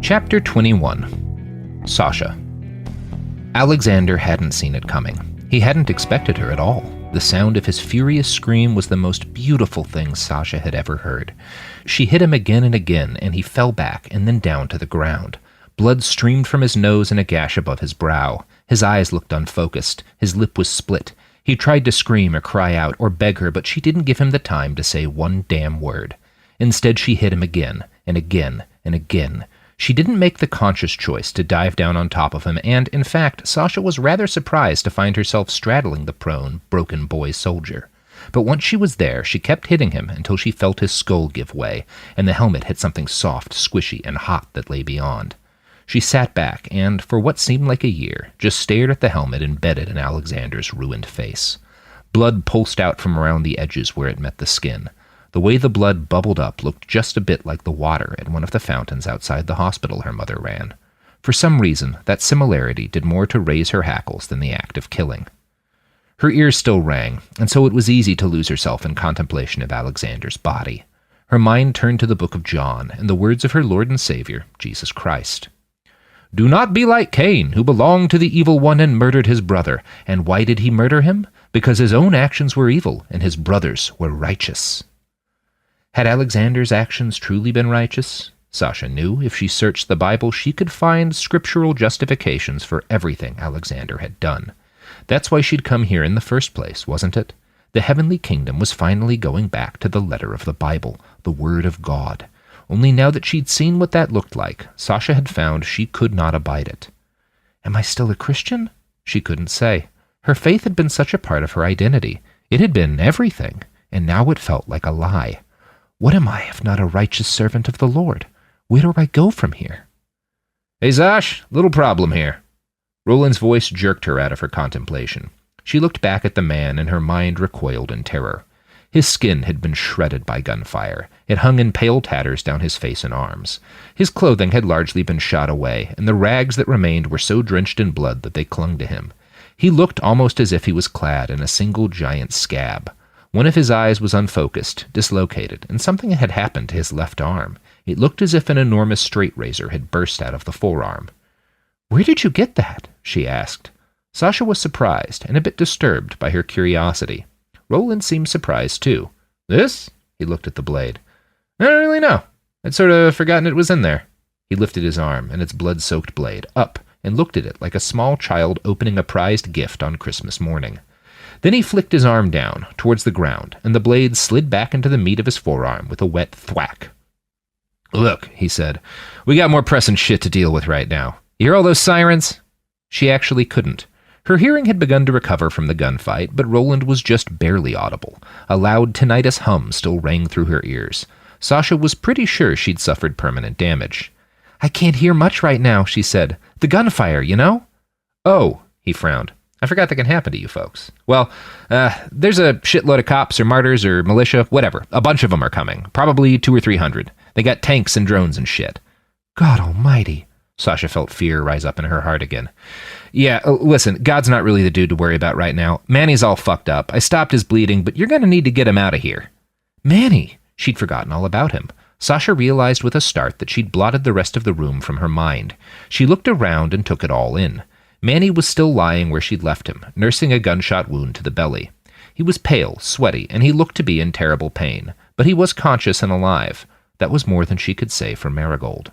Chapter 21. Sasha. Alexander hadn't seen it coming. He hadn't expected her at all. The sound of his furious scream was the most beautiful thing Sasha had ever heard. She hit him again and again, and he fell back and then down to the ground. Blood streamed from his nose in a gash above his brow. His eyes looked unfocused. His lip was split. He tried to scream or cry out or beg her, but she didn't give him the time to say one damn word. Instead, she hit him again and again and again. She didn't make the conscious choice to dive down on top of him, and, in fact, Sasha was rather surprised to find herself straddling the prone, broken boy soldier. But once she was there, she kept hitting him until she felt his skull give way, and the helmet hit something soft, squishy, and hot that lay beyond. She sat back and, for what seemed like a year, just stared at the helmet embedded in Alexander's ruined face. Blood pulsed out from around the edges where it met the skin. The way the blood bubbled up looked just a bit like the water at one of the fountains outside the hospital her mother ran. For some reason, that similarity did more to raise her hackles than the act of killing. Her ears still rang, and so it was easy to lose herself in contemplation of Alexander's body. Her mind turned to the book of John and the words of her Lord and Savior, Jesus Christ. "Do not be like Cain, who belonged to the evil one and murdered his brother. And why did he murder him? Because his own actions were evil, and his brother's were righteous." Had Alexander's actions truly been righteous? Sasha knew if she searched the Bible, she could find scriptural justifications for everything Alexander had done. That's why she'd come here in the first place, wasn't it? The heavenly kingdom was finally going back to the letter of the Bible, the Word of God. Only now that she'd seen what that looked like, Sasha had found she could not abide it. Am I still a Christian? She couldn't say. Her faith had been such a part of her identity. It had been everything, and now it felt like a lie. What am I if not a righteous servant of the Lord? Where do I go from here? "Hey, Sash, little problem here." Roland's voice jerked her out of her contemplation. She looked back at the man, and her mind recoiled in terror. His skin had been shredded by gunfire. It hung in pale tatters down his face and arms. His clothing had largely been shot away, and the rags that remained were so drenched in blood that they clung to him. He looked almost as if he was clad in a single giant scab. One of his eyes was unfocused, dislocated, and something had happened to his left arm. It looked as if an enormous straight razor had burst out of the forearm. "Where did you get that?" she asked. Sasha was surprised and a bit disturbed by her curiosity. Roland seemed surprised, too. "This?" He looked at the blade. "I don't really know. I'd sort of forgotten it was in there." He lifted his arm and its blood-soaked blade up and looked at it like a small child opening a prized gift on Christmas morning. Then he flicked his arm down, towards the ground, and the blade slid back into the meat of his forearm with a wet thwack. "Look," he said, "we got more pressing shit to deal with right now. You hear all those sirens?" She actually couldn't. Her hearing had begun to recover from the gunfight, but Roland was just barely audible. A loud tinnitus hum still rang through her ears. Sasha was pretty sure she'd suffered permanent damage. "I can't hear much right now," she said. "The gunfire, you know?" "Oh," he frowned. "I forgot that can happen to you folks. Well, there's a shitload of cops or martyrs or militia, whatever. A bunch of them are coming. Probably 200 or 300. They got tanks and drones and shit." "God almighty." Sasha felt fear rise up in her heart again. "Yeah, listen, God's not really the dude to worry about right now. Manny's all fucked up. I stopped his bleeding, but you're going to need to get him out of here." Manny! She'd forgotten all about him. Sasha realized with a start that she'd blotted the rest of the room from her mind. She looked around and took it all in. Manny was still lying where she'd left him, nursing a gunshot wound to the belly. He was pale, sweaty, and he looked to be in terrible pain, but he was conscious and alive. That was more than she could say for Marigold.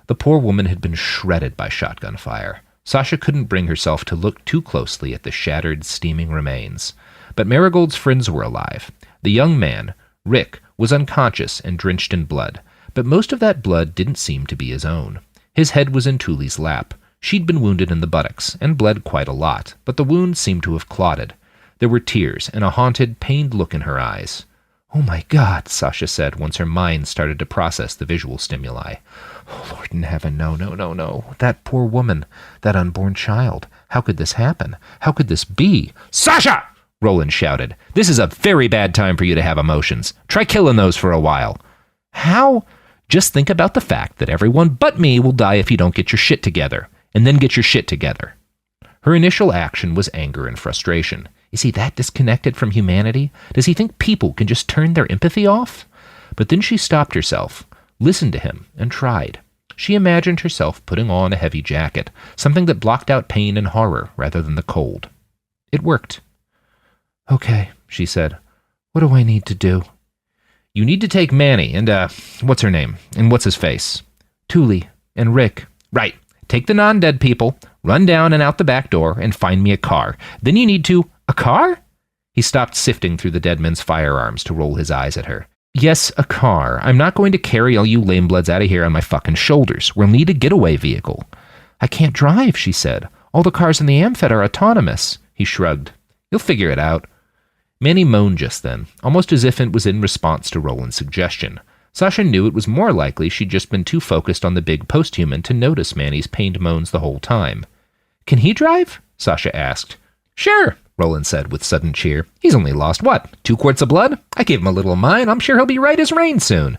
The poor woman had been shredded by shotgun fire. Sasha couldn't bring herself to look too closely at the shattered, steaming remains. But Marigold's friends were alive. The young man, Rick, was unconscious and drenched in blood, but most of that blood didn't seem to be his own. His head was in Tuli's lap. She'd been wounded in the buttocks, and bled quite a lot, but the wound seemed to have clotted. There were tears and a haunted, pained look in her eyes. "Oh my God," Sasha said once her mind started to process the visual stimuli. "Oh Lord in heaven, no, no, no, no. That poor woman, that unborn child. How could this happen? How could this be?" "Sasha!" Roland shouted. "This is a very bad time for you to have emotions. Try killing those for a while." "How?" "Just think about the fact that everyone but me will die if you don't get your shit together. And then get your shit together." Her initial action was anger and frustration. Is he that disconnected from humanity? Does he think people can just turn their empathy off? But then she stopped herself, listened to him, and tried. she imagined herself putting on a heavy jacket, something that blocked out pain and horror rather than the cold. It worked. "Okay," she said. "What do I need to do?" "You need to take Manny and, what's her name? And what's his face?" "Thule and Rick." "Right. Take the non-dead people, run down and out the back door, and find me a car. Then you need to—" "A car?" He stopped sifting through the dead men's firearms to roll his eyes at her. "Yes, a car. I'm not going to carry all you lamebloods out of here on my fucking shoulders. We'll need a getaway vehicle." "I can't drive," she said. "All the cars in the Amfet are autonomous." He shrugged. "You'll figure it out." Manny moaned just then, almost as if it was in response to Roland's suggestion. Sasha knew it was more likely she'd just been too focused on the big posthuman to notice Manny's pained moans the whole time. "Can he drive?" Sasha asked. "Sure," Roland said with sudden cheer. "He's only lost, 2 quarts of blood? I gave him a little of mine. I'm sure he'll be right as rain soon."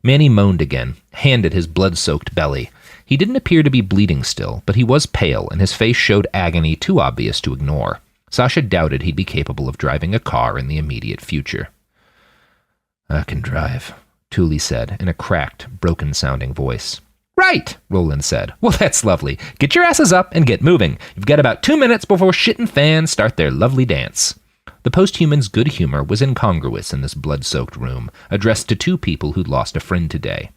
Manny moaned again, hand at his blood-soaked belly. He didn't appear to be bleeding still, but he was pale, and his face showed agony too obvious to ignore. Sasha doubted he'd be capable of driving a car in the immediate future. "I can drive," Thule said in a cracked, broken-sounding voice. "Right," Roland said. "Well, that's lovely. Get your asses up and get moving. You've got about 2 minutes before shit and fans start their lovely dance." The posthuman's good humor was incongruous in this blood-soaked room, addressed to 2 people who'd lost a friend today.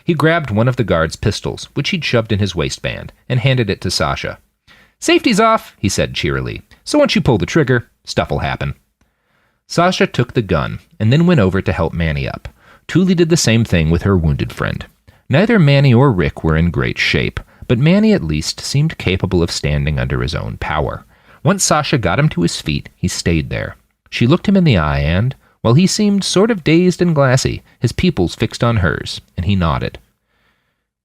He grabbed one of the guard's pistols, which he'd shoved in his waistband, and handed it to Sasha. "Safety's off," he said cheerily. "So once you pull the trigger, stuff'll happen." Sasha took the gun, and then went over to help Manny up. Thule did the same thing with her wounded friend. Neither Manny or Rick were in great shape, but Manny at least seemed capable of standing under his own power. Once Sasha got him to his feet, he stayed there. She looked him in the eye and, while he seemed sort of dazed and glassy, his pupils fixed on hers, and he nodded.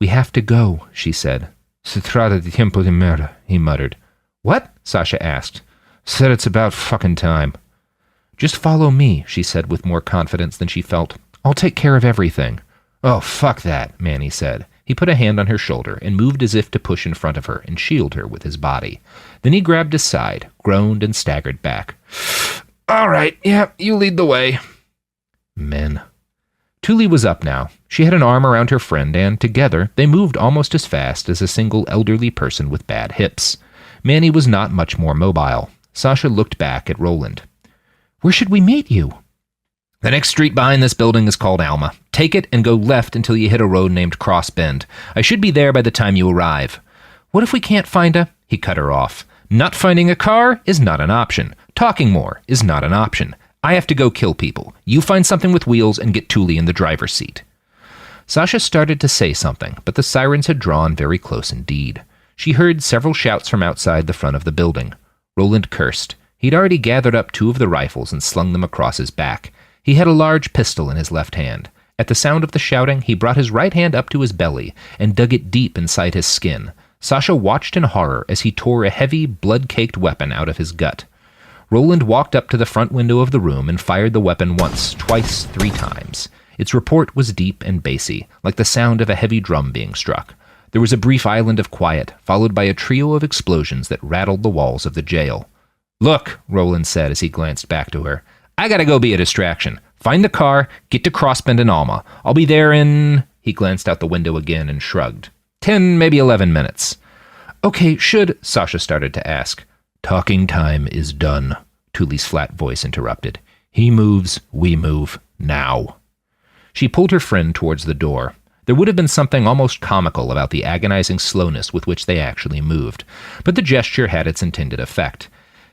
"We have to go," she said. "Se trata de tiempo de murder," he muttered. "What?" Sasha asked. "Said it's about fucking time." "Just follow me," she said with more confidence than she felt. "I'll take care of everything." "Oh, fuck that," Manny said. He put a hand on her shoulder and moved as if to push in front of her and shield her with his body. Then he grabbed his side, groaned, and staggered back. "All right, yeah, you lead the way." Men. Thule was up now. She had an arm around her friend, and together they moved almost as fast as a single elderly person with bad hips. Manny was not much more mobile. Sasha looked back at Roland. "Where should we meet you?" "The next street behind this building is called Alma. Take it and go left until you hit a road named Cross Bend. I should be there by the time you arrive." "What if we can't find a—" He cut her off. "Not finding a car is not an option. Talking more is not an option. I have to go kill people. You find something with wheels and get Thule in the driver's seat." Sasha started to say something, but the sirens had drawn very close indeed. She heard several shouts from outside the front of the building. Roland cursed. He'd already gathered up 2 of the rifles and slung them across his back. He had a large pistol in his left hand. At the sound of the shouting, he brought his right hand up to his belly and dug it deep inside his skin. Sasha watched in horror as he tore a heavy, blood-caked weapon out of his gut. Roland walked up to the front window of the room and fired the weapon once, twice, 3 times. Its report was deep and bassy, like the sound of a heavy drum being struck. There was a brief island of quiet, followed by a trio of explosions that rattled the walls of the jail. "Look," Roland said as he glanced back to her. "I gotta go be a distraction. Find the car, get to Crossbend and Alma. I'll be there in—" He glanced out the window again and shrugged. 10, maybe 11 minutes. "Okay, Sasha started to ask. "Talking time is done," Thule's flat voice interrupted. "He moves, we move, now." She pulled her friend towards the door. There would have been something almost comical about the agonizing slowness with which they actually moved, but the gesture had its intended effect.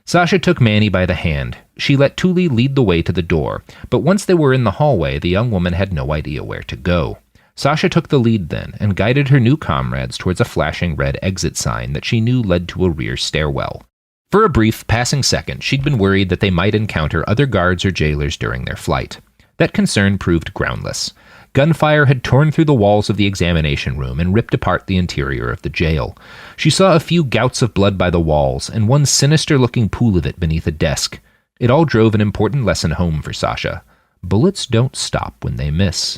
Sasha took Manny by the hand. She let Thule lead the way to the door, but once they were in the hallway, the young woman had no idea where to go. Sasha took the lead then, and guided her new comrades towards a flashing red exit sign that she knew led to a rear stairwell. For a brief, passing second, she'd been worried that they might encounter other guards or jailers during their flight. That concern proved groundless. Gunfire had torn through the walls of the examination room and ripped apart the interior of the jail. She saw a few gouts of blood by the walls, and one sinister-looking pool of it beneath a desk. It all drove an important lesson home for Sasha. Bullets don't stop when they miss.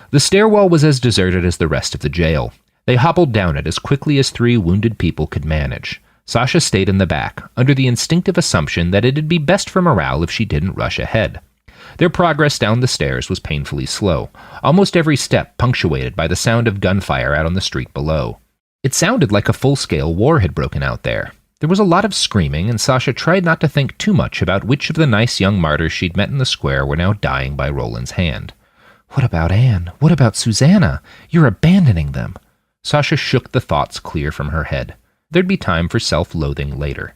The stairwell was as deserted as the rest of the jail. They hobbled down it as quickly as 3 wounded people could manage. Sasha stayed in the back, under the instinctive assumption that it'd be best for morale if she didn't rush ahead. Their progress down the stairs was painfully slow, almost every step punctuated by the sound of gunfire out on the street below. It sounded like a full-scale war had broken out there. There was a lot of screaming, and Sasha tried not to think too much about which of the nice young martyrs she'd met in the square were now dying by Roland's hand. What about Anne? What about Susanna? You're abandoning them. Sasha shook the thoughts clear from her head. There'd be time for self-loathing later.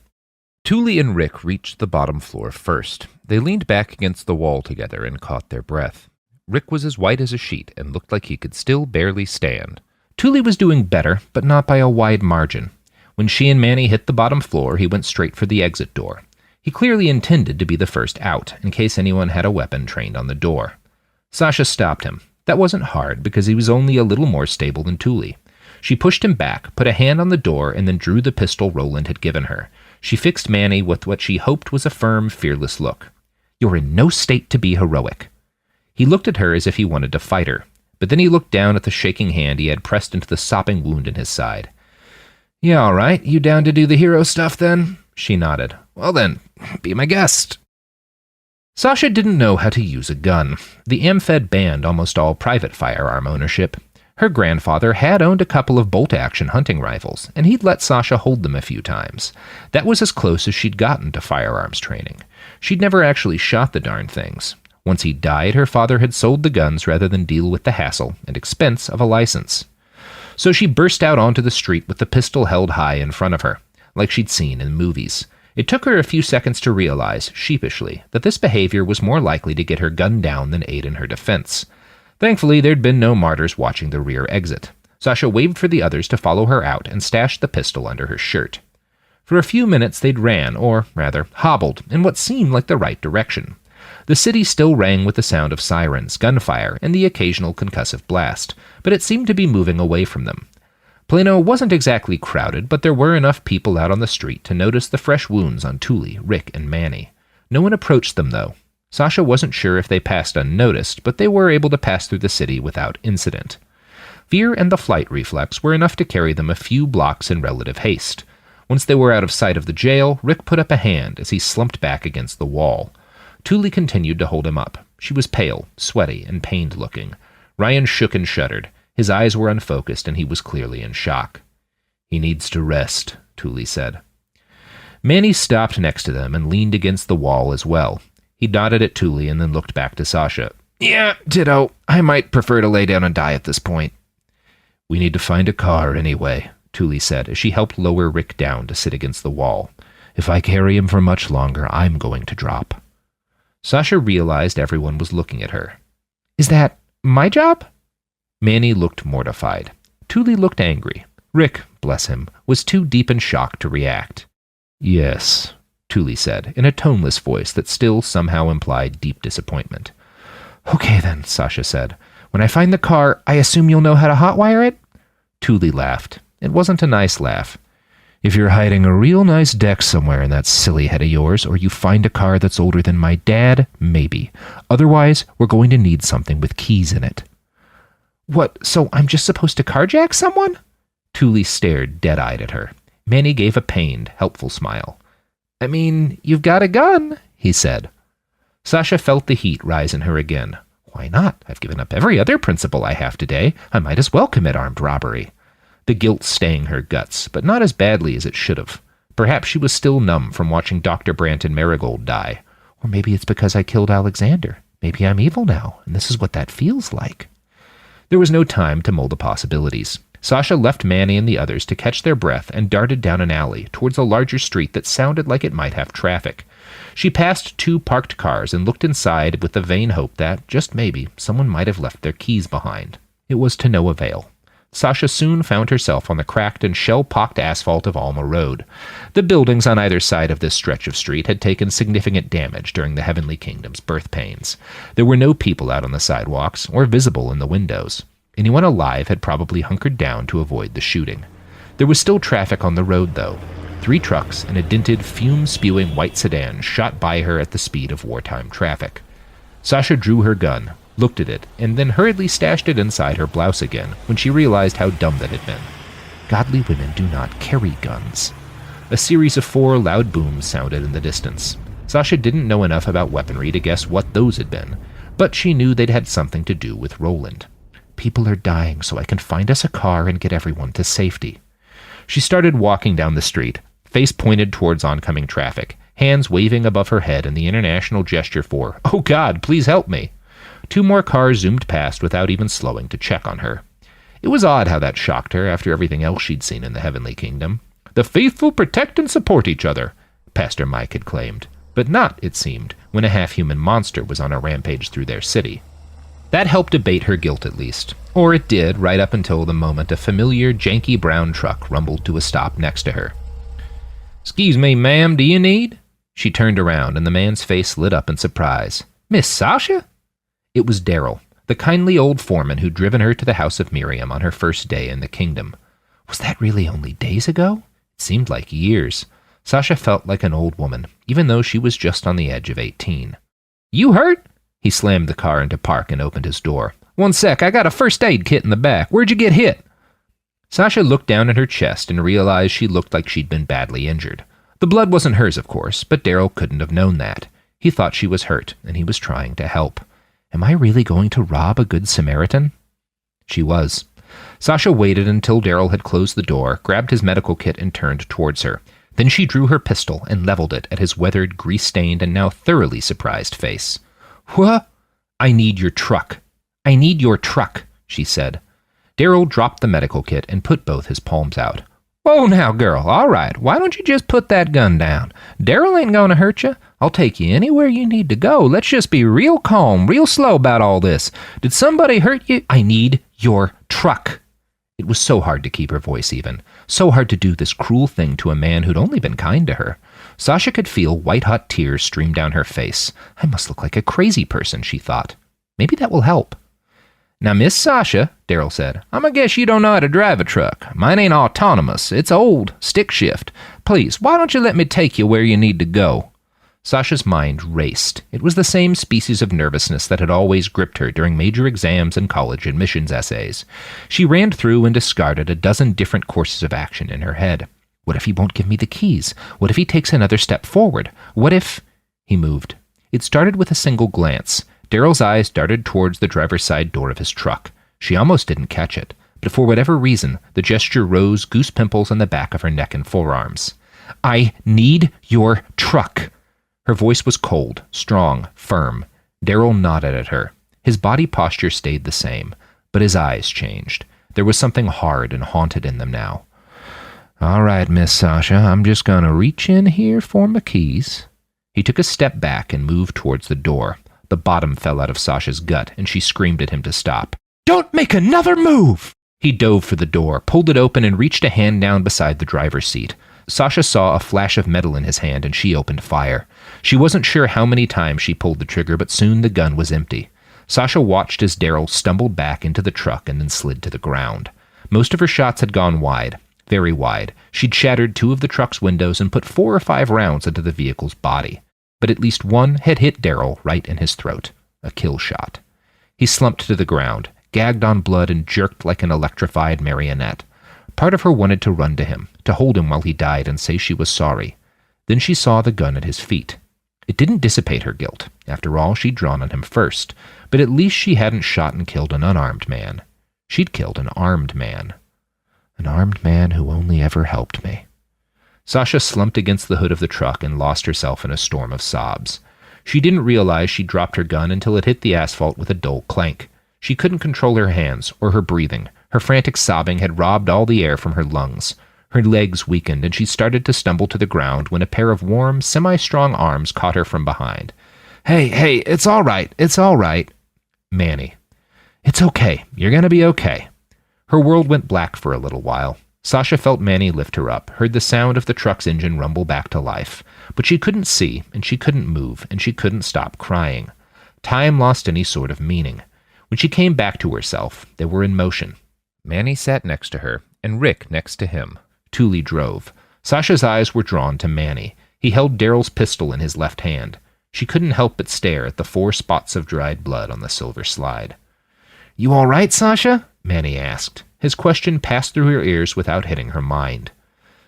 Thule and Rick reached the bottom floor first. They leaned back against the wall together and caught their breath. Rick was as white as a sheet and looked like he could still barely stand. Thule was doing better, but not by a wide margin. When she and Manny hit the bottom floor, he went straight for the exit door. He clearly intended to be the first out, in case anyone had a weapon trained on the door. Sasha stopped him. That wasn't hard, because he was only a little more stable than Thule. She pushed him back, put a hand on the door, and then drew the pistol Roland had given her. She fixed Manny with what she hoped was a firm, fearless look. You're in no state to be heroic. He looked at her as if he wanted to fight her, but then he looked down at the shaking hand he had pressed into the sopping wound in his side. Yeah, all right. You down to do the hero stuff, then? She nodded. Well then, be my guest. Sasha didn't know how to use a gun. The AmFed banned almost all private firearm ownership. Her grandfather had owned a couple of bolt-action hunting rifles, and he'd let Sasha hold them a few times. That was as close as she'd gotten to firearms training. She'd never actually shot the darn things. Once he died, her father had sold the guns rather than deal with the hassle and expense of a license. So she burst out onto the street with the pistol held high in front of her, like she'd seen in movies. It took her a few seconds to realize, sheepishly, that this behavior was more likely to get her gunned down than aid in her defense. Thankfully, there'd been no martyrs watching the rear exit. Sasha waved for the others to follow her out and stashed the pistol under her shirt. For a few minutes they'd ran, or rather, hobbled, in what seemed like the right direction. The city still rang with the sound of sirens, gunfire, and the occasional concussive blast, but it seemed to be moving away from them. Plano wasn't exactly crowded, but there were enough people out on the street to notice the fresh wounds on Thule, Rick, and Manny. No one approached them, though. Sasha wasn't sure if they passed unnoticed, but they were able to pass through the city without incident. Fear and the flight reflex were enough to carry them a few blocks in relative haste. Once they were out of sight of the jail, Rick put up a hand as he slumped back against the wall. Thule continued to hold him up. She was pale, sweaty, and pained-looking. Ryan shook and shuddered. His eyes were unfocused, and he was clearly in shock. He needs to rest, Thule said. Manny stopped next to them and leaned against the wall as well. He nodded at Thule and then looked back to Sasha. Yeah, ditto. I might prefer to lay down and die at this point. We need to find a car anyway, Thule said as she helped lower Rick down to sit against the wall. If I carry him for much longer, I'm going to drop. Sasha realized everyone was looking at her. Is that my job? Manny looked mortified. Thule looked angry. Rick, bless him, was too deep in shock to react. Yes, Thule said, in a toneless voice that still somehow implied deep disappointment. Okay then, Sasha said. When I find the car, I assume you'll know how to hotwire it? Thule laughed. It wasn't a nice laugh. If you're hiding a real nice deck somewhere in that silly head of yours, or you find a car that's older than my dad, maybe. Otherwise, we're going to need something with keys in it. What, so I'm just supposed to carjack someone? Thule stared dead-eyed at her. Manny gave a pained, helpful smile. I mean, you've got a gun, he said. Sasha felt the heat rise in her again. Why not? I've given up every other principle I have today. I might as well commit armed robbery. The guilt stang her guts, but not as badly as it should have. Perhaps she was still numb from watching Dr. Brandt and Marigold die. Or maybe it's because I killed Alexander. Maybe I'm evil now, and this is what that feels like. There was no time to mull the possibilities. Sasha left Manny and the others to catch their breath and darted down an alley towards a larger street that sounded like it might have traffic. She passed 2 parked cars and looked inside with the vain hope that, just maybe, someone might have left their keys behind. It was to no avail. Sasha soon found herself on the cracked and shell-pocked asphalt of Alma Road. The buildings on either side of this stretch of street had taken significant damage during the Heavenly Kingdom's birth pains. There were no people out on the sidewalks or visible in the windows. Anyone alive had probably hunkered down to avoid the shooting. There was still traffic on the road, though. 3 trucks and a dented, fume-spewing white sedan shot by her at the speed of wartime traffic. Sasha drew her gun, looked at it, and then hurriedly stashed it inside her blouse again when she realized how dumb that had been. Godly women do not carry guns. A series of 4 loud booms sounded in the distance. Sasha didn't know enough about weaponry to guess what those had been, but she knew they'd had something to do with Roland. People are dying, so I can find us a car and get everyone to safety. She started walking down the street, face pointed towards oncoming traffic, hands waving above her head in the international gesture for, "Oh God, please help me." 2 more cars zoomed past without even slowing to check on her. It was odd how that shocked her after everything else she'd seen in the Heavenly Kingdom. "The faithful protect and support each other," Pastor Mike had claimed. But not, it seemed, when a half-human monster was on a rampage through their city. That helped abate her guilt at least. Or it did, right up until the moment a familiar, janky brown truck rumbled to a stop next to her. "Excuse me, ma'am, do you need?" She turned around, and the man's face lit up in surprise. "Miss Sasha?" It was Daryl, the kindly old foreman who'd driven her to the house of Miriam on her first day in the kingdom. Was that really only days ago? It seemed like years. Sasha felt like an old woman, even though she was just on the edge of 18. "You hurt?" He slammed the car into park and opened his door. "One sec, I got a first aid kit in the back. Where'd you get hit?" Sasha looked down at her chest and realized she looked like she'd been badly injured. The blood wasn't hers, of course, but Daryl couldn't have known that. He thought she was hurt, and he was trying to help. Am I really going to rob a good Samaritan? She was. Sasha waited until Daryl had closed the door, grabbed his medical kit, and turned towards her. Then she drew her pistol and leveled it at his weathered, grease-stained, and now thoroughly surprised face. "What?" "I need your truck. I need your truck," she said. Daryl dropped the medical kit and put both his palms out. "Whoa now, girl, all right, why don't you just put that gun down? Daryl ain't gonna hurt you. I'll take you anywhere you need to go. Let's just be real calm, real slow about all this. Did somebody hurt you? I need your truck." It was so hard to keep her voice even, so hard to do this cruel thing to a man who'd only been kind to her. Sasha could feel white-hot tears stream down her face. I must look like a crazy person, she thought. Maybe that will help. "Now, Miss Sasha," Daryl said, "I'ma guess you don't know how to drive a truck. Mine ain't autonomous. It's old, stick shift. Please, why don't you let me take you where you need to go?" Sasha's mind raced. It was the same species of nervousness that had always gripped her during major exams and college admissions essays. She ran through and discarded a dozen different courses of action in her head. What if he won't give me the keys? What if he takes another step forward? What if... He moved. It started with a single glance. Daryl's eyes darted towards the driver's side door of his truck. She almost didn't catch it, but for whatever reason, the gesture rose goose pimples on the back of her neck and forearms. "I need your truck." Her voice was cold, strong, firm. Daryl nodded at her. His body posture stayed the same, but his eyes changed. There was something hard and haunted in them now. "All right, Miss Sasha, I'm just gonna reach in here for my keys." He took a step back and moved towards the door. The bottom fell out of Sasha's gut, and she screamed at him to stop. "Don't make another move!" He dove for the door, pulled it open, and reached a hand down beside the driver's seat. Sasha saw a flash of metal in his hand, and she opened fire. She wasn't sure how many times she pulled the trigger, but soon the gun was empty. Sasha watched as Daryl stumbled back into the truck and then slid to the ground. Most of her shots had gone wide, very wide. She'd shattered 2 of the truck's windows and put 4 or 5 rounds into the vehicle's body. But at least one had hit Daryl right in his throat. A kill shot. He slumped to the ground, gagged on blood, and jerked like an electrified marionette. Part of her wanted to run to him, to hold him while he died and say she was sorry. Then she saw the gun at his feet. It didn't dissipate her guilt. After all, she'd drawn on him first. But at least she hadn't shot and killed an unarmed man. She'd killed an armed man. An armed man who only ever helped me. Sasha slumped against the hood of the truck and lost herself in a storm of sobs. She didn't realize she'd dropped her gun until it hit the asphalt with a dull clank. She couldn't control her hands or her breathing. Her frantic sobbing had robbed all the air from her lungs. Her legs weakened, and she started to stumble to the ground when a pair of warm, semi-strong arms caught her from behind. Hey, it's all right. It's all right." Manny. "It's okay. You're going to be okay." Her world went black for a little while. Sasha felt Manny lift her up, heard the sound of the truck's engine rumble back to life. But she couldn't see, and she couldn't move, and she couldn't stop crying. Time lost any sort of meaning. When she came back to herself, they were in motion. Manny sat next to her, and Rick next to him. Thule drove. Sasha's eyes were drawn to Manny. He held Daryl's pistol in his left hand. She couldn't help but stare at the 4 spots of dried blood on the silver slide. "You all right, Sasha?" Manny asked. His question passed through her ears without hitting her mind.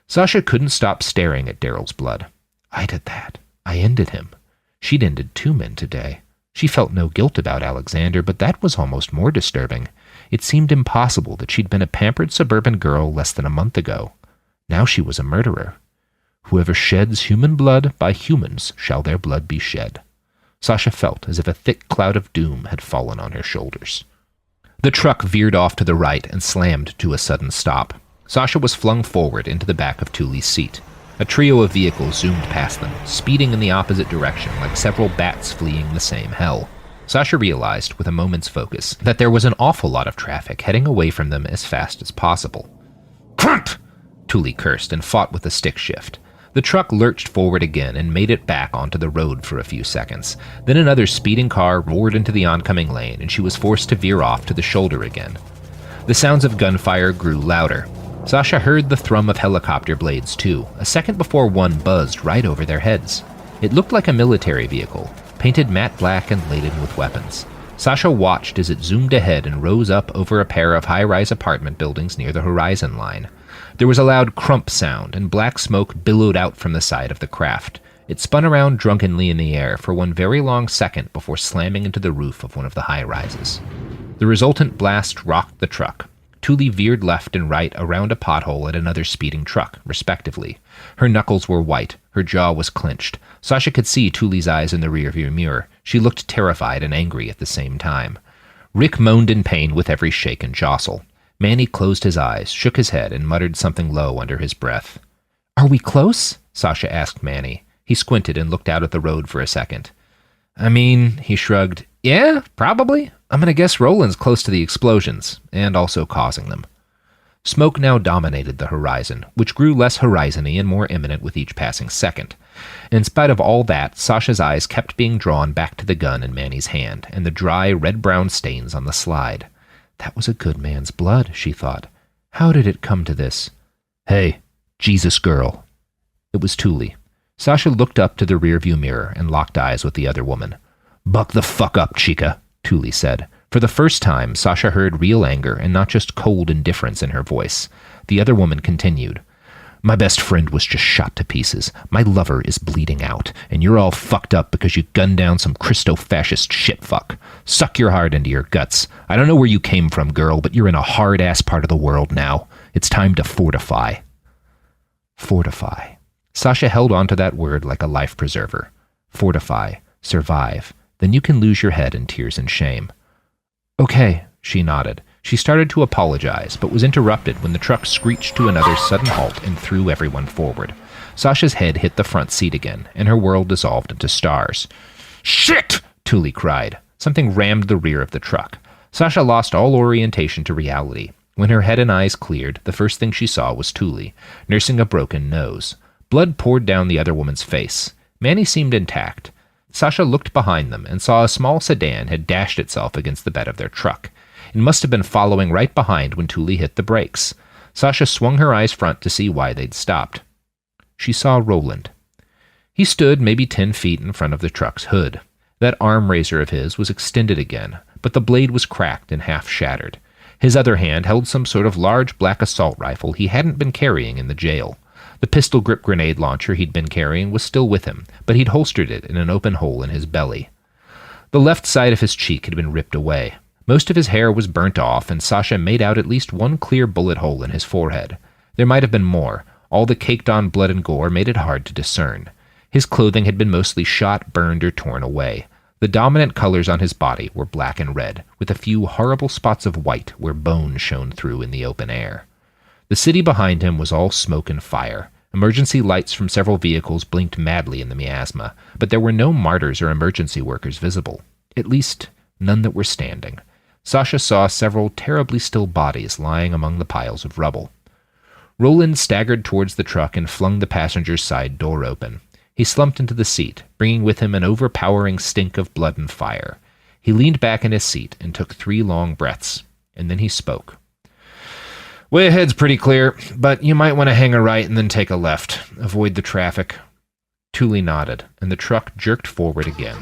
Sasha couldn't stop staring at Daryl's blood. "I did that. I ended him. She'd ended 2 men today. She felt no guilt about Alexander, but that was almost more disturbing. It seemed impossible that she'd been a pampered suburban girl less than a month ago. Now she was a murderer. Whoever sheds human blood, by humans shall their blood be shed. Sasha felt as if a thick cloud of doom had fallen on her shoulders. The truck veered off to the right and slammed to a sudden stop. Sasha was flung forward into the back of Thule's seat. A trio of vehicles zoomed past them, speeding in the opposite direction like several bats fleeing the same hell. Sasha realized, with a moment's focus, that there was an awful lot of traffic heading away from them as fast as possible. Grunt! Thule cursed and fought with a stick shift. The truck lurched forward again and made it back onto the road for a few seconds. Then another speeding car roared into the oncoming lane, and she was forced to veer off to the shoulder again. The sounds of gunfire grew louder. Sasha heard the thrum of helicopter blades, too, a second before one buzzed right over their heads. It looked like a military vehicle, painted matte black and laden with weapons. Sasha watched as it zoomed ahead and rose up over a pair of high-rise apartment buildings near the horizon line. There was a loud crump sound, and black smoke billowed out from the side of the craft. It spun around drunkenly in the air for one very long second before slamming into the roof of one of the high-rises. The resultant blast rocked the truck. Thule veered left and right around a pothole at another speeding truck, respectively. Her knuckles were white. Her jaw was clenched. Sasha could see Thule's eyes in the rearview mirror. She looked terrified and angry at the same time. Rick moaned in pain with every shake and jostle. Manny closed his eyes, shook his head, and muttered something low under his breath. "Are we close?" Sasha asked Manny. He squinted and looked out at the road for a second. "I mean," he shrugged, "yeah, probably. I'm gonna guess Roland's close to the explosions, and also causing them." Smoke now dominated the horizon, which grew less horizon-y and more imminent with each passing second. In spite of all that, Sasha's eyes kept being drawn back to the gun in Manny's hand, and the dry, red-brown stains on the slide. That was a good man's blood, she thought. How did it come to this? "Hey, Jesus girl." It was Thule. Sasha looked up to the rearview mirror and locked eyes with the other woman. "Buck the fuck up, chica," Thule said. For the first time, Sasha heard real anger and not just cold indifference in her voice. The other woman continued. "My best friend was just shot to pieces. My lover is bleeding out, and you're all fucked up because you gunned down some Christo-fascist shitfuck. Suck your heart into your guts. I don't know where you came from, girl, but you're in a hard-ass part of the world now. It's time to fortify." Fortify. Sasha held on to that word like a life preserver. Fortify. Survive. Then you can lose your head in tears and shame. "Okay," she nodded. She started to apologize, but was interrupted when the truck screeched to another sudden halt and threw everyone forward. Sasha's head hit the front seat again, and her world dissolved into stars. "Shit!" Thule cried. Something rammed the rear of the truck. Sasha lost all orientation to reality. When her head and eyes cleared, the first thing she saw was Thule, nursing a broken nose. Blood poured down the other woman's face. Manny seemed intact. Sasha looked behind them and saw a small sedan had dashed itself against the bed of their truck. It must have been following right behind when Thule hit the brakes. Sasha swung her eyes front to see why they'd stopped. She saw Roland. He stood maybe 10 feet in front of the truck's hood. That arm razor of his was extended again, but the blade was cracked and half shattered. His other hand held some sort of large black assault rifle he hadn't been carrying in the jail. The pistol-grip grenade launcher he'd been carrying was still with him, but he'd holstered it in an open hole in his belly. The left side of his cheek had been ripped away. Most of his hair was burnt off, and Sasha made out at least one clear bullet hole in his forehead. There might have been more. All the caked-on blood and gore made it hard to discern. His clothing had been mostly shot, burned, or torn away. The dominant colors on his body were black and red, with a few horrible spots of white where bone shone through in the open air. The city behind him was all smoke and fire. Emergency lights from several vehicles blinked madly in the miasma, but there were no martyrs or emergency workers visible. At least, none that were standing. Sasha saw several terribly still bodies lying among the piles of rubble. Roland staggered towards the truck and flung the passenger's side door open. He slumped into the seat, bringing with him an overpowering stink of blood and fire. He leaned back in his seat and took 3 long breaths, and then he spoke. "Way ahead's pretty clear, but you might want to hang a right and then take a left. Avoid the traffic." Thule nodded, and the truck jerked forward again.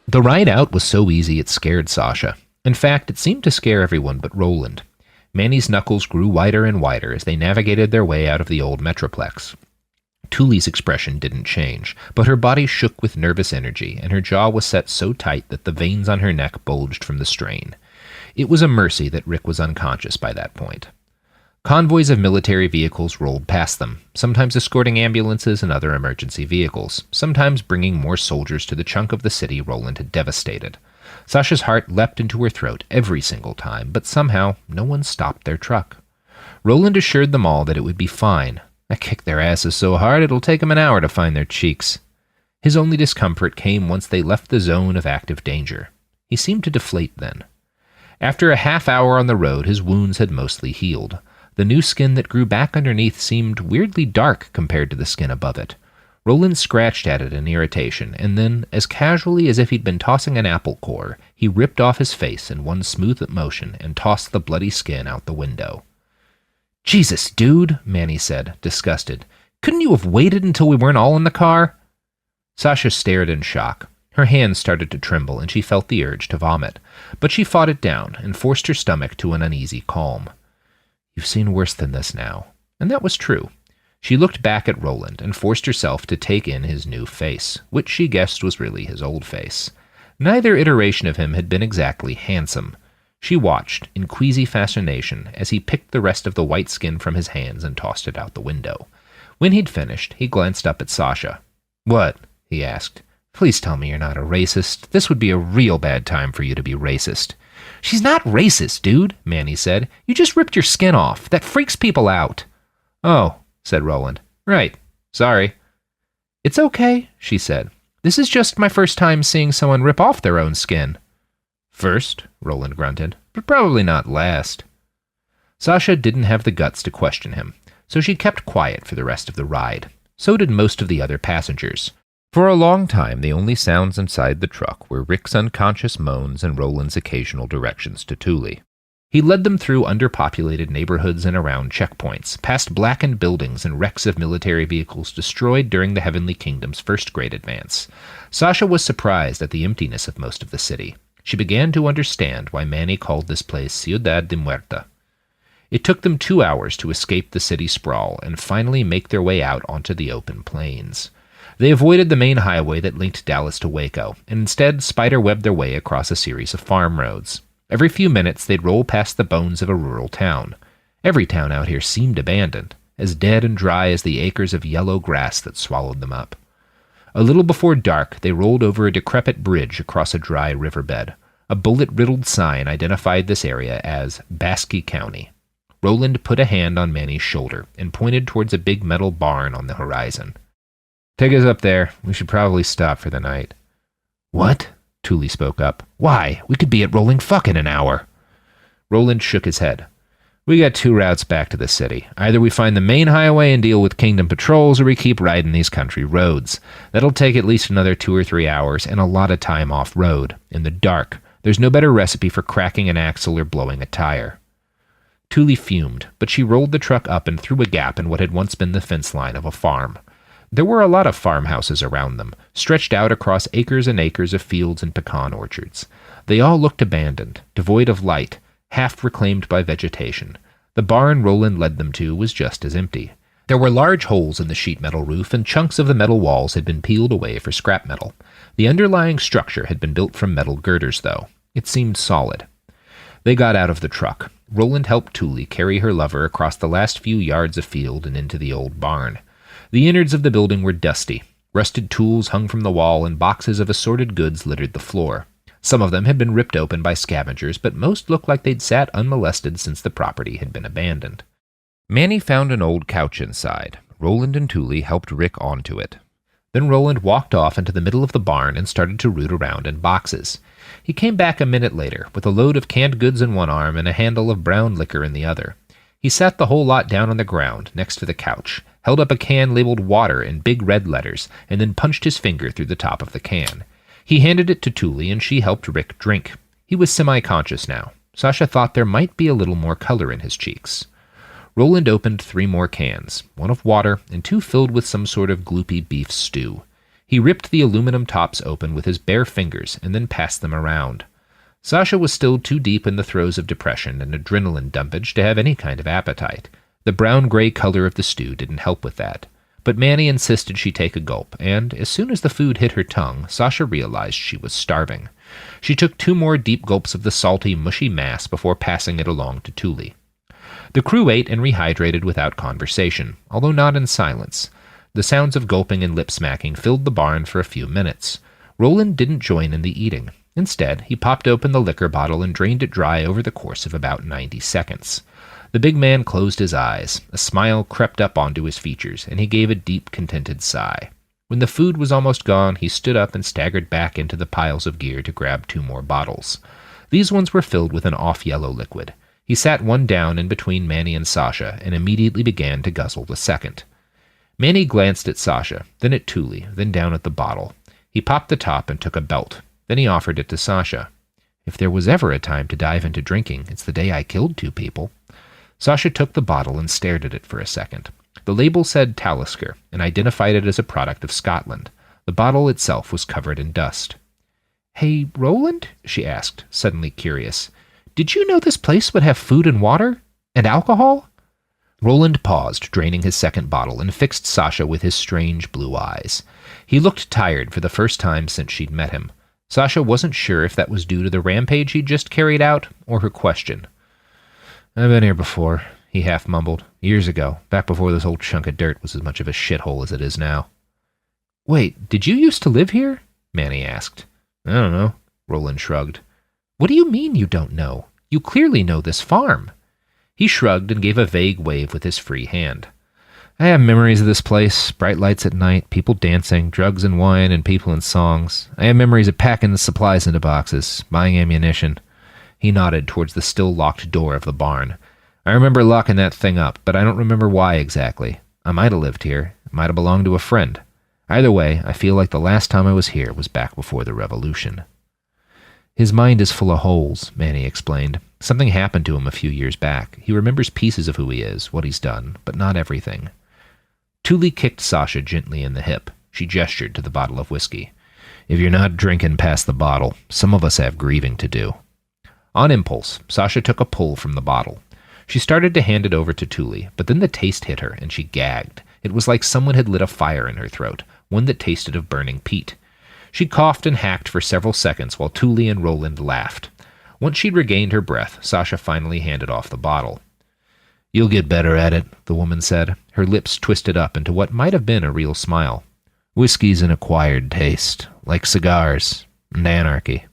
The ride out was so easy it scared Sasha. In fact, it seemed to scare everyone but Roland. Manny's knuckles grew wider and wider as they navigated their way out of the old Metroplex. Thule's expression didn't change, but her body shook with nervous energy, and her jaw was set so tight that the veins on her neck bulged from the strain. It was a mercy that Rick was unconscious by that point. Convoys of military vehicles rolled past them, sometimes escorting ambulances and other emergency vehicles, sometimes bringing more soldiers to the chunk of the city Roland had devastated. Sasha's heart leapt into her throat every single time, but somehow no one stopped their truck. Roland assured them all that it would be fine. I kicked their asses so hard it'll take them an hour to find their cheeks. His only discomfort came once they left the zone of active danger. He seemed to deflate then. After a half hour on the road, his wounds had mostly healed. The new skin that grew back underneath seemed weirdly dark compared to the skin above it. Roland scratched at it in irritation, and then, as casually as if he'd been tossing an apple core, he ripped off his face in one smooth motion and tossed the bloody skin out the window. "Jesus, dude," Manny said, disgusted. "Couldn't you have waited until we weren't all in the car?" Sasha stared in shock. Her hands started to tremble, and she felt the urge to vomit. But she fought it down and forced her stomach to an uneasy calm. "You've seen worse than this now." And that was true. She looked back at Roland and forced herself to take in his new face, which she guessed was really his old face. Neither iteration of him had been exactly handsome. She watched, in queasy fascination, as he picked the rest of the white skin from his hands and tossed it out the window. When he'd finished, he glanced up at Sasha. "What?" he asked. "Please tell me you're not a racist. This would be a real bad time for you to be racist." "She's not racist, dude," Manny said. "You just ripped your skin off. That freaks people out." "Oh," said Roland. "Right. Sorry." "It's okay," she said. "This is just my first time seeing someone rip off their own skin." "First," Roland grunted, "but probably not last." Sasha didn't have the guts to question him, so she kept quiet for the rest of the ride. So did most of the other passengers. For a long time, the only sounds inside the truck were Rick's unconscious moans and Roland's occasional directions to Thule. He led them through underpopulated neighborhoods and around checkpoints, past blackened buildings and wrecks of military vehicles destroyed during the Heavenly Kingdom's first great advance. Sasha was surprised at the emptiness of most of the city. She began to understand why Manny called this place Ciudad de Muerta. It took them 2 hours to escape the city sprawl and finally make their way out onto the open plains. They avoided the main highway that linked Dallas to Waco, and instead spider-webbed their way across a series of farm roads. Every few minutes they'd roll past the bones of a rural town. Every town out here seemed abandoned, as dead and dry as the acres of yellow grass that swallowed them up. A little before dark, they rolled over a decrepit bridge across a dry riverbed. A bullet-riddled sign identified this area as Basque County. Roland put a hand on Manny's shoulder and pointed towards a big metal barn on the horizon. "Take us up there. We should probably stop for the night." "What?" Thule spoke up. "Why? We could be at Rolling Fuck in an hour." Roland shook his head. "We got 2 routes back to the city. Either we find the main highway and deal with Kingdom patrols, or we keep riding these country roads. That'll take at least another 2 or 3 hours and a lot of time off-road. In the dark. There's no better recipe for cracking an axle or blowing a tire." Thule fumed, but she rolled the truck up and through a gap in what had once been the fence line of a farm. There were a lot of farmhouses around them, stretched out across acres and acres of fields and pecan orchards. They all looked abandoned, devoid of light, half reclaimed by vegetation. The barn Roland led them to was just as empty. There were large holes in the sheet metal roof, and chunks of the metal walls had been peeled away for scrap metal. The underlying structure had been built from metal girders, though. It seemed solid. They got out of the truck. Roland helped Thule carry her lover across the last few yards of field and into the old barn. The innards of the building were dusty. Rusted tools hung from the wall, and boxes of assorted goods littered the floor. Some of them had been ripped open by scavengers, but most looked like they'd sat unmolested since the property had been abandoned. Manny found an old couch inside. Roland and Thule helped Rick onto it. Then Roland walked off into the middle of the barn and started to root around in boxes. He came back a minute later, with a load of canned goods in one arm and a handle of brown liquor in the other. He sat the whole lot down on the ground, next to the couch, held up a can labeled water in big red letters, and then punched his finger through the top of the can. He handed it to Thule, and she helped Rick drink. He was semi-conscious now. Sasha thought there might be a little more color in his cheeks. Roland opened 3 more cans, 1 of water and 2 filled with some sort of gloopy beef stew. He ripped the aluminum tops open with his bare fingers and then passed them around. Sasha was still too deep in the throes of depression and adrenaline dumpage to have any kind of appetite. The brown-gray color of the stew didn't help with that. But Manny insisted she take a gulp, and as soon as the food hit her tongue, Sasha realized she was starving. She took 2 more deep gulps of the salty, mushy mass before passing it along to Thule. The crew ate and rehydrated without conversation, although not in silence. The sounds of gulping and lip-smacking filled the barn for a few minutes. Roland didn't join in the eating. Instead, he popped open the liquor bottle and drained it dry over the course of about 90 seconds. The big man closed his eyes. A smile crept up onto his features, and he gave a deep, contented sigh. When the food was almost gone, he stood up and staggered back into the piles of gear to grab 2 more bottles. These ones were filled with an off-yellow liquid. He sat one down in between Manny and Sasha and immediately began to guzzle the second. Manny glanced at Sasha, then at Thule, then down at the bottle. He popped the top and took a belt. Then he offered it to Sasha. If there was ever a time to dive into drinking, it's the day I killed 2 people. Sasha took the bottle and stared at it for a second. The label said Talisker and identified it as a product of Scotland. The bottle itself was covered in dust. "Hey, Roland?" she asked, suddenly curious. "Did you know this place would have food and water? And alcohol?" Roland paused, draining his second bottle, and fixed Sasha with his strange blue eyes. He looked tired for the first time since she'd met him. Sasha wasn't sure if that was due to the rampage he'd just carried out, or her question. "I've been here before," he half mumbled. "Years ago, back before this whole chunk of dirt was as much of a shithole as it is now." "Wait, did you used to live here?" Manny asked. "I don't know," Roland shrugged. "What do you mean you don't know? You clearly know this farm." He shrugged and gave a vague wave with his free hand. "I have memories of this place, bright lights at night, people dancing, drugs and wine, and people and songs. I have memories of packing the supplies into boxes, buying ammunition." He nodded towards the still-locked door of the barn. "I remember locking that thing up, but I don't remember why exactly. I might have lived here. It might have belonged to a friend. Either way, I feel like the last time I was here was back before the revolution." "His mind is full of holes," Manny explained. "Something happened to him a few years back. He remembers pieces of who he is, what he's done, but not everything." Thule kicked Sasha gently in the hip. She gestured to the bottle of whiskey. "If you're not drinking past the bottle, some of us have grieving to do." On impulse, Sasha took a pull from the bottle. She started to hand it over to Thule, but then the taste hit her, and she gagged. It was like someone had lit a fire in her throat, one that tasted of burning peat. She coughed and hacked for several seconds while Thule and Roland laughed. Once she'd regained her breath, Sasha finally handed off the bottle. "You'll get better at it," the woman said, her lips twisted up into what might have been a real smile. "Whiskey's an acquired taste, like cigars and anarchy."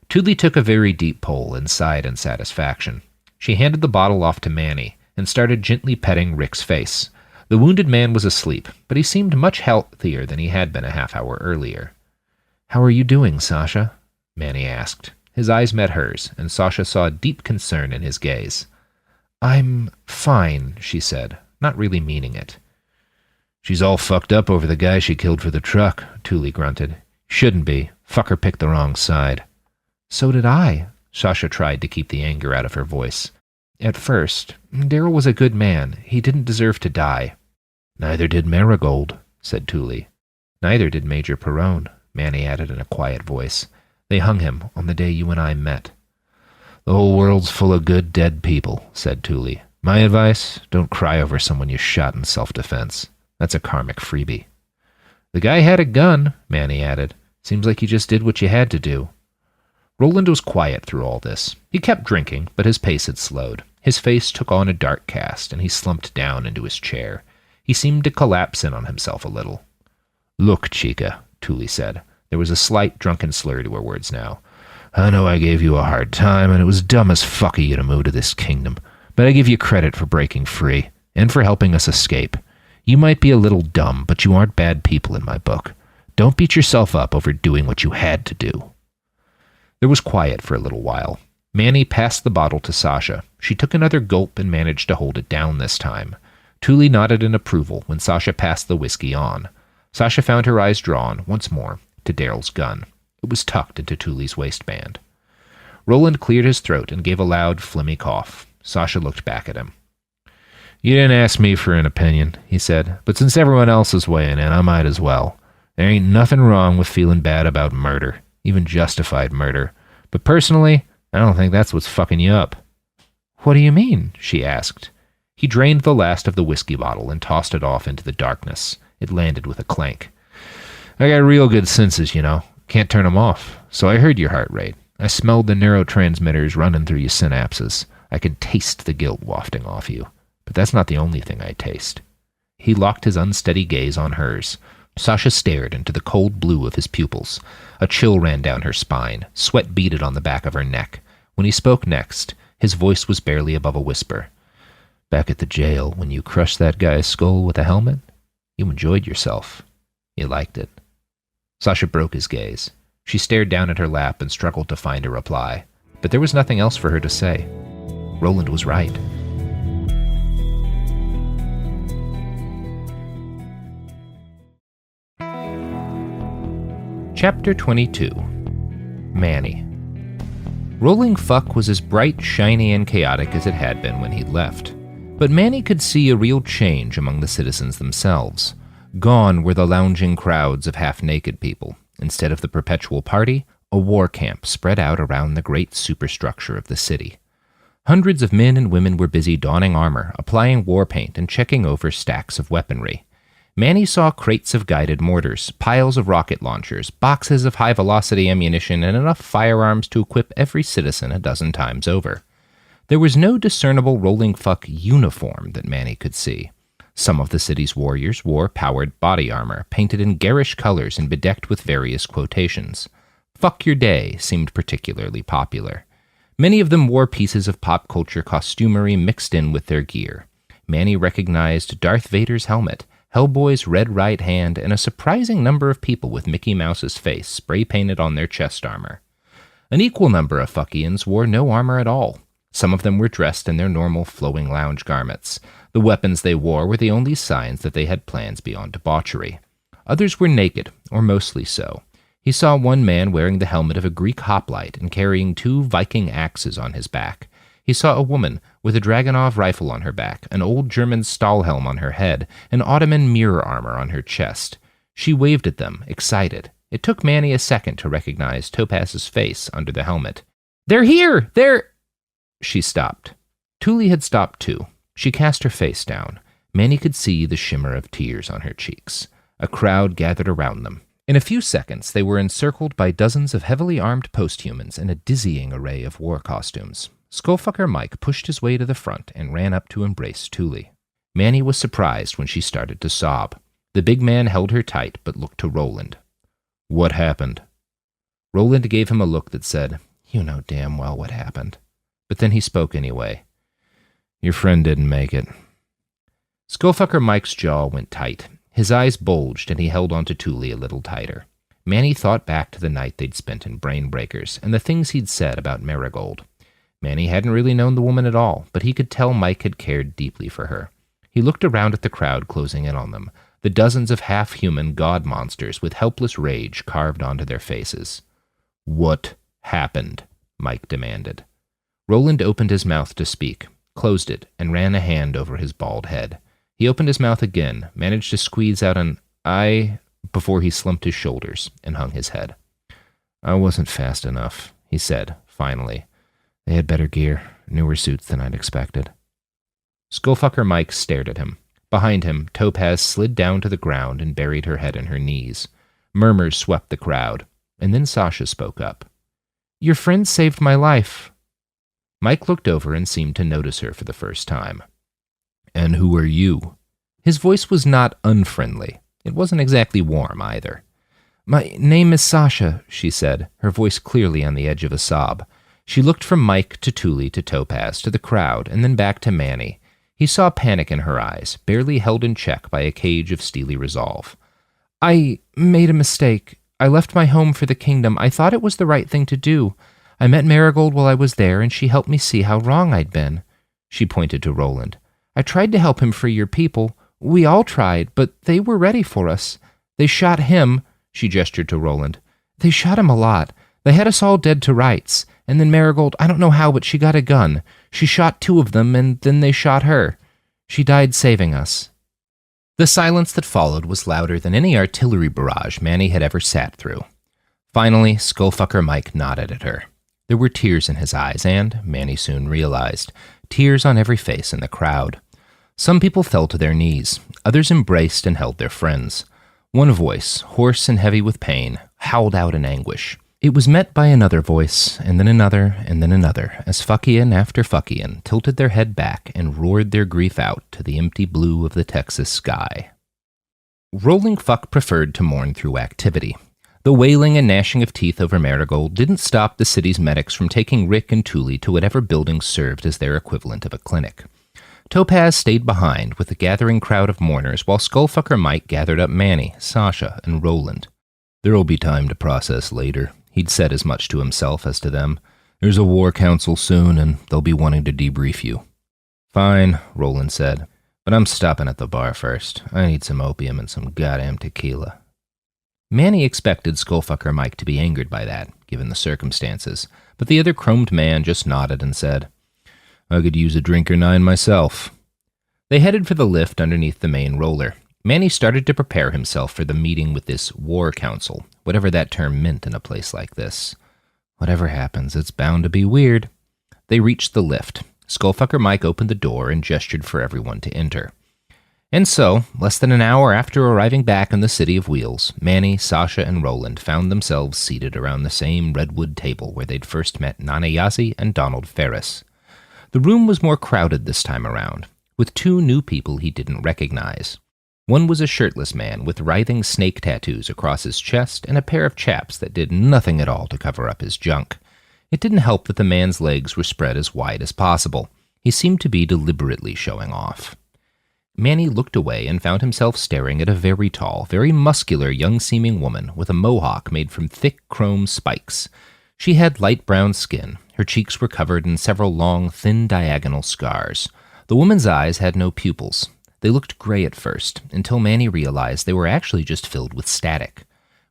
Thule took a very deep pull and sighed in satisfaction. She handed the bottle off to Manny and started gently petting Rick's face. The wounded man was asleep, but he seemed much healthier than he had been a half-hour earlier. "How are you doing, Sasha?" Manny asked. His eyes met hers, and Sasha saw deep concern in his gaze. "I'm fine," she said, not really meaning it. "She's all fucked up over the guy she killed for the truck," Thule grunted. "Shouldn't be. Fucker picked the wrong side." "So did I." Sasha tried to keep the anger out of her voice. "At first, Daryl was a good man. He didn't deserve to die." "Neither did Marigold," said Thule. "Neither did Major Perrone," Manny added in a quiet voice. "They hung him on the day you and I met." "The whole world's full of good dead people," said Thule. "My advice, don't cry over someone you shot in self-defense. That's a karmic freebie." "The guy had a gun," Manny added. "Seems like he just did what you had to do." Roland was quiet through all this. He kept drinking, but his pace had slowed. His face took on a dark cast, and he slumped down into his chair. He seemed to collapse in on himself a little. "Look, Chica," Thule said. There was a slight drunken slur to her words now. "I know I gave you a hard time, and it was dumb as fuck of you to move to this kingdom, but I give you credit for breaking free, and for helping us escape. You might be a little dumb, but you aren't bad people in my book. Don't beat yourself up over doing what you had to do." There was quiet for a little while. Manny passed the bottle to Sasha. She took another gulp and managed to hold it down this time. Thule nodded in approval when Sasha passed the whiskey on. Sasha found her eyes drawn, once more, to Daryl's gun. It was tucked into Thule's waistband. Roland cleared his throat and gave a loud, phlegmy cough. Sasha looked back at him. "You didn't ask me for an opinion," he said, "but since everyone else is weighing in, I might as well. There ain't nothing wrong with feeling bad about murder, even justified murder. But personally, I don't think that's what's fucking you up." "What do you mean?" she asked. He drained the last of the whiskey bottle and tossed it off into the darkness. It landed with a clank. I got real good senses, you know. Can't turn 'em off. So I heard your heart rate. I smelled the neurotransmitters running through your synapses. I could taste the guilt wafting off you. But that's not the only thing I taste. He locked his unsteady gaze on hers. Sasha stared into the cold blue of his pupils. A chill ran down her spine. Sweat beaded on the back of her neck. When he spoke next, his voice was barely above a whisper. Back at the jail, when you crushed that guy's skull with a helmet, you enjoyed yourself. You liked it. Sasha broke his gaze. She stared down at her lap and struggled to find a reply. But there was nothing else for her to say. Roland was right. Chapter 22. Manny. Rolling Fuck was as bright, shiny, and chaotic as it had been when he'd left. But Manny could see a real change among the citizens themselves. Gone were the lounging crowds of half-naked people. Instead of the perpetual party, a war camp spread out around the great superstructure of the city. Hundreds of men and women were busy donning armor, applying war paint, and checking over stacks of weaponry. Manny saw crates of guided mortars, piles of rocket launchers, boxes of high-velocity ammunition, and enough firearms to equip every citizen a dozen times over. There was no discernible Rolling Fuck uniform that Manny could see. Some of the city's warriors wore powered body armor, painted in garish colors and bedecked with various quotations. Fuck Your Day seemed particularly popular. Many of them wore pieces of pop culture costumery mixed in with their gear. Manny recognized Darth Vader's helmet, Hellboy's red right hand, and a surprising number of people with Mickey Mouse's face spray-painted on their chest armor. An equal number of Fuckians wore no armor at all. Some of them were dressed in their normal flowing lounge garments. The weapons they wore were the only signs that they had plans beyond debauchery. Others were naked, or mostly so. He saw one man wearing the helmet of a Greek hoplite and carrying 2 Viking axes on his back. He saw a woman with a Dragunov rifle on her back, an old German Stahlhelm on her head, and Ottoman mirror armor on her chest. She waved at them, excited. It took Manny a second to recognize Topaz's face under the helmet. "They're here! They're—" She stopped. Thule had stopped too. She cast her face down. Manny could see the shimmer of tears on her cheeks. A crowd gathered around them. In a few seconds, they were encircled by dozens of heavily armed posthumans in a dizzying array of war costumes. Skullfucker Mike pushed his way to the front and ran up to embrace Thule. Manny was surprised when she started to sob. The big man held her tight but looked to Roland. "What happened?" Roland gave him a look that said, "You know damn well what happened." But then he spoke anyway. "Your friend didn't make it." Skullfucker Mike's jaw went tight. His eyes bulged, and he held onto Thule a little tighter. Manny thought back to the night they'd spent in Brain Breakers and the things he'd said about Marigold. Manny hadn't really known the woman at all, but he could tell Mike had cared deeply for her. He looked around at the crowd closing in on them, the dozens of half-human god monsters with helpless rage carved onto their faces. "What happened?" Mike demanded. Roland opened his mouth to speak, closed it, and ran a hand over his bald head. He opened his mouth again, managed to squeeze out an "I" before he slumped his shoulders and hung his head. "I wasn't fast enough," he said, finally. "They had better gear, newer suits than I'd expected." Skullfucker Mike stared at him. Behind him, Topaz slid down to the ground and buried her head in her knees. Murmurs swept the crowd, and then Sasha spoke up. "Your friend saved my life." Mike looked over and seemed to notice her for the first time. "And who are you?" His voice was not unfriendly. It wasn't exactly warm, either. "My name is Sasha," she said, her voice clearly on the edge of a sob. She looked from Mike to Thule to Topaz to the crowd and then back to Manny. He saw panic in her eyes, barely held in check by a cage of steely resolve. "I made a mistake. I left my home for the kingdom. I thought it was the right thing to do. I met Marigold while I was there, and she helped me see how wrong I'd been." She pointed to Roland. "I tried to help him free your people. We all tried, but they were ready for us. They shot him," she gestured to Roland. "They shot him a lot. They had us all dead to rights. And then Marigold, I don't know how, but she got a gun. She shot 2 of them, and then they shot her. She died saving us." The silence that followed was louder than any artillery barrage Manny had ever sat through. Finally, Skullfucker Mike nodded at her. There were tears in his eyes, and, Manny soon realized, tears on every face in the crowd. Some people fell to their knees. Others embraced and held their friends. One voice, hoarse and heavy with pain, howled out in anguish. It was met by another voice, and then another, and then another, as Fuckian after Fuckian tilted their head back and roared their grief out to the empty blue of the Texas sky. Rolling Fuck preferred to mourn through activity. The wailing and gnashing of teeth over Marigold didn't stop the city's medics from taking Rick and Thule to whatever buildings served as their equivalent of a clinic. Topaz stayed behind with the gathering crowd of mourners while Skullfucker Mike gathered up Manny, Sasha, and Roland. "There'll be time to process later," he'd said as much to himself as to them. "There's a war council soon, and they'll be wanting to debrief you." "Fine," Roland said, "but I'm stopping at the bar first. I need some opium and some goddamn tequila." Manny expected Skullfucker Mike to be angered by that, given the circumstances, but the other chromed man just nodded and said, "I could use a drink or nine myself." They headed for the lift underneath the main roller. Manny started to prepare himself for the meeting with this war council, whatever that term meant in a place like this. Whatever happens, it's bound to be weird. They reached the lift. Skullfucker Mike opened the door and gestured for everyone to enter. And so, less than an hour after arriving back in the City of Wheels, Manny, Sasha, and Roland found themselves seated around the same redwood table where they'd first met Nana Yazzie and Donald Ferris. The room was more crowded this time around, with two new people he didn't recognize. One was a shirtless man with writhing snake tattoos across his chest and a pair of chaps that did nothing at all to cover up his junk. It didn't help that the man's legs were spread as wide as possible. He seemed to be deliberately showing off. Manny looked away and found himself staring at a very tall, very muscular, young-seeming woman with a mohawk made from thick chrome spikes. She had light brown skin. Her cheeks were covered in several long, thin diagonal scars. The woman's eyes had no pupils. They looked gray at first, until Manny realized they were actually just filled with static.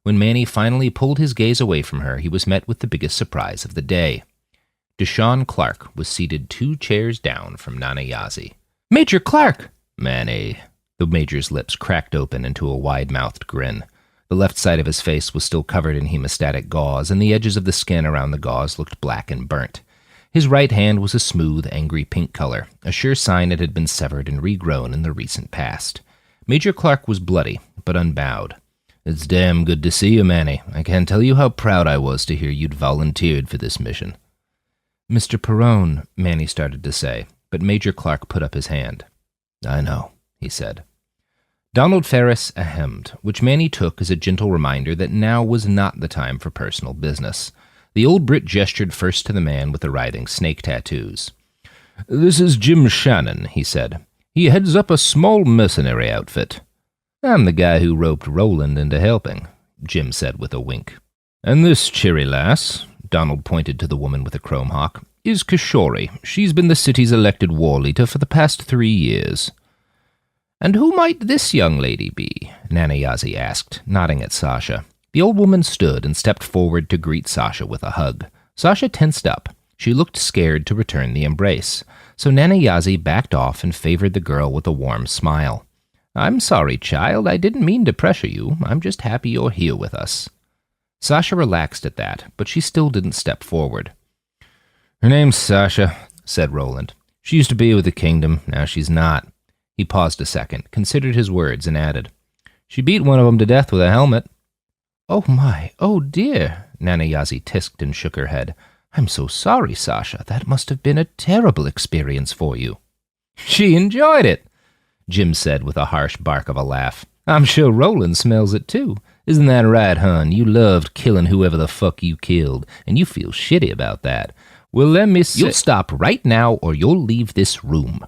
When Manny finally pulled his gaze away from her, he was met with the biggest surprise of the day. Deshaun Clark was seated 2 chairs down from Nana Yazzie. "Major Clark!" "Manny." The Major's lips cracked open into a wide-mouthed grin. The left side of his face was still covered in hemostatic gauze, and the edges of the skin around the gauze looked black and burnt. His right hand was a smooth, angry pink color, a sure sign it had been severed and regrown in the recent past. Major Clark was bloody, but unbowed. "It's damn good to see you, Manny. I can't tell you how proud I was to hear you'd volunteered for this mission." "Mr. Perrone," Manny started to say, but Major Clark put up his hand. "I know," he said. Donald Ferris ahemed, which Manny took as a gentle reminder that now was not the time for personal business. The old Brit gestured first to the man with the writhing snake tattoos. "This is Jim Shannon," he said. "He heads up a small mercenary outfit." "I'm the guy who roped Roland into helping," Jim said with a wink. "And this cheery lass," Donald pointed to the woman with the chrome hawk, "is Kishori. She's been the city's elected war leader for the past 3 years." "And who might this young lady be?" Nana Yazzie asked, nodding at Sasha. The old woman stood and stepped forward to greet Sasha with a hug. Sasha tensed up. She looked scared to return the embrace, so Nana Yazzie backed off and favored the girl with a warm smile. "I'm sorry, child. I didn't mean to pressure you. I'm just happy you're here with us." Sasha relaxed at that, but she still didn't step forward. "Her name's Sasha," said Roland. "She used to be with the kingdom. Now she's not." He paused a second, considered his words, and added, "She beat one of them to death with a helmet." "Oh my, oh dear," Nana Yazzie tisked and shook her head. "I'm so sorry, Sasha. That must have been a terrible experience for you." "She enjoyed it," Jim said with a harsh bark of a laugh. "I'm sure Roland smells it too. Isn't that right, hon? You loved killing whoever the fuck you killed, and you feel shitty about that. Well, let me see. You'll stop right now or you'll leave this room."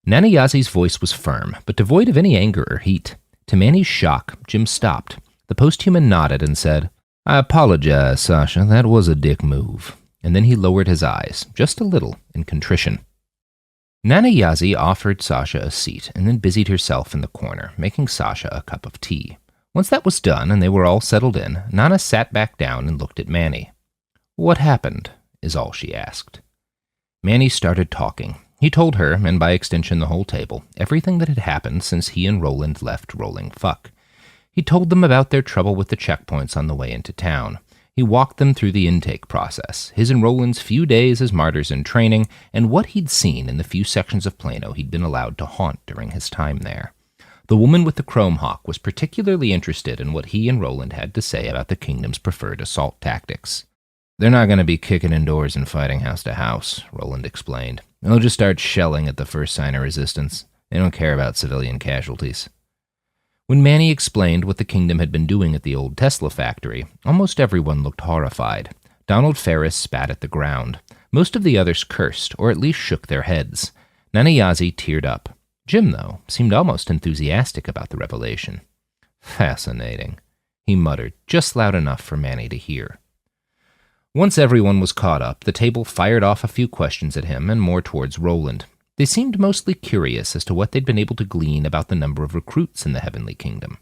Nana Yazzie's voice was firm, but devoid of any anger or heat. To Manny's shock, Jim stopped. The posthuman nodded and said, "I apologize, Sasha. That was a dick move." And then he lowered his eyes, just a little, in contrition. Nana Yazzie offered Sasha a seat and then busied herself in the corner, making Sasha a cup of tea. Once that was done and they were all settled in, Nana sat back down and looked at Manny. "What happened?" is all she asked. Manny started talking. He told her, and by extension the whole table, everything that had happened since he and Roland left Rolling Fuck. He told them about their trouble with the checkpoints on the way into town. He He walked them through the intake process, his and Roland's few days as martyrs in training, and what he'd seen in the few sections of Plano he'd been allowed to haunt during his time there. The woman with the chrome hawk was particularly interested in what he and Roland had to say about the kingdom's preferred assault tactics. "They're not going to be kicking indoors and fighting house to house," Roland explained. "They'll just start shelling at the first sign of resistance. They don't care about civilian casualties." When Manny explained what the kingdom had been doing at the old Tesla factory, almost everyone looked horrified. Donald Ferris spat at the ground. Most of the others cursed, or at least shook their heads. Nanayazi teared up. Jim, though, seemed almost enthusiastic about the revelation. "Fascinating," he muttered, just loud enough for Manny to hear. Once everyone was caught up, the table fired off a few questions at him and more towards Roland. They seemed mostly curious as to what they'd been able to glean about the number of recruits in the Heavenly Kingdom.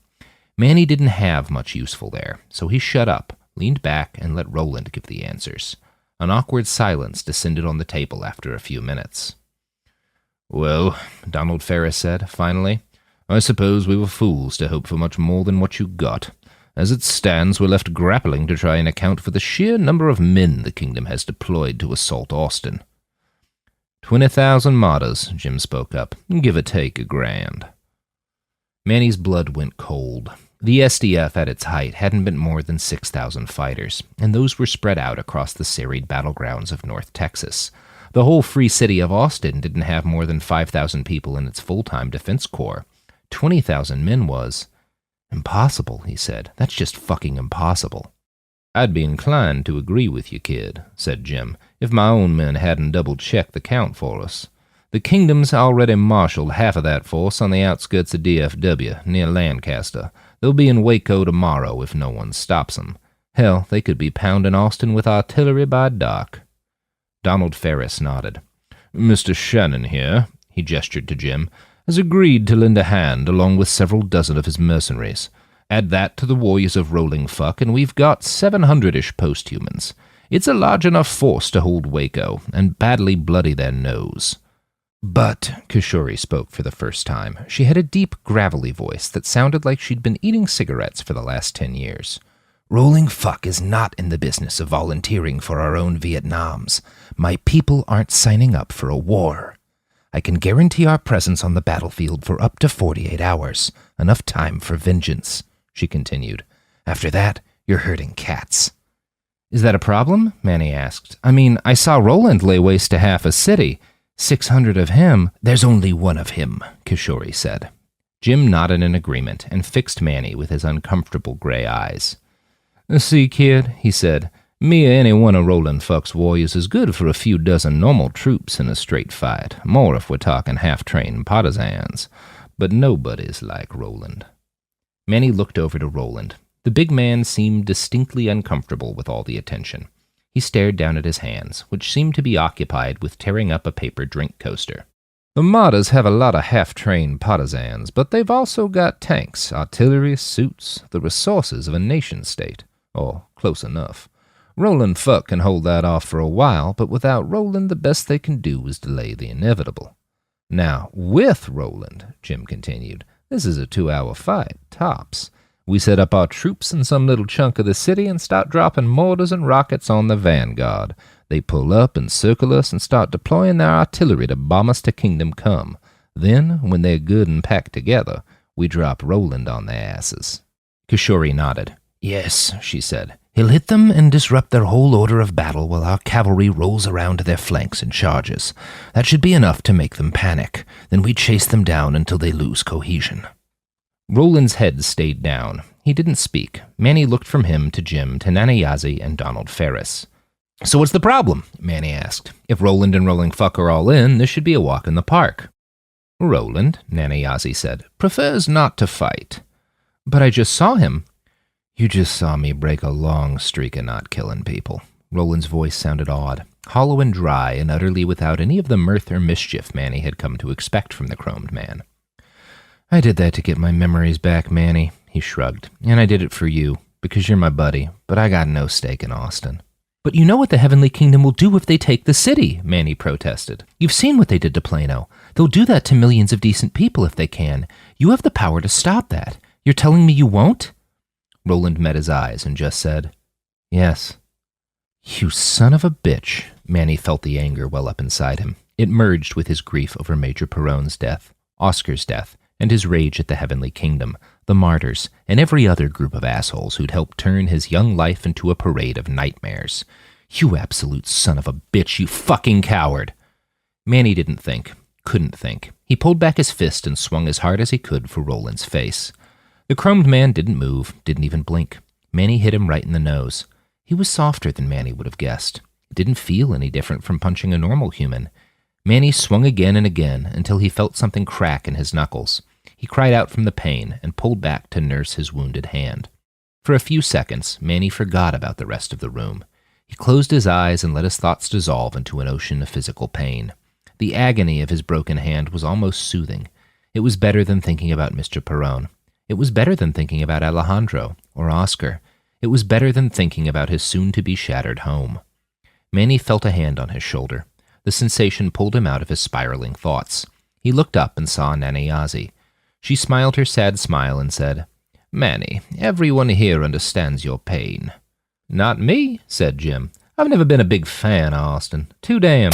Manny didn't have much useful there, so he shut up, leaned back, and let Roland give the answers. An awkward silence descended on the table after a few minutes. "Well," Donald Ferris said, finally, "I suppose we were fools to hope for much more than what you got. As it stands, we're left grappling to try and account for the sheer number of men the kingdom has deployed to assault Austin." 20,000 martyrs, Jim spoke up. "Give or take $1,000. Manny's blood went cold. The SDF at its height hadn't been more than 6,000 fighters, and those were spread out across the serried battlegrounds of North Texas. The whole free city of Austin didn't have more than 5,000 people in its full-time defense corps. 20,000 men was impossible, he said. "That's just fucking impossible." "I'd be inclined to agree with you, kid," said Jim, "if my own men hadn't double-checked the count for us. The kingdom's already marshaled half of that force on the outskirts of DFW, near Lancaster. They'll be in Waco tomorrow if no one stops them. Hell, they could be pounding Austin with artillery by dark." Donald Ferris nodded. "Mr. Shannon here," he gestured to Jim, "has agreed to lend a hand along with several dozen of his mercenaries. Add that to the warriors of Rolling Fuck, and we've got 700-ish posthumans. It's a large enough force to hold Waco and badly bloody their nose." "But," Kishori spoke for the first time. She had a deep, gravelly voice that sounded like she'd been eating cigarettes for the last 10 years. "Rolling Fuck is not in the business of volunteering for our own Vietnams. My people aren't signing up for a war. I can guarantee our presence on the battlefield for up to 48 hours, enough time for vengeance," she continued. "After that, you're herding cats." "Is that a problem?" Manny asked. "I mean, I saw Roland lay waste to half a city. 600 of him." "There's only one of him," Kishori said. Jim nodded in agreement and fixed Manny with his uncomfortable gray eyes. "See, kid," he said, "me or any one of Roland Fuck's warriors is good for a few dozen normal troops in a straight fight, more if we're talking half-trained partisans. But nobody's like Roland." Manny looked over to Roland. The big man seemed distinctly uncomfortable with all the attention. He stared down at his hands, which seemed to be occupied with tearing up a paper drink coaster. "The martyrs have a lot of half-trained partisans, but they've also got tanks, artillery, suits, the resources of a nation-state. Or close enough. Roland Fuck can hold that off for a while, but without Roland, the best they can do is delay the inevitable. Now, with Roland," Jim continued, "this is a 2-hour fight, tops. We set up our troops in some little chunk of the city and start dropping mortars and rockets on the vanguard. They pull up and circle us and start deploying their artillery to bomb us to Kingdom Come. Then, when they're good and packed together, we drop Roland on their asses." Kishori nodded. "Yes," she said. "He'll hit them and disrupt their whole order of battle while our cavalry rolls around to their flanks and charges. That should be enough to make them panic. Then we chase them down until they lose cohesion." Roland's head stayed down. He didn't speak. Manny looked from him to Jim to Nanayazi and Donald Ferris. "So what's the problem?" Manny asked. "If Roland and Rolling Fuck are all in, this should be a walk in the park." "Roland," Nanayazi said, "prefers not to fight." "But I just saw him." "You just saw me break a long streak of not killing people." Roland's voice sounded odd, hollow and dry, and utterly without any of the mirth or mischief Manny had come to expect from the chromed man. "I did that to get my memories back, Manny," he shrugged. "And I did it for you, because you're my buddy, but I got no stake in Austin." "But you know what the Heavenly Kingdom will do if they take the city," Manny protested. "You've seen what they did to Plano. They'll do that to millions of decent people if they can. You have the power to stop that. You're telling me you won't?" Roland met his eyes and just said, Yes. You son of a bitch. Manny felt the anger well up inside him. It merged with his grief over Major Perron's death, Oscar's death, and his rage at the Heavenly Kingdom, the martyrs, and every other group of assholes who'd helped turn his young life into a parade of nightmares. You absolute son of a bitch, you fucking coward. Manny didn't think, couldn't think. He pulled back his fist and swung as hard as he could for Roland's face. The chromed man didn't move, didn't even blink. Manny hit him right in the nose. He was softer than Manny would have guessed. It didn't feel any different from punching a normal human. Manny swung again and again until he felt something crack in his knuckles. He cried out from the pain and pulled back to nurse his wounded hand. For a few seconds, Manny forgot about the rest of the room. He closed his eyes and let his thoughts dissolve into an ocean of physical pain. The agony of his broken hand was almost soothing. It was better than thinking about Mr. Perron. It was better than thinking about Alejandro or Oscar. It was better than thinking about his soon-to-be shattered home. Manny felt a hand on his shoulder. The sensation pulled him out of his spiraling thoughts. He looked up and saw Nanayazi. She smiled her sad smile and said, "Manny, everyone here understands your pain." "Not me," said Jim. "I've never been a big fan of Austin. Too damn."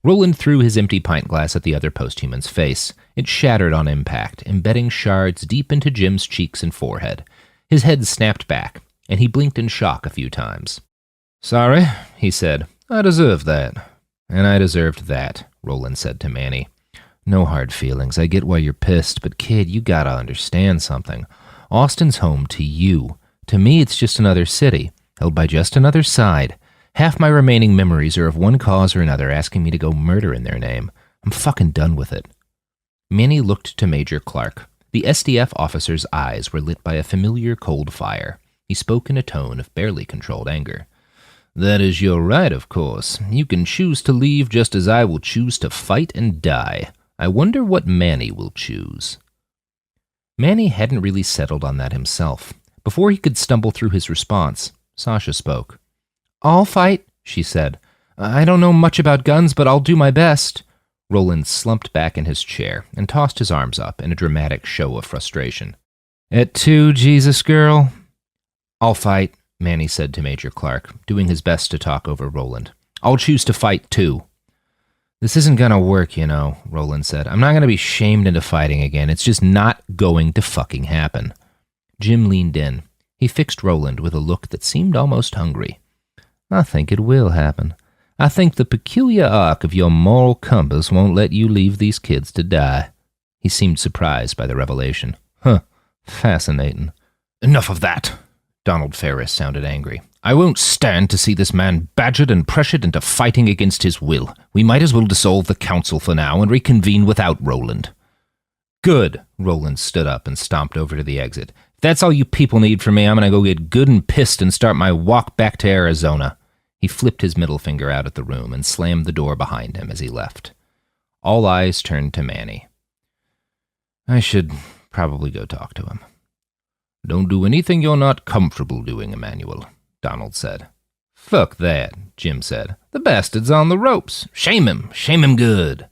Roland threw his empty pint glass at the other posthuman's face. It shattered on impact, embedding shards deep into Jim's cheeks and forehead. His head snapped back, and he blinked in shock a few times. "Sorry," he said. "I deserved that." "And I deserved that," Roland said to Manny. "No hard feelings. I get why you're pissed, but kid, you gotta understand something. Austin's home to you. To me, it's just another city, held by just another side. Half my remaining memories are of one cause or another asking me to go murder in their name. I'm fucking done with it." Manny looked to Major Clark. The SDF officer's eyes were lit by a familiar cold fire. He spoke in a tone of barely controlled anger. "That is your right, of course. You can choose to leave just as I will choose to fight and die. I wonder what Manny will choose." Manny hadn't really settled on that himself. Before he could stumble through his response, Sasha spoke. "I'll fight," she said. "I don't know much about guns, but I'll do my best." Roland slumped back in his chair and tossed his arms up in a dramatic show of frustration. "At 2, Jesus girl?" "I'll fight," Manny said to Major Clark, doing his best to talk over Roland. "I'll choose to fight, too." "This isn't gonna work, you know," Roland said. "I'm not gonna be shamed into fighting again. It's just not going to fucking happen." Jim leaned in. He fixed Roland with a look that seemed almost hungry. "I think it will happen. I think the peculiar arc of your moral compass won't let you leave these kids to die." He seemed surprised by the revelation. "Huh, fascinating." "Enough of that!" Donald Ferris sounded angry. "I won't stand to see this man badgered and pressured into fighting against his will. We might as well dissolve the council for now and reconvene without Roland." "Good." Roland stood up and stomped over to the exit. "If that's all you people need from me, I'm going to go get good and pissed and start my walk back to Arizona." He flipped his middle finger out at the room and slammed the door behind him as he left. All eyes turned to Manny. "I should probably go talk to him." "Don't do anything you're not comfortable doing, Emmanuel," Donald said. "Fuck that," Jim said. "The bastard's on the ropes. Shame him good."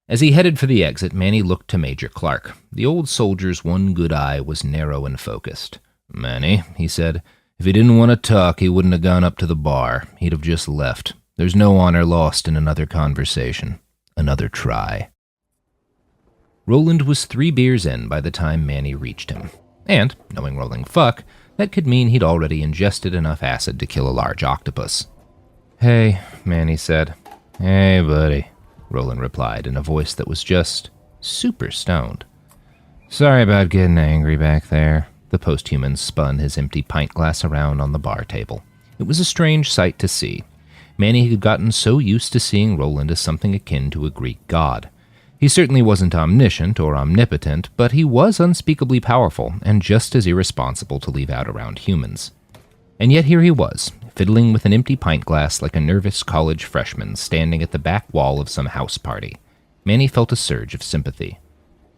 As he headed for the exit, Manny looked to Major Clark. The old soldier's one good eye was narrow and focused. "Manny," he said, "if he didn't want to talk, he wouldn't have gone up to the bar. He'd have just left. There's no honor lost in another conversation. Another try." Roland was 3 beers in by the time Manny reached him. And, knowing rolling fuck, that could mean he'd already ingested enough acid to kill a large octopus. "Hey," Manny said. "Hey, buddy," Roland replied in a voice that was just super stoned. "Sorry about getting angry back there." The posthuman spun his empty pint glass around on the bar table. It was a strange sight to see. Manny had gotten so used to seeing Roland as something akin to a Greek god. He certainly wasn't omniscient or omnipotent, but he was unspeakably powerful and just as irresponsible to leave out around humans. And yet here he was, fiddling with an empty pint glass like a nervous college freshman standing at the back wall of some house party. Manny felt a surge of sympathy.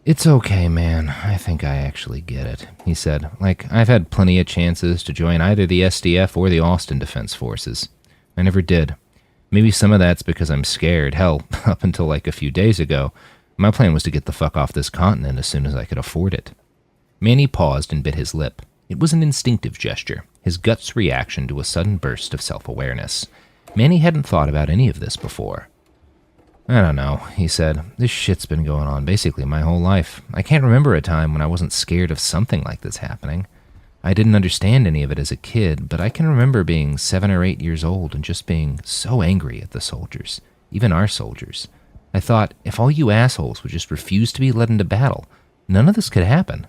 "It's okay, man. I think I actually get it," he said. "Like, I've had plenty of chances to join either the SDF or the Austin Defense Forces. I never did. Maybe some of that's because I'm scared. Hell, up until like a few days ago, my plan was to get the fuck off this continent as soon as I could afford it." Manny paused and bit his lip. It was an instinctive gesture, his gut's reaction to a sudden burst of self-awareness. Manny hadn't thought about any of this before. I don't know, he said. This shit's been going on basically my whole life. I can't remember a time when I wasn't scared of something like this happening. I didn't understand any of it as a kid, but I can remember being 7 or 8 years old and just being so angry at the soldiers, even our soldiers. I thought, if all you assholes would just refuse to be led into battle, none of this could happen.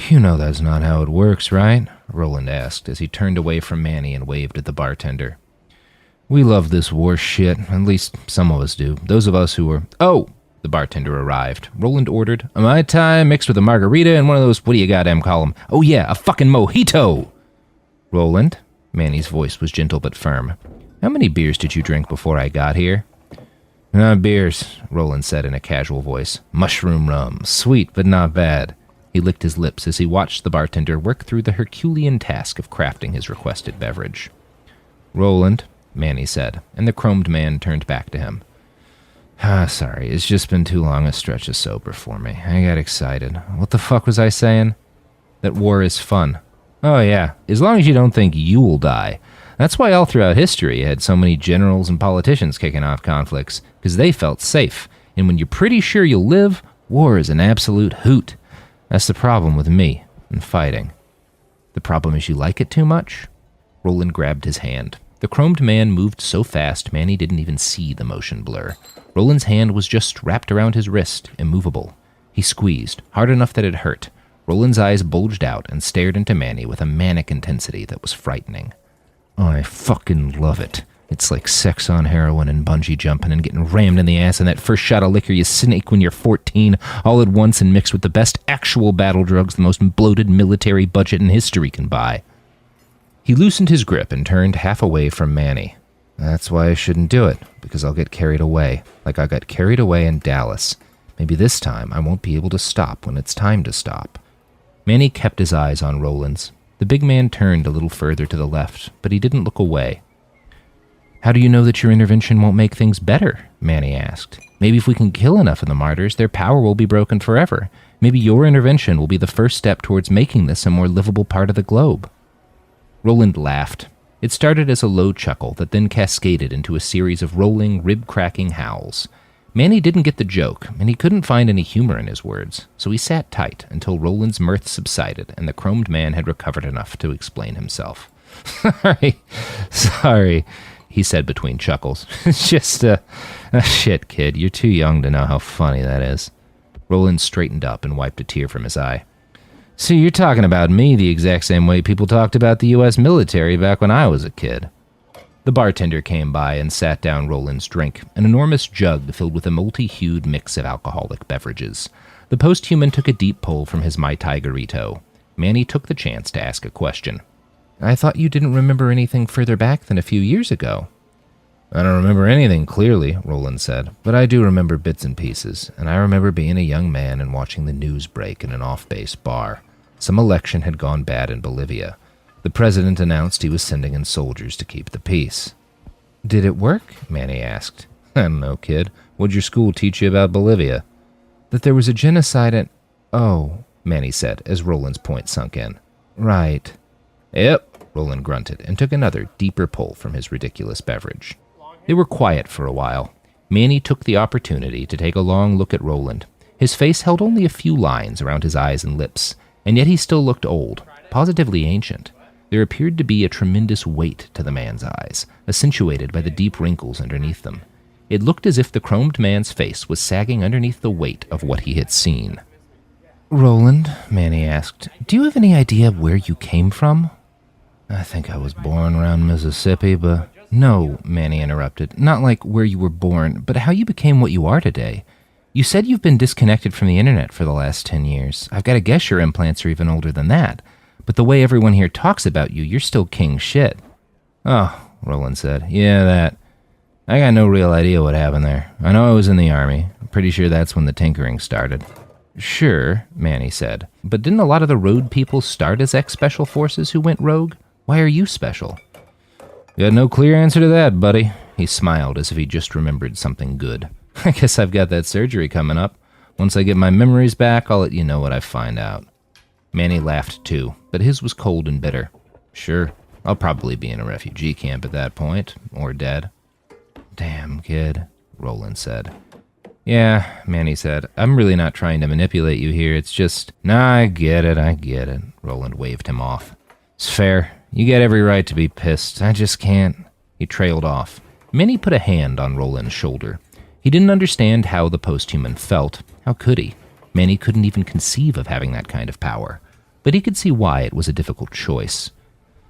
You know that's not how it works, right? Roland asked as he turned away from Manny and waved at the bartender. We love this war shit, at least some of us do. Those of us who are... Oh! The bartender arrived. Roland ordered, a Mai Tai mixed with a margarita and one of those, what do you goddamn call them? Oh yeah, a fucking mojito! Roland? Manny's voice was gentle but firm. How many beers did you drink before I got here? Not beers, Roland said in a casual voice. Mushroom rum. Sweet, but not bad. He licked his lips as he watched the bartender work through the Herculean task of crafting his requested beverage. Roland, Manny said, and the chromed man turned back to him. Sorry, it's just been too long a stretch of sober for me. I got excited. What the fuck was I saying? That war is fun. Oh yeah, as long as you don't think you'll die. That's why all throughout history you had so many generals and politicians kicking off conflicts, because they felt safe. And when you're pretty sure you'll live, war is an absolute hoot. That's the problem with me and fighting. The problem is you like it too much? Roland grabbed his hand. The chromed man moved so fast Manny didn't even see the motion blur. Roland's hand was just wrapped around his wrist, immovable. He squeezed, hard enough that it hurt. Roland's eyes bulged out and stared into Manny with a manic intensity that was frightening. I fucking love it. It's like sex on heroin and bungee jumping and getting rammed in the ass and that first shot of liquor you snake when you're 14, all at once and mixed with the best actual battle drugs the most bloated military budget in history can buy. He loosened his grip and turned half away from Manny. That's why I shouldn't do it, because I'll get carried away, like I got carried away in Dallas. Maybe this time I won't be able to stop when it's time to stop. Manny kept his eyes on Roland's. The big man turned a little further to the left, but he didn't look away. How do you know that your intervention won't make things better? Manny asked. Maybe if we can kill enough of the martyrs, their power will be broken forever. Maybe your intervention will be the first step towards making this a more livable part of the globe. Roland laughed. It started as a low chuckle that then cascaded into a series of rolling, rib-cracking howls. Manny didn't get the joke, and he couldn't find any humor in his words, so he sat tight until Roland's mirth subsided and the chromed man had recovered enough to explain himself. Sorry, he said between chuckles. It's just, shit, kid, you're too young to know how funny that is. Roland straightened up and wiped a tear from his eye. So you're talking about me the exact same way people talked about the U.S. military back when I was a kid. The bartender came by and sat down Roland's drink, an enormous jug filled with a multi-hued mix of alcoholic beverages. The post-human took a deep pull from his Mai Tai Garito. Manny took the chance to ask a question. I thought you didn't remember anything further back than a few years ago. I don't remember anything clearly, Roland said, but I do remember bits and pieces, and I remember being a young man and watching the news break in an off-base bar. Some election had gone bad in Bolivia. The president announced he was sending in soldiers to keep the peace. Did it work? Manny asked. I don't know, kid. What'd your school teach you about Bolivia? That there was a genocide and... Oh, Manny said as Roland's point sunk in. Right. Yep, Roland grunted and took another, deeper pull from his ridiculous beverage. They were quiet for a while. Manny took the opportunity to take a long look at Roland. His face held only a few lines around his eyes and lips, and yet he still looked old, positively ancient. There appeared to be a tremendous weight to the man's eyes, accentuated by the deep wrinkles underneath them. It looked as if the chromed man's face was sagging underneath the weight of what he had seen. Roland, Manny asked, do you have any idea where you came from? I think I was born around Mississippi, but... No, Manny interrupted. Not like where you were born, but how you became what you are today. You said you've been disconnected from the internet for the last 10 years. I've got to guess your implants are even older than that. But the way everyone here talks about you, you're still king shit. Oh, Roland said. Yeah, that. I got no real idea what happened there. I know I was in the army. I'm pretty sure that's when the tinkering started. Sure, Manny said. But didn't a lot of the road people start as ex-special forces who went rogue? Why are you special? Got no clear answer to that, buddy. He smiled as if he just remembered something good. I guess I've got that surgery coming up. Once I get my memories back, I'll let you know what I find out. Manny laughed too, but his was cold and bitter. Sure, I'll probably be in a refugee camp at that point, or dead. Damn, kid, Roland said. Yeah, Manny said. I'm really not trying to manipulate you here, it's just... Nah, I get it, Roland waved him off. It's fair. You get every right to be pissed. I just can't. He trailed off. Manny put a hand on Roland's shoulder. He didn't understand how the post-human felt. How could he? Manny couldn't even conceive of having that kind of power. But he could see why it was a difficult choice.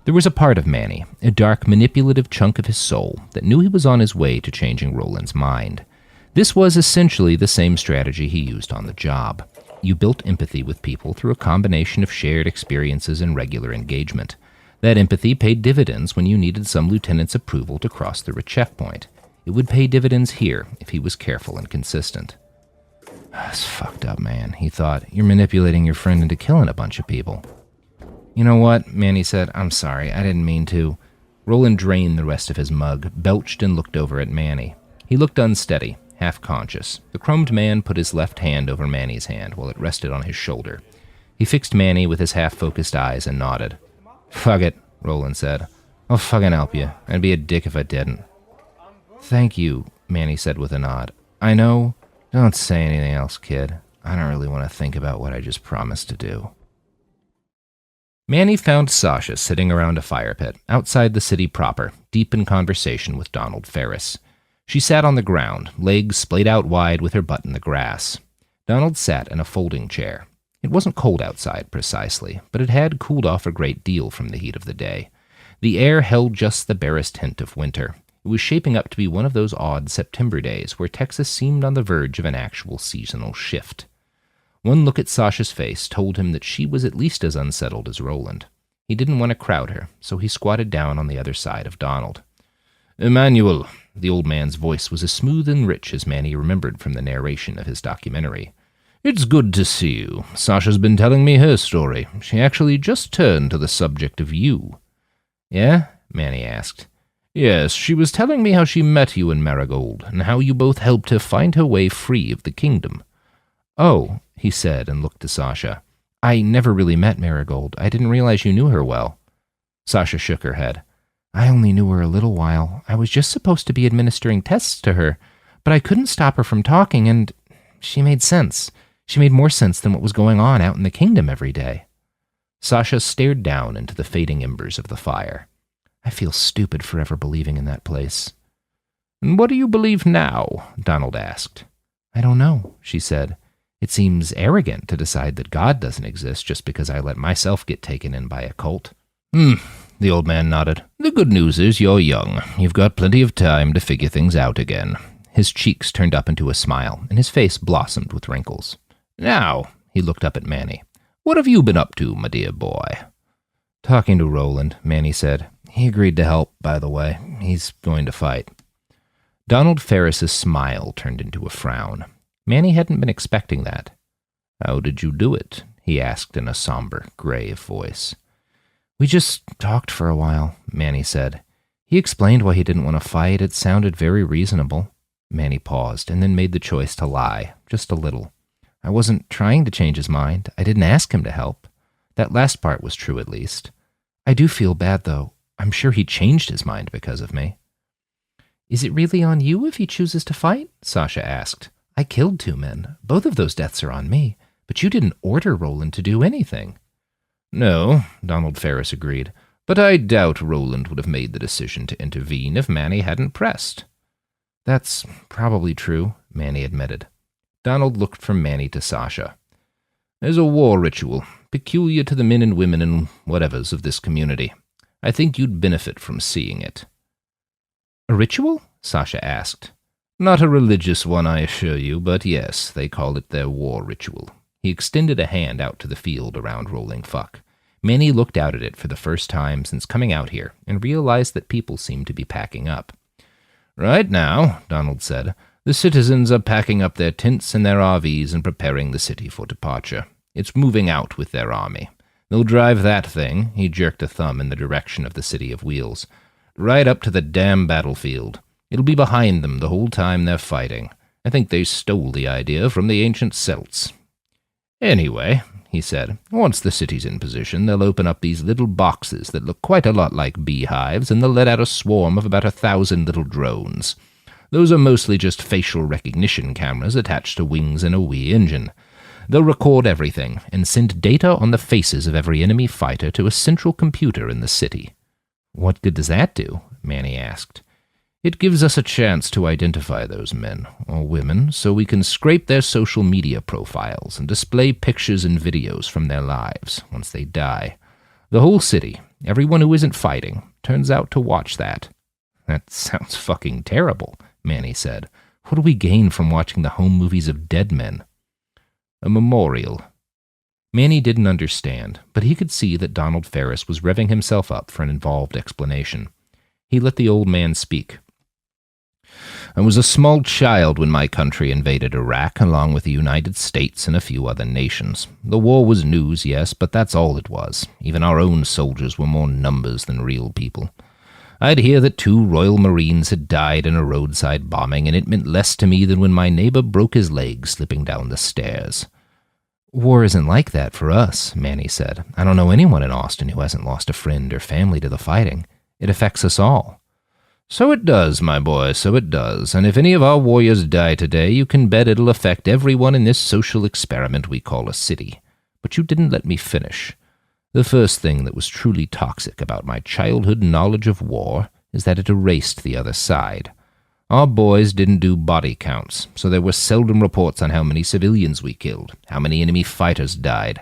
There was a part of Manny, a dark, manipulative chunk of his soul, that knew he was on his way to changing Roland's mind. This was essentially the same strategy he used on the job. You built empathy with people through a combination of shared experiences and regular engagement. That empathy paid dividends when you needed some lieutenant's approval to cross through a checkpoint. It would pay dividends here if he was careful and consistent. That's fucked up, man, he thought. You're manipulating your friend into killing a bunch of people. You know what, Manny said. I'm sorry, I didn't mean to. Roland drained the rest of his mug, belched and looked over at Manny. He looked unsteady, half-conscious. The chromed man put his left hand over Manny's hand while it rested on his shoulder. He fixed Manny with his half-focused eyes and nodded. Fuck it, Roland said. I'll fucking help you. I'd be a dick if I didn't. Thank you, Manny said with a nod. I know. Don't say anything else, kid. I don't really want to think about what I just promised to do. Manny found Sasha sitting around a fire pit outside the city proper, deep in conversation with Donald Ferris. She sat on the ground, legs splayed out wide with her butt in the grass. Donald sat in a folding chair. It wasn't cold outside precisely, but it had cooled off a great deal from the heat of the day. The air held just the barest hint of winter. It was shaping up to be one of those odd September days where Texas seemed on the verge of an actual seasonal shift. One look at Sasha's face told him that she was at least as unsettled as Roland. He didn't want to crowd her, so he squatted down on the other side of Donald. Emmanuel, the old man's voice was as smooth and rich as Manny remembered from the narration of his documentary. It's good to see you. Sasha's been telling me her story. She actually just turned to the subject of you. Yeah? Manny asked. Yes, she was telling me how she met you in Marigold, and how you both helped her find her way free of the kingdom. Oh, he said and looked to Sasha. I never really met Marigold. I didn't realize you knew her well. Sasha shook her head. I only knew her a little while. I was just supposed to be administering tests to her, but I couldn't stop her from talking, and she made sense. She made more sense than what was going on out in the kingdom every day. Sasha stared down into the fading embers of the fire. I feel stupid for ever believing in that place. And what do you believe now? Donald asked. I don't know, she said. It seems arrogant to decide that God doesn't exist just because I let myself get taken in by a cult. The old man nodded. The good news is you're young. You've got plenty of time to figure things out again. His cheeks turned up into a smile, and his face blossomed with wrinkles. Now, he looked up at Manny. What have you been up to, my dear boy? Talking to Roland, Manny said. He agreed to help, by the way. He's going to fight. Donald Ferris's smile turned into a frown. Manny hadn't been expecting that. How did you do it? He asked in a somber, grave voice. We just talked for a while, Manny said. He explained why he didn't want to fight. It sounded very reasonable. Manny paused and then made the choice to lie, just a little. I wasn't trying to change his mind. I didn't ask him to help. That last part was true, at least. I do feel bad, though. I'm sure he changed his mind because of me. Is it really on you if he chooses to fight? Sasha asked. I killed 2 men. Both of those deaths are on me. But you didn't order Roland to do anything. No, Donald Ferris agreed. But I doubt Roland would have made the decision to intervene if Manny hadn't pressed. That's probably true, Manny admitted. Donald looked from Manny to Sasha. There's a war ritual, peculiar to the men and women and whatevers of this community. I think you'd benefit from seeing it. A ritual? Sasha asked. Not a religious one, I assure you, but yes, they call it their war ritual. He extended a hand out to the field around Rolling Fuck. Manny looked out at it for the first time since coming out here and realized that people seemed to be packing up. Right now, Donald said, the citizens are packing up their tents and their RVs and preparing the city for departure. It's moving out with their army. They'll drive that thing, he jerked a thumb in the direction of the City of Wheels, right up to the damn battlefield. It'll be behind them the whole time they're fighting. I think they stole the idea from the ancient Celts. Anyway, he he said. "Once the city's in position, they'll open up these little boxes that look quite a lot like beehives, and they'll let out a swarm of about 1,000 little drones. Those are mostly just facial recognition cameras attached to wings and a wee engine. They'll record everything and send data on the faces of every enemy fighter to a central computer in the city." "What good does that do?" Manny asked. "It gives us a chance to identify those men, or women, so we can scrape their social media profiles and display pictures and videos from their lives once they die. The whole city, everyone who isn't fighting, turns out to watch that." "That sounds fucking terrible," Manny said. "What do we gain from watching the home movies of dead men?" "A memorial." Manny didn't understand, but he could see that Donald Ferris was revving himself up for an involved explanation. He let the old man speak. "I was a small child when my country invaded Iraq, along with the United States and a few other nations. The war was news, yes, but that's all it was. Even our own soldiers were more numbers than real people. I'd hear that 2 Royal Marines had died in a roadside bombing, and it meant less to me than when my neighbor broke his leg slipping down the stairs." "War isn't like that for us," Manny said. "I don't know anyone in Austin who hasn't lost a friend or family to the fighting. It affects us all." "So it does, my boy, so it does. And if any of our warriors die today, you can bet it'll affect everyone in this social experiment we call a city. But you didn't let me finish. The first thing that was truly toxic about my childhood knowledge of war is that it erased the other side. Our boys didn't do body counts, so there were seldom reports on how many civilians we killed, how many enemy fighters died.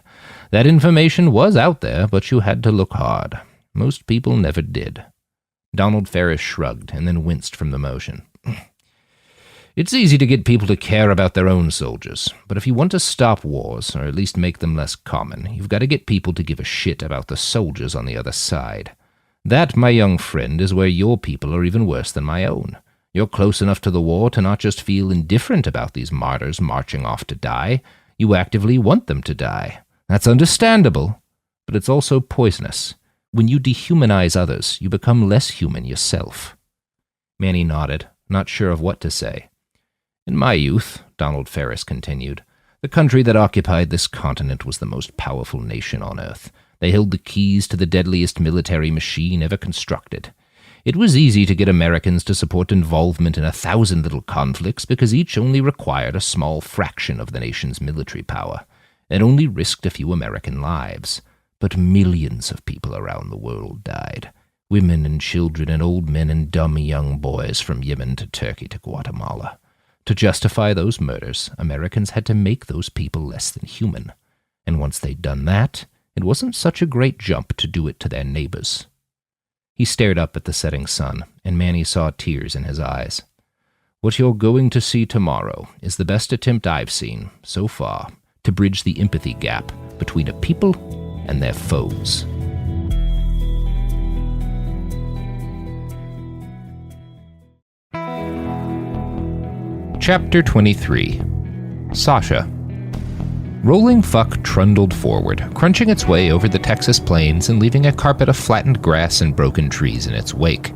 That information was out there, but you had to look hard. Most people never did." Donald Ferris shrugged and then winced from the motion. "It's easy to get people to care about their own soldiers, but if you want to stop wars, or at least make them less common, you've got to get people to give a shit about the soldiers on the other side. That, my young friend, is where your people are even worse than my own. You're close enough to the war to not just feel indifferent about these martyrs marching off to die, you actively want them to die. That's understandable, but it's also poisonous. When you dehumanize others, you become less human yourself." Manny nodded, not sure of what to say. "In my youth," Donald Ferris continued, "the country that occupied this continent was the most powerful nation on Earth. They held the keys to the deadliest military machine ever constructed. It was easy to get Americans to support involvement in 1,000 little conflicts because each only required a small fraction of the nation's military power, and only risked a few American lives. But millions of people around the world died. Women and children and old men and dumb young boys from Yemen to Turkey to Guatemala. To justify those murders, Americans had to make those people less than human. And once they'd done that, it wasn't such a great jump to do it to their neighbors." He stared up at the setting sun, and Manny saw tears in his eyes. "What you're going to see tomorrow is the best attempt I've seen, so far, to bridge the empathy gap between a people and their foes." Chapter 23. Sasha. Rolling Fuck trundled forward, crunching its way over the Texas plains and leaving a carpet of flattened grass and broken trees in its wake.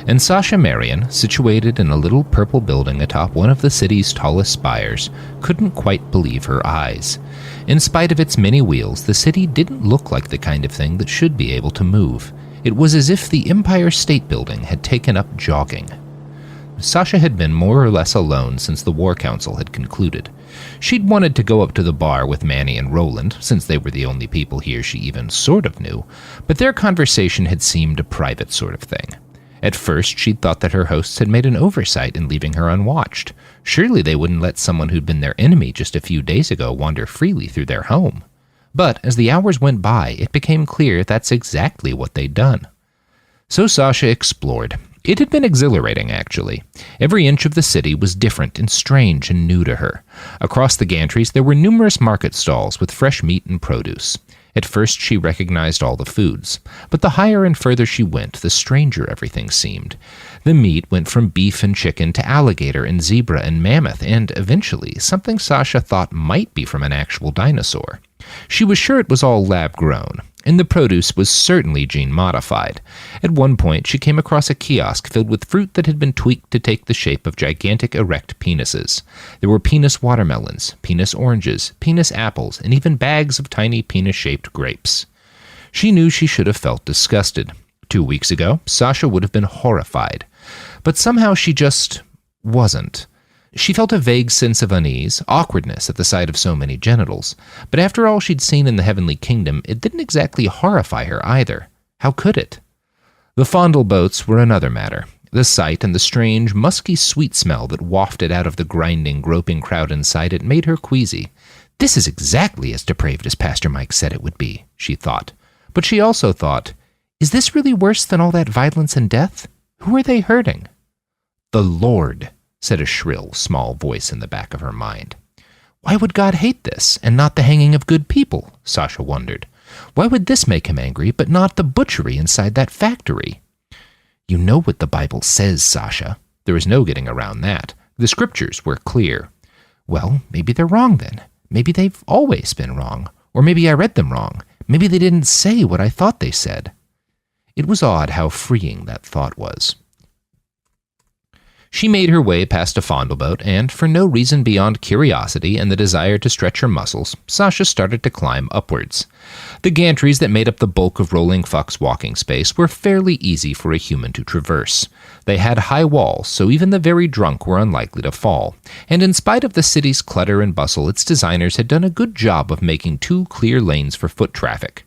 And Sasha Marion, situated in a little purple building atop one of the city's tallest spires, couldn't quite believe her eyes. In spite of its many wheels, the city didn't look like the kind of thing that should be able to move. It was as if the Empire State Building had taken up jogging. Sasha had been more or less alone since the War Council had concluded. She'd wanted to go up to the bar with Manny and Roland, since they were the only people here she even sort of knew, but their conversation had seemed a private sort of thing. At first, she'd thought that her hosts had made an oversight in leaving her unwatched. Surely they wouldn't let someone who'd been their enemy just a few days ago wander freely through their home. But as the hours went by, it became clear that's exactly what they'd done. So Sasha explored. It had been exhilarating, actually. Every inch of the city was different and strange and new to her. Across the gantries, there were numerous market stalls with fresh meat and produce. At first, she recognized all the foods, but the higher and further she went, the stranger everything seemed. The meat went from beef and chicken to alligator and zebra and mammoth, and, eventually, something Sasha thought might be from an actual dinosaur. She was sure it was all lab-grown. and the produce was certainly gene-modified. At one point, she came across a kiosk filled with fruit that had been tweaked to take the shape of gigantic erect penises. There were penis watermelons, penis oranges, penis apples, and even bags of tiny penis-shaped grapes. She knew she should have felt disgusted. 2 weeks ago, Sasha would have been horrified. But somehow she just wasn't. She felt a vague sense of unease, awkwardness at the sight of so many genitals, but after all she'd seen in the heavenly kingdom, it didn't exactly horrify her either. How could it? The fondle boats were another matter. The sight and the strange, musky sweet smell that wafted out of the grinding, groping crowd inside it made her queasy. This is exactly as depraved as Pastor Mike said it would be, she thought. But she also thought, is this really worse than all that violence and death? Who are they hurting? The Lord, said a shrill, small voice in the back of her mind. Why would God hate this, and not the hanging of good people? Sasha wondered. Why would this make him angry, but not the butchery inside that factory? You know what the Bible says, Sasha. There is no getting around that. The scriptures were clear. Well, maybe they're wrong then. Maybe they've always been wrong. Or maybe I read them wrong. Maybe they didn't say what I thought they said. It was odd how freeing that thought was. She made her way past a fondle boat, and, for no reason beyond curiosity and the desire to stretch her muscles, Sasha started to climb upwards. The gantries that made up the bulk of Rolling Fuck's walking space were fairly easy for a human to traverse. They had high walls, so even the very drunk were unlikely to fall, and in spite of the city's clutter and bustle, its designers had done a good job of making 2 clear lanes for foot traffic.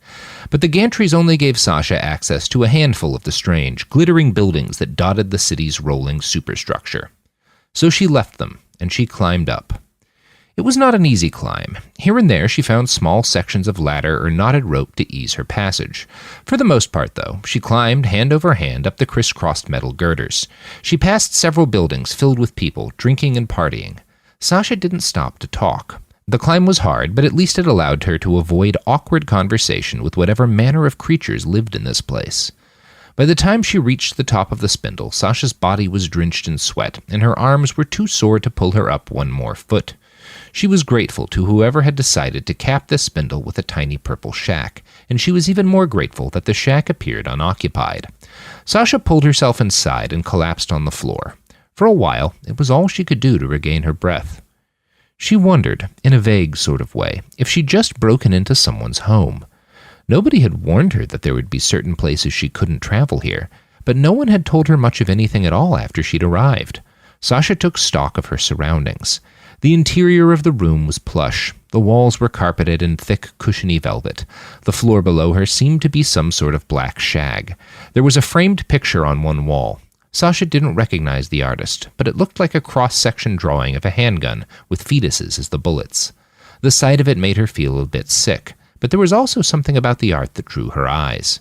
But the gantries only gave Sasha access to a handful of the strange, glittering buildings that dotted the city's rolling superstructure. So she left them, and she climbed up. It was not an easy climb. Here and there she found small sections of ladder or knotted rope to ease her passage. For the most part, though, she climbed hand over hand up the crisscrossed metal girders. She passed several buildings filled with people, drinking and partying. Sasha didn't stop to talk. The climb was hard, but at least it allowed her to avoid awkward conversation with whatever manner of creatures lived in this place. By the time she reached the top of the spindle, Sasha's body was drenched in sweat, and her arms were too sore to pull her up one more foot. She was grateful to whoever had decided to cap this spindle with a tiny purple shack, and she was even more grateful that the shack appeared unoccupied. Sasha pulled herself inside and collapsed on the floor. For a while, it was all she could do to regain her breath. She wondered, in a vague sort of way, if she'd just broken into someone's home. Nobody had warned her that there would be certain places she couldn't travel here, but no one had told her much of anything at all after she'd arrived. Sasha took stock of her surroundings. The interior of the room was plush. The walls were carpeted in thick, cushiony velvet. The floor below her seemed to be some sort of black shag. There was a framed picture on one wall. Sasha didn't recognize the artist, but it looked like a cross-section drawing of a handgun, with fetuses as the bullets. The sight of it made her feel a bit sick, but there was also something about the art that drew her eyes.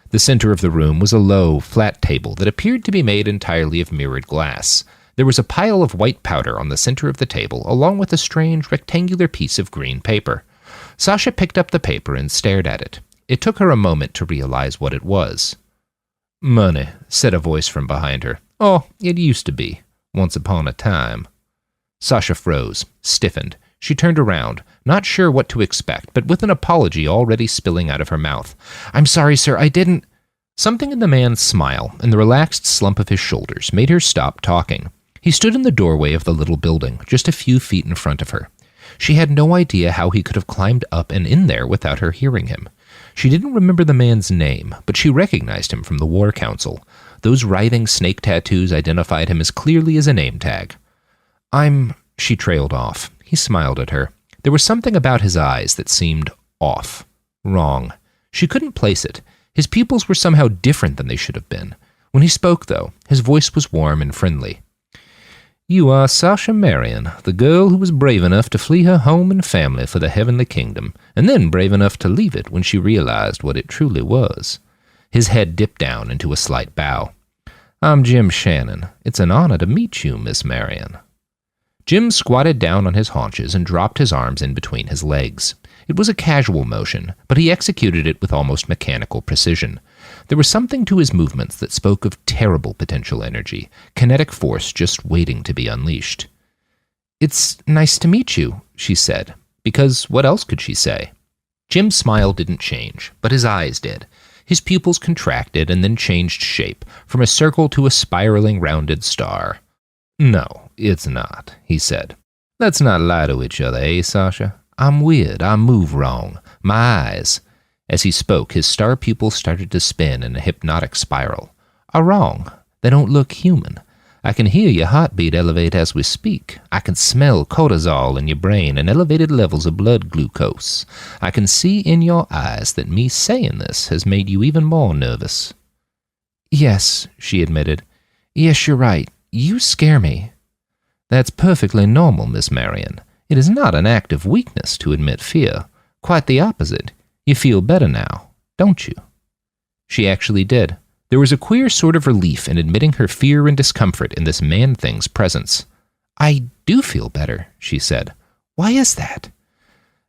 The center of the room was a low, flat table that appeared to be made entirely of mirrored glass. There was a pile of white powder on the center of the table, along with a strange, rectangular piece of green paper. Sasha picked up the paper and stared at it. It took her a moment to realize what it was. "Money," said a voice from behind her. "Oh, it used to be. Once upon a time." Sasha froze, stiffened. She turned around, not sure what to expect, but with an apology already spilling out of her mouth. "I'm sorry, sir, I didn't—" Something in the man's smile and the relaxed slump of his shoulders made her stop talking. He stood in the doorway of the little building, just a few feet in front of her. She had no idea how he could have climbed up and in there without her hearing him. She didn't remember the man's name, but she recognized him from the War Council. Those writhing snake tattoos identified him as clearly as a name tag. She trailed off. He smiled at her. There was something about his eyes that seemed off. Wrong. She couldn't place it. His pupils were somehow different than they should have been. When he spoke, though, his voice was warm and friendly. "You are Sasha Marion, the girl who was brave enough to flee her home and family for the heavenly kingdom, and then brave enough to leave it when she realized what it truly was." His head dipped down into a slight bow. "I'm Jim Shannon. It's an honor to meet you, Miss Marion." Jim squatted down on his haunches and dropped his arms in between his legs. It was a casual motion, but he executed it with almost mechanical precision. There was something to his movements that spoke of terrible potential energy, kinetic force just waiting to be unleashed. "It's nice to meet you," she said, because what else could she say? Jim's smile didn't change, but his eyes did. His pupils contracted and then changed shape, from a circle to a spiraling rounded star. "No, it's not," he said. "Let's not lie to each other, eh, Sasha? I'm weird. I move wrong. My eyes." As he spoke, his star pupils started to spin in a hypnotic spiral. "Are wrong. They don't look human. I can hear your heartbeat elevate as we speak. I can smell cortisol in your brain and elevated levels of blood glucose. I can see in your eyes that me saying this has made you even more nervous." "Yes," she admitted. "Yes, you're right. You scare me." "That's perfectly normal, Miss Marion. It is not an act of weakness to admit fear. Quite the opposite. You feel better now, don't you?" She actually did. There was a queer sort of relief in admitting her fear and discomfort in this man-thing's presence. "I do feel better," she said. "Why is that?"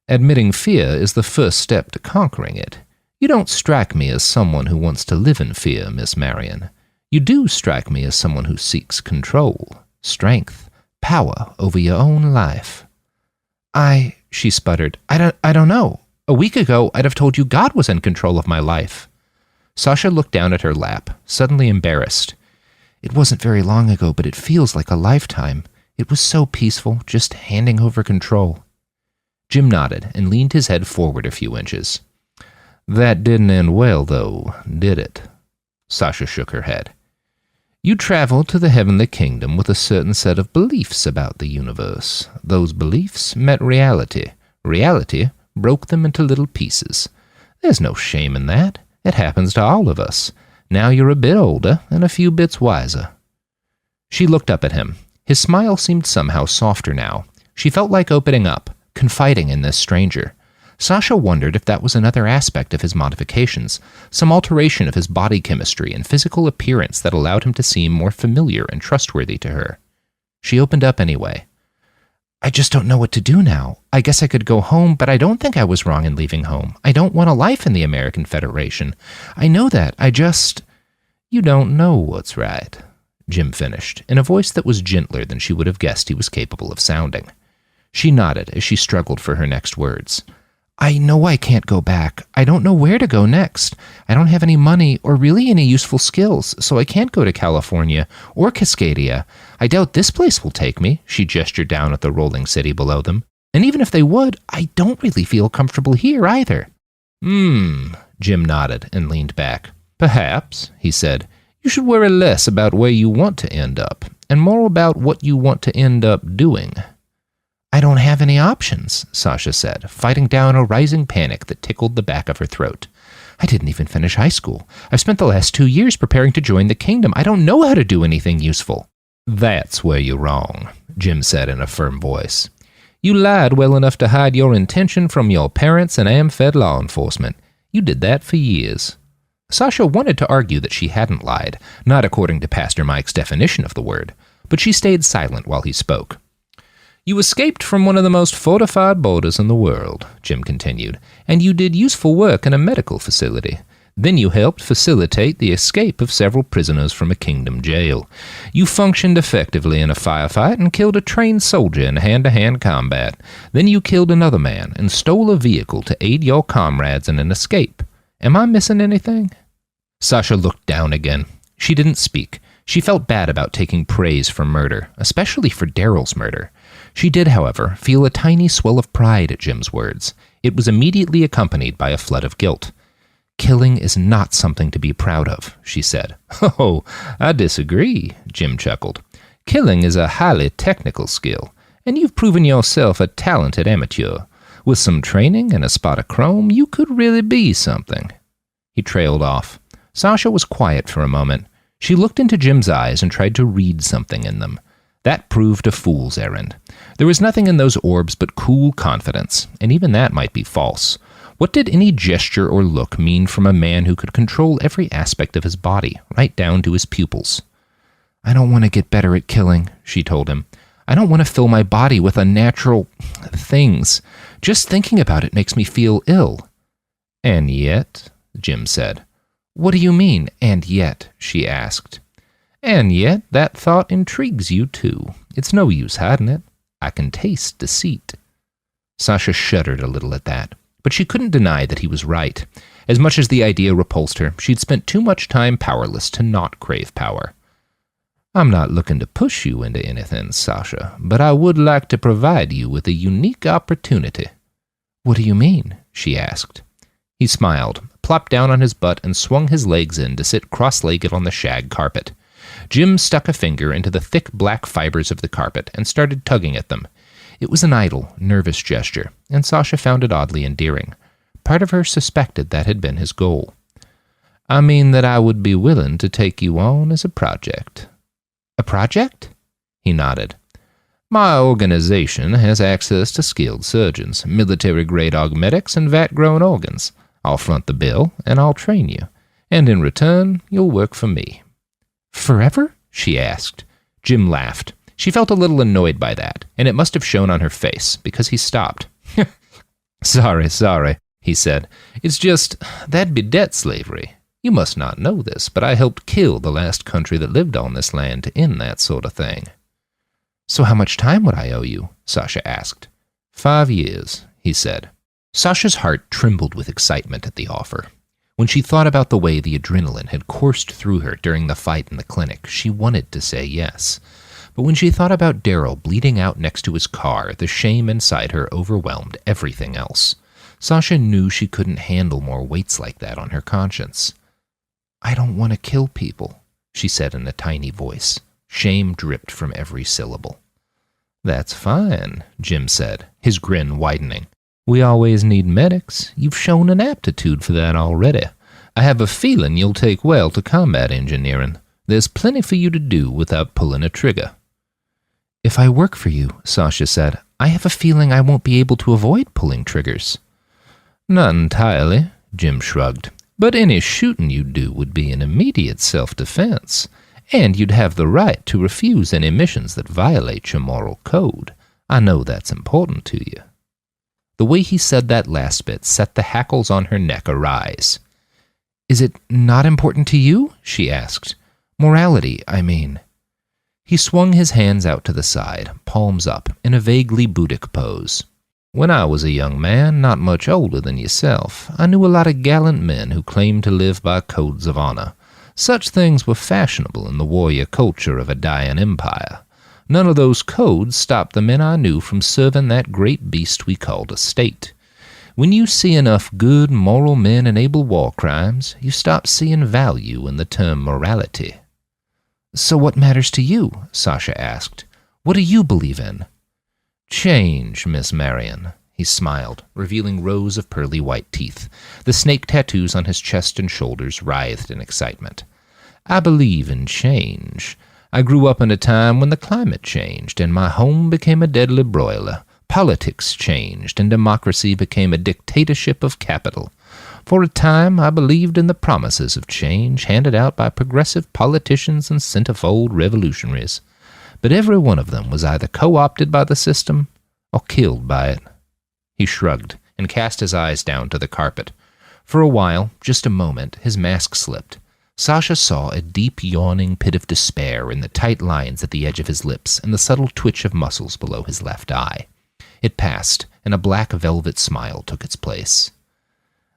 "Admitting fear is the first step to conquering it. You don't strike me as someone who wants to live in fear, Miss Marion. You do strike me as someone who seeks control, strength, power over your own life." She sputtered, I don't know. A week ago, I'd have told you God was in control of my life." Sasha looked down at her lap, suddenly embarrassed. "It wasn't very long ago, but it feels like a lifetime. It was so peaceful, just handing over control." Jim nodded and leaned his head forward a few inches. "That didn't end well, though, did it?" Sasha shook her head. "You traveled to the heavenly kingdom with a certain set of beliefs about the universe. Those beliefs met reality. Reality broke them into little pieces. There's no shame in that. It happens to all of us. Now you're a bit older and a few bits wiser." She looked up at him. His smile seemed somehow softer now. She felt like opening up, confiding in this stranger. Sasha wondered if that was another aspect of his modifications, some alteration of his body chemistry and physical appearance that allowed him to seem more familiar and trustworthy to her. She opened up anyway. "I just don't know what to do now. I guess I could go home, but I don't think I was wrong in leaving home. I don't want a life in the American Federation. I know that. "You don't know what's right," Jim finished, in a voice that was gentler than she would have guessed he was capable of sounding. She nodded as she struggled for her next words. "I know I can't go back. I don't know where to go next. I don't have any money or really any useful skills, so I can't go to California or Cascadia. I doubt this place will take me," she gestured down at the rolling city below them. "And even if they would, I don't really feel comfortable here either." Jim nodded and leaned back. "Perhaps," he said, "you should worry less about where you want to end up, and more about what you want to end up doing." "I don't have any options," Sasha said, fighting down a rising panic that tickled the back of her throat. "I didn't even finish high school. I've spent the last 2 years preparing to join the kingdom. I don't know how to do anything useful." "That's where you're wrong," Jim said in a firm voice. "You lied well enough to hide your intention from your parents and Am-Fed law enforcement. You did that for years." Sasha wanted to argue that she hadn't lied, not according to Pastor Mike's definition of the word, but she stayed silent while he spoke. "You escaped from one of the most fortified borders in the world," Jim continued, "and you did useful work in a medical facility. Then you helped facilitate the escape of several prisoners from a kingdom jail. You functioned effectively in a firefight and killed a trained soldier in hand-to-hand combat. Then you killed another man and stole a vehicle to aid your comrades in an escape. Am I missing anything?" Sasha looked down again. She didn't speak. She felt bad about taking praise for murder, especially for Daryl's murder. She did, however, feel a tiny swell of pride at Jim's words. It was immediately accompanied by a flood of guilt. "Killing is not something to be proud of," she said. "Oh, I disagree," Jim chuckled. "Killing is a highly technical skill, and you've proven yourself a talented amateur. With some training and a spot of chrome, you could really be something." He trailed off. Sasha was quiet for a moment. She looked into Jim's eyes and tried to read something in them. That proved a fool's errand. There was nothing in those orbs but cool confidence, and even that might be false. What did any gesture or look mean from a man who could control every aspect of his body, right down to his pupils? "I don't want to get better at killing," she told him. "I don't want to fill my body with unnatural things. Just thinking about it makes me feel ill." "And yet," Jim said. "What do you mean, and yet?" she asked. "And yet that thought intrigues you too. It's no use hiding it. I can taste deceit." Sasha shuddered a little at that. But she couldn't deny that he was right. As much as the idea repulsed her, she'd spent too much time powerless to not crave power. "I'm not looking to push you into anything, Sasha, but I would like to provide you with a unique opportunity." "What do you mean?" she asked. He smiled, plopped down on his butt, and swung his legs in to sit cross-legged on the shag carpet. Jim stuck a finger into the thick black fibers of the carpet and started tugging at them. It was an idle, nervous gesture, and Sasha found it oddly endearing. Part of her suspected that had been his goal. "I mean that I would be willing to take you on as a project." "A project?" He nodded. "My organization has access to skilled surgeons, military-grade augmetics, and vat-grown organs. I'll front the bill, and I'll train you. And in return, you'll work for me." "Forever?" she asked. Jim laughed. She felt a little annoyed by that, and it must have shown on her face, because he stopped. Sorry, he said. "It's just, that'd be debt slavery. You must not know this, but I helped kill the last country that lived on this land to end that sort of thing." "So how much time would I owe you?" Sasha asked. 5 years, he said. Sasha's heart trembled with excitement at the offer. When she thought about the way the adrenaline had coursed through her during the fight in the clinic, she wanted to say yes. But when she thought about Daryl bleeding out next to his car, the shame inside her overwhelmed everything else. Sasha knew she couldn't handle more weights like that on her conscience. "I don't want to kill people," she said in a tiny voice. Shame dripped from every syllable. "That's fine," Jim said, his grin widening. "We always need medics. You've shown an aptitude for that already. I have a feeling you'll take well to combat engineering. There's plenty for you to do without pulling a trigger." "If I work for you," Sasha said, "I have a feeling I won't be able to avoid pulling triggers." "Not entirely," Jim shrugged. "But any shooting you do would be in immediate self-defense, and you'd have the right to refuse any missions that violate your moral code. I know that's important to you." The way he said that last bit set the hackles on her neck arise. "Is it not important to you?" she asked. "Morality, I mean." He swung his hands out to the side, palms up, in a vaguely Buddhic pose. "When I was a young man, not much older than yourself, I knew a lot of gallant men who claimed to live by codes of honor. Such things were fashionable in the warrior culture of a dying empire. None of those codes stopped the men I knew from serving that great beast we called a state. When you see enough good, moral men enable war crimes, you stop seeing value in the term morality." "So what matters to you?" Sasha asked. "What do you believe in?" "Change, Miss Marion," he smiled, revealing rows of pearly white teeth. The snake tattoos on his chest and shoulders writhed in excitement. "I believe in change. I grew up in a time when the climate changed, and my home became a deadly broiler. Politics changed, and democracy became a dictatorship of capital. For a time, I believed in the promises of change handed out by progressive politicians and centerfold revolutionaries. But every one of them was either co-opted by the system or killed by it." He shrugged and cast his eyes down to the carpet. For a while, just a moment, his mask slipped. Sasha saw a deep yawning pit of despair in the tight lines at the edge of his lips and the subtle twitch of muscles below his left eye. It passed, and a black velvet smile took its place.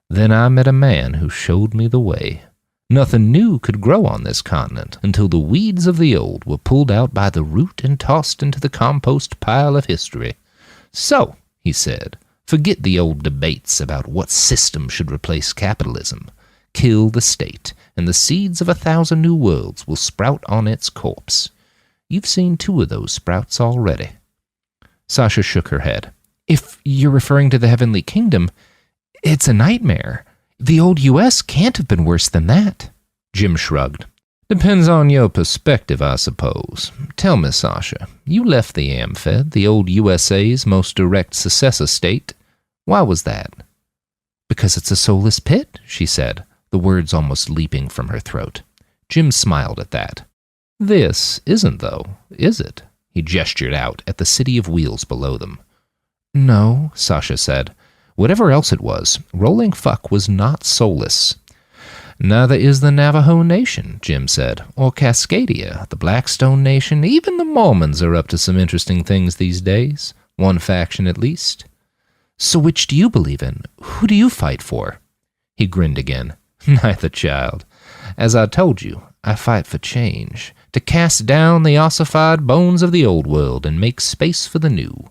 "Then I met a man who showed me the way. Nothing new could grow on this continent until the weeds of the old were pulled out by the root and tossed into the compost pile of history. So," he said, "forget the old debates about what system should replace capitalism. Kill the state, and the seeds of 1,000 new worlds will sprout on its corpse. You've seen 2 of those sprouts already." Sasha shook her head. "If you're referring to the Heavenly Kingdom, it's a nightmare. The old U.S. can't have been worse than that." Jim shrugged. "Depends on your perspective, I suppose. Tell me, Sasha, you left the Amfed, the old USA's most direct successor state. Why was that?" "Because it's a soulless pit," she said, the words almost leaping from her throat. Jim smiled at that. "This isn't, though, is it?" He gestured out at the city of wheels below them. "No," Sasha said. Whatever else it was, Rolling Fuck was not soulless. "Neither is the Navajo Nation," Jim said, "or Cascadia, the Blackstone Nation. Even the Mormons are up to some interesting things these days. One faction at least." So which do you believe in? Who do you fight for? He grinned again. Neither, child. As I told you, I fight for change, to cast down the ossified bones of the old world and make space for the new.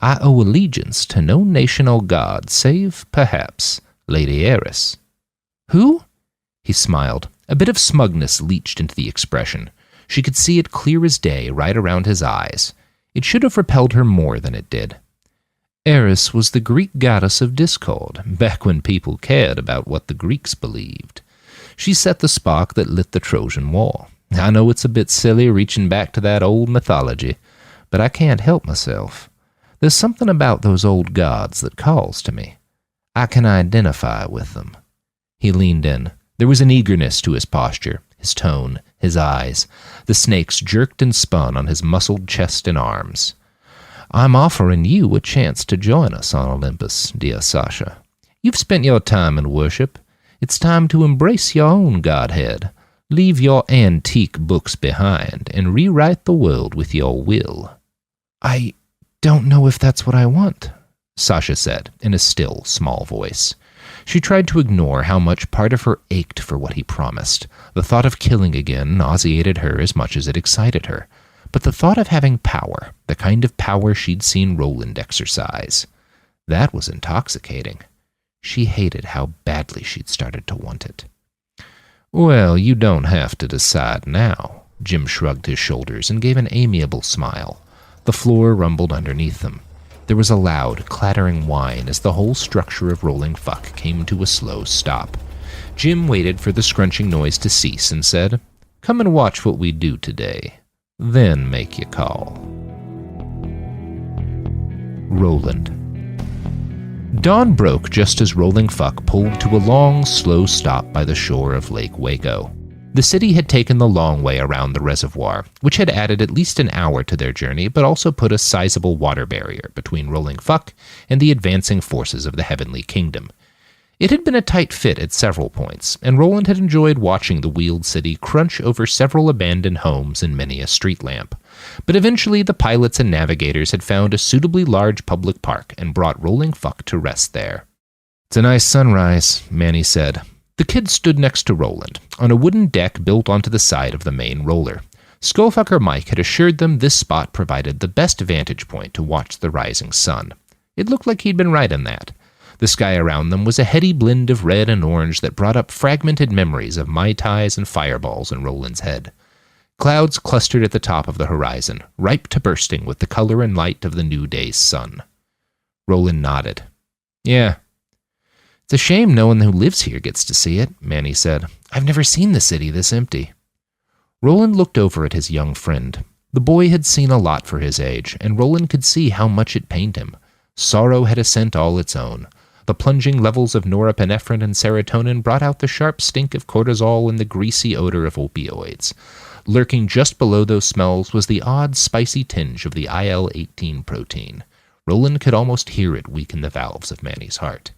I owe allegiance to no nation or god, save, perhaps, Lady Eris. Who? He smiled. A bit of smugness leached into the expression. She could see it clear as day right around his eyes. It should have repelled her more than it did. Eris was the Greek goddess of discord, back when people cared about what the Greeks believed. She set the spark that lit the Trojan War. I know it's a bit silly reaching back to that old mythology, but I can't help myself. There's something about those old gods that calls to me. I can identify with them. He leaned in. There was an eagerness to his posture, his tone, his eyes. The snakes jerked and spun on his muscled chest and arms. I'm offering you a chance to join us on Olympus, dear Sasha. You've spent your time in worship. It's time to embrace your own godhead. Leave your antique books behind and rewrite the world with your will. I don't know if that's what I want, Sasha said in a still, small voice. She tried to ignore how much part of her ached for what he promised. The thought of killing again nauseated her as much as it excited her. But the thought of having power, the kind of power she'd seen Roland exercise, that was intoxicating. She hated how badly she'd started to want it. Well, you don't have to decide now. Jim shrugged his shoulders and gave an amiable smile. The floor rumbled underneath them. There was a loud, clattering whine as the whole structure of Rolling Fuck came to a slow stop. Jim waited for the scrunching noise to cease and said, "Come and watch what we do today. Then make your call." Roland. Dawn broke just as Rolling Fuck pulled to a long, slow stop by the shore of Lake Waco. The city had taken the long way around the reservoir, which had added at least an hour to their journey, but also put a sizable water barrier between Rolling Fuck and the advancing forces of the Heavenly Kingdom. It had been a tight fit at several points, and Roland had enjoyed watching the wheeled city crunch over several abandoned homes and many a street lamp. But eventually the pilots and navigators had found a suitably large public park and brought Rolling Fuck to rest there. "It's a nice sunrise," Manny said. The kid stood next to Roland, on a wooden deck built onto the side of the main roller. Skullfucker Mike had assured them this spot provided the best vantage point to watch the rising sun. It looked like he'd been right in that. The sky around them was a heady blend of red and orange that brought up fragmented memories of Mai Tais and fireballs in Roland's head. Clouds clustered at the top of the horizon, ripe to bursting with the color and light of the new day's sun. Roland nodded. "Yeah. It's a shame no one who lives here gets to see it," Manny said. "I've never seen the city this empty." Roland looked over at his young friend. The boy had seen a lot for his age, and Roland could see how much it pained him. Sorrow had a scent all its own. The plunging levels of norepinephrine and serotonin brought out the sharp stink of cortisol and the greasy odor of opioids. Lurking just below those smells was the odd, spicy tinge of the IL-18 protein. Roland could almost hear it weaken the valves of Manny's heart.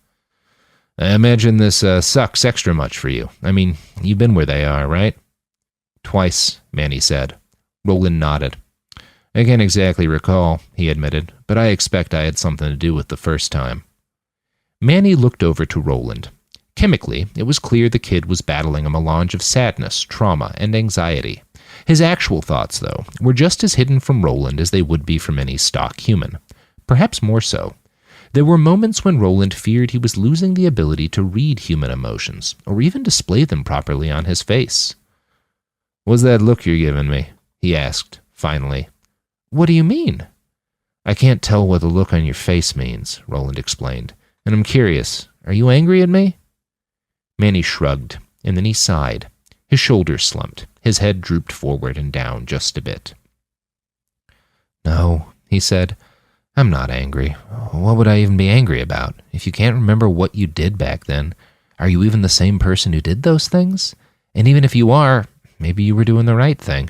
"I imagine this sucks extra much for you. I mean, you've been where they are, right?" "Twice," Manny said. Roland nodded. "I can't exactly recall," he admitted, "but I expect I had something to do with the first time." Manny looked over to Roland. Chemically, it was clear the kid was battling a melange of sadness, trauma, and anxiety. His actual thoughts, though, were just as hidden from Roland as they would be from any stock human. Perhaps more so. There were moments when Roland feared he was losing the ability to read human emotions, or even display them properly on his face. "What's that look you're giving me?" he asked, finally. "What do you mean?" "I can't tell what the look on your face means," Roland explained. "And I'm curious, are you angry at me?" Manny shrugged, and then he sighed. His shoulders slumped. His head drooped forward and down just a bit. "No," he said. "I'm not angry. What would I even be angry about? If you can't remember what you did back then, are you even the same person who did those things? And even if you are, maybe you were doing the right thing.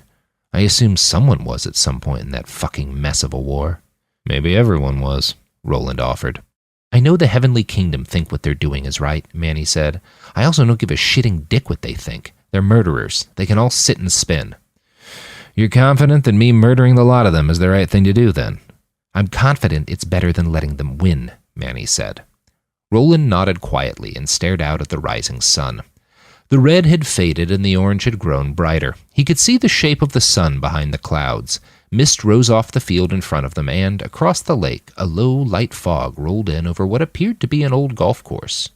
I assume someone was at some point in that fucking mess of a war." "Maybe everyone was," Roland offered. "I know the Heavenly Kingdom think what they're doing is right," Manny said. "I also don't give a shitting dick what they think. They're murderers. They can all sit and spin." "You're confident that me murdering the lot of them is the right thing to do, then?" "I'm confident it's better than letting them win," Manny said. Roland nodded quietly and stared out at the rising sun. The red had faded and the orange had grown brighter. He could see the shape of the sun behind the clouds. Mist rose off the field in front of them, and, across the lake, a low, light fog rolled in over what appeared to be an old golf course.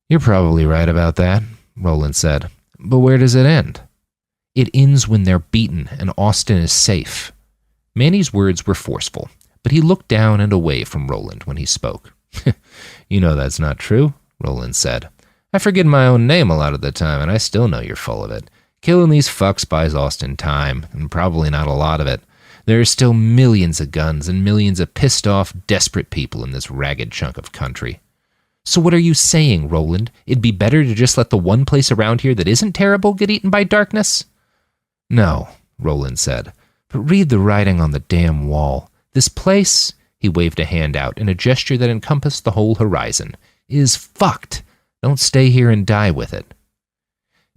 "You're probably right about that," Roland said. "But where does it end?" "It ends when they're beaten and Austin is safe." Manny's words were forceful, but he looked down and away from Roland when he spoke. "You know that's not true," Roland said. "I forget my own name a lot of the time, and I still know you're full of it. Killing these fucks buys Austin time, and probably not a lot of it. There are still millions of guns and millions of pissed-off, desperate people in this ragged chunk of country." "So what are you saying, Roland? It'd be better to just let the one place around here that isn't terrible get eaten by darkness?" "No," Roland said, "but read the writing on the damn wall. This place," he waved a hand out in a gesture that encompassed the whole horizon, "is fucked. Don't stay here and die with it."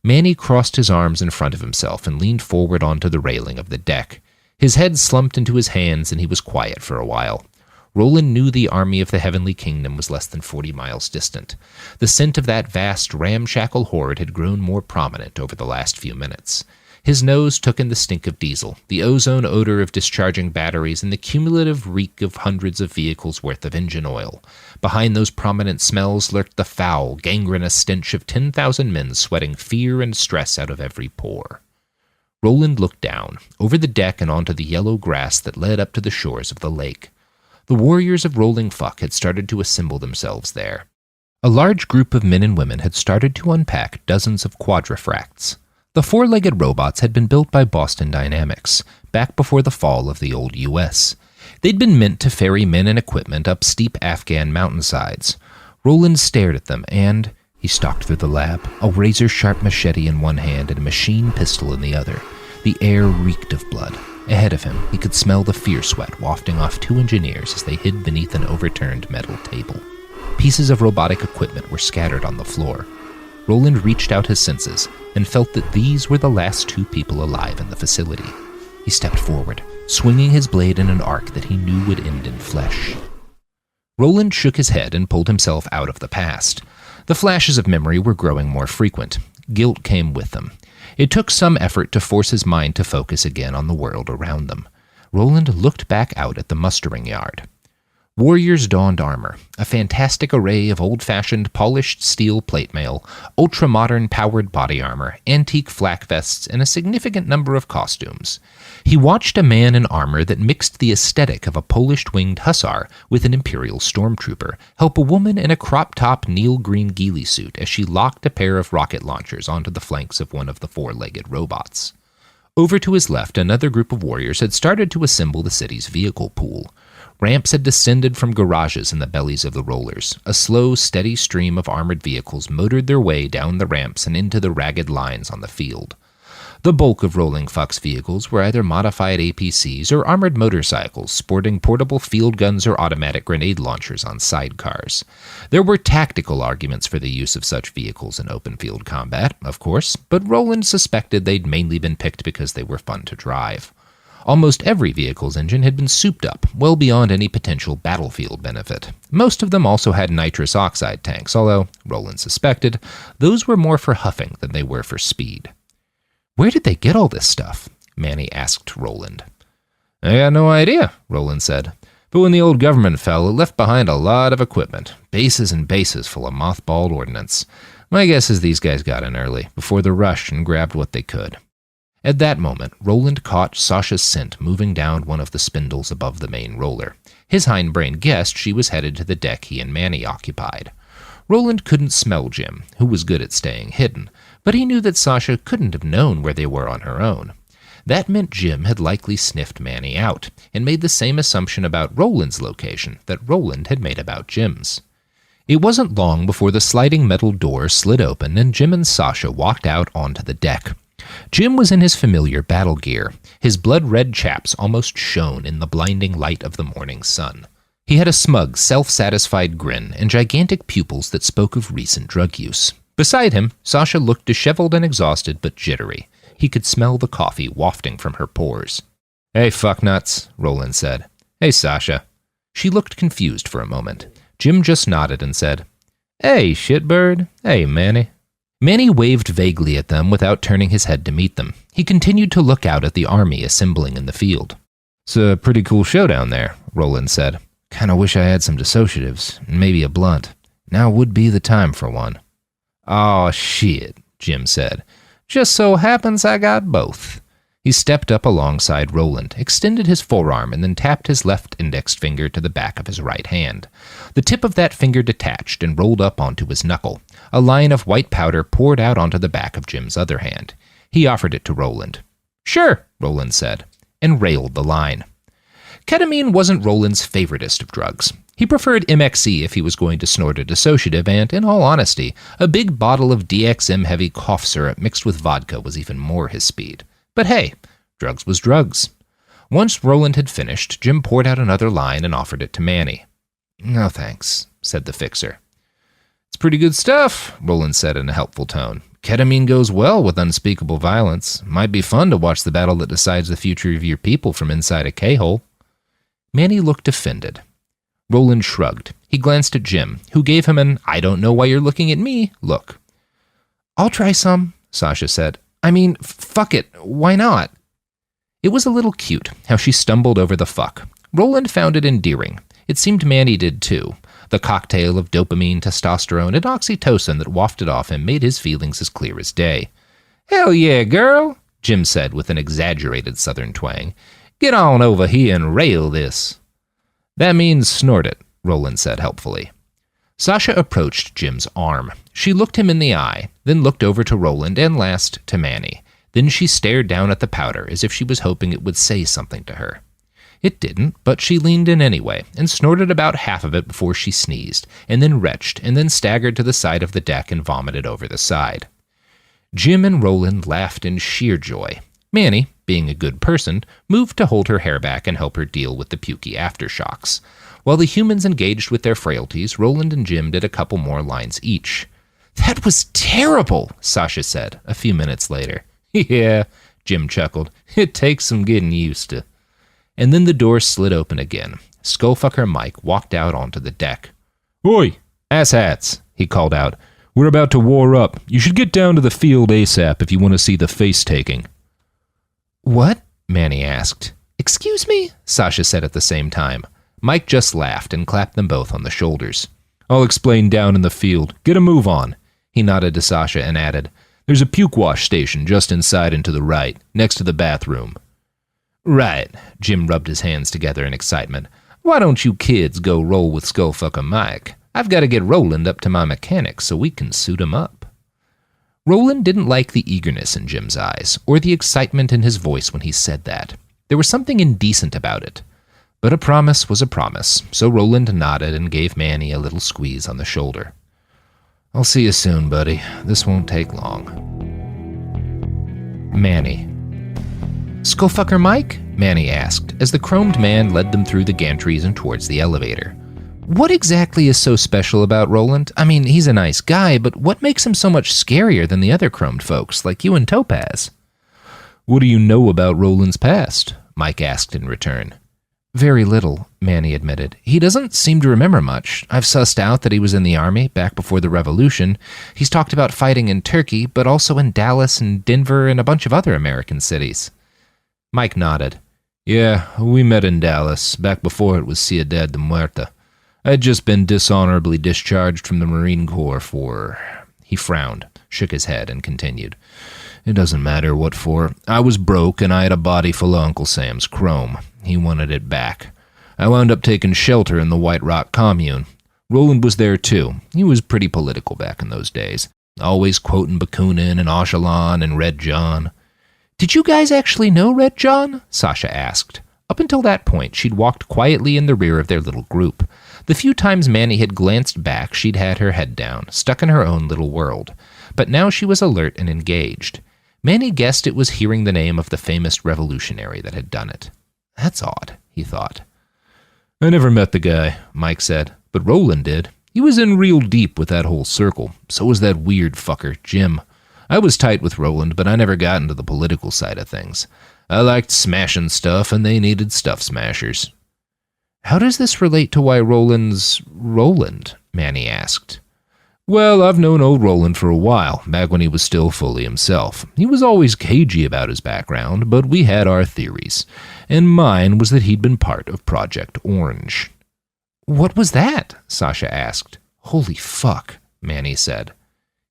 Manny crossed his arms in front of himself and leaned forward onto the railing of the deck. His head slumped into his hands and he was quiet for a while. Roland knew the army of the Heavenly Kingdom was less than 40 miles distant. The scent of that vast, ramshackle horde had grown more prominent over the last few minutes. His nose took in the stink of diesel, the ozone odor of discharging batteries, and the cumulative reek of hundreds of vehicles' worth of engine oil. Behind those prominent smells lurked the foul, gangrenous stench of 10,000 men sweating fear and stress out of every pore. Roland looked down, over the deck and onto the yellow grass that led up to the shores of the lake. The warriors of Rolling Fuck had started to assemble themselves there. A large group of men and women had started to unpack dozens of quadrifracts. The four-legged robots had been built by Boston Dynamics, back before the fall of the old U.S. They'd been meant to ferry men and equipment up steep Afghan mountainsides. Roland stared at them and, he stalked through the lab, a razor-sharp machete in one hand and a machine pistol in the other. The air reeked of blood. Ahead of him, he could smell the fear sweat wafting off two engineers as they hid beneath an overturned metal table. Pieces of robotic equipment were scattered on the floor. Roland reached out his senses and felt that these were the last two people alive in the facility. He stepped forward, swinging his blade in an arc that he knew would end in flesh. Roland shook his head and pulled himself out of the past. The flashes of memory were growing more frequent. Guilt came with them. It took some effort to force his mind to focus again on the world around them. Roland looked back out at the mustering yard. Warriors donned armor, a fantastic array of old-fashioned polished steel plate mail, ultra-modern powered body armor, antique flak vests, and a significant number of costumes. He watched a man in armor that mixed the aesthetic of a Polish-winged hussar with an imperial stormtrooper help a woman in a crop-top neil-green ghillie suit as she locked a pair of rocket launchers onto the flanks of one of the four-legged robots. Over to his left, another group of warriors had started to assemble the city's vehicle pool. Ramps had descended from garages in the bellies of the rollers. A slow, steady stream of armored vehicles motored their way down the ramps and into the ragged lines on the field. The bulk of Rolling Fuck's vehicles were either modified APCs or armored motorcycles sporting portable field guns or automatic grenade launchers on sidecars. There were tactical arguments for the use of such vehicles in open field combat, of course, but Roland suspected they'd mainly been picked because they were fun to drive. Almost every vehicle's engine had been souped up, well beyond any potential battlefield benefit. Most of them also had nitrous oxide tanks, although, Roland suspected, those were more for huffing than they were for speed. "Where did they get all this stuff?" Manny asked Roland. "I got no idea," Roland said. "But when the old government fell, it left behind a lot of equipment, bases and bases full of mothballed ordnance. My guess is these guys got in early, before the rush, and grabbed what they could." At that moment, Roland caught Sasha's scent moving down one of the spindles above the main roller. His hindbrain guessed she was headed to the deck he and Manny occupied. Roland couldn't smell Jim, who was good at staying hidden, but he knew that Sasha couldn't have known where they were on her own. That meant Jim had likely sniffed Manny out, and made the same assumption about Roland's location that Roland had made about Jim's. It wasn't long before the sliding metal door slid open and Jim and Sasha walked out onto the deck. Jim was in his familiar battle gear. His blood-red chaps almost shone in the blinding light of the morning sun. He had a smug, self-satisfied grin and gigantic pupils that spoke of recent drug use. Beside him, Sasha looked disheveled and exhausted but jittery. He could smell the coffee wafting from her pores. "Hey, fucknuts," Roland said. "Hey, Sasha." She looked confused for a moment. Jim just nodded and said, "Hey, shitbird. Hey, Manny." Manny waved vaguely at them without turning his head to meet them. He continued to look out at the army assembling in the field. "It's a pretty cool show down there," Roland said. "Kinda wish I had some dissociatives, and maybe a blunt. Now would be the time for one." "Aw, shit," Jim said. "Just so happens I got both." He stepped up alongside Roland, extended his forearm, and then tapped his left index finger to the back of his right hand. The tip of that finger detached and rolled up onto his knuckle. A line of white powder poured out onto the back of Jim's other hand. He offered it to Roland. "Sure," Roland said, and railed the line. Ketamine wasn't Roland's favoritist of drugs. He preferred MXE if he was going to snort a dissociative, and, in all honesty, a big bottle of DXM-heavy cough syrup mixed with vodka was even more his speed. But hey, drugs was drugs. Once Roland had finished, Jim poured out another line and offered it to Manny. "No thanks," said the fixer. "It's pretty good stuff," Roland said in a helpful tone. "Ketamine goes well with unspeakable violence. Might be fun to watch the battle that decides the future of your people from inside a K-hole." Manny looked offended. Roland shrugged. He glanced at Jim, who gave him an "I don't know why you're looking at me" look. "I'll try some," Sasha said. "I mean, fuck it, why not?" It was a little cute, how she stumbled over the fuck. Roland found it endearing. It seemed Manny did too. The cocktail of dopamine, testosterone, and oxytocin that wafted off him made his feelings as clear as day. "Hell yeah, girl," Jim said with an exaggerated southern twang. "Get on over here and rail this." "That means snort it," Roland said helpfully. Sasha approached Jim's arm. She looked him in the eye, then looked over to Roland and last to Manny. Then she stared down at the powder as if she was hoping it would say something to her. It didn't, but she leaned in anyway and snorted about half of it before she sneezed, and then retched, and then staggered to the side of the deck and vomited over the side. Jim and Roland laughed in sheer joy. Manny, being a good person, moved to hold her hair back and help her deal with the pukey aftershocks. While the humans engaged with their frailties, Roland and Jim did a couple more lines each. "That was terrible," Sasha said a few minutes later. "Yeah," Jim chuckled. "It takes some getting used to." And then the door slid open again. Skullfucker Mike walked out onto the deck. "Oi, asshats," he called out. "We're about to war up. You should get down to the field ASAP if you want to see the face-taking." "What?" Manny asked. "Excuse me?" Sasha said at the same time. Mike just laughed and clapped them both on the shoulders. "I'll explain down in the field. Get a move on." He nodded to Sasha and added, "There's a puke wash station just inside and to the right, next to the bathroom." "Right," Jim rubbed his hands together in excitement. "Why don't you kids go roll with Skullfucker Mike? I've got to get Roland up to my mechanic so we can suit him up." Roland didn't like the eagerness in Jim's eyes, or the excitement in his voice when he said that. There was something indecent about it. But a promise was a promise, so Roland nodded and gave Manny a little squeeze on the shoulder. "I'll see you soon, buddy. This won't take long." Manny. "Skullfucker Mike?" Manny asked, as the chromed man led them through the gantries and towards the elevator. "What exactly is so special about Roland? I mean, he's a nice guy, but what makes him so much scarier than the other chromed folks, like you and Topaz?" "What do you know about Roland's past?" Mike asked in return. "Very little," Manny admitted. "He doesn't seem to remember much. I've sussed out that he was in the army back before the revolution. He's talked about fighting in Turkey, but also in Dallas and Denver and a bunch of other American cities." Mike nodded. "Yeah, we met in Dallas, back before it was Ciudad de Muerta. I'd just been dishonorably discharged from the Marine Corps for..." He frowned, shook his head, and continued. "It doesn't matter what for. I was broke, and I had a body full of Uncle Sam's chrome. He wanted it back. I wound up taking shelter in the White Rock commune. Roland was there, too. He was pretty political back in those days. Always quoting Bakunin and Auchelon and Red John." "Did you guys actually know Red John?" Sasha asked. Up until that point, she'd walked quietly in the rear of their little group. The few times Manny had glanced back, she'd had her head down, stuck in her own little world. But now she was alert and engaged. Manny guessed it was hearing the name of the famous revolutionary that had done it. That's odd, he thought. "I never met the guy," Mike said, "but Roland did. He was in real deep with that whole circle. So was that weird fucker, Jim. I was tight with Roland, but I never got into the political side of things. I liked smashing stuff, and they needed stuff smashers." How does this relate to why Roland's Roland? Manny asked. Well, I've known old Roland for a while, back when he was still fully himself. He was always cagey about his background, but we had our theories. And mine was that he'd been part of Project Orange. What was that? Sasha asked. Holy fuck, Manny said.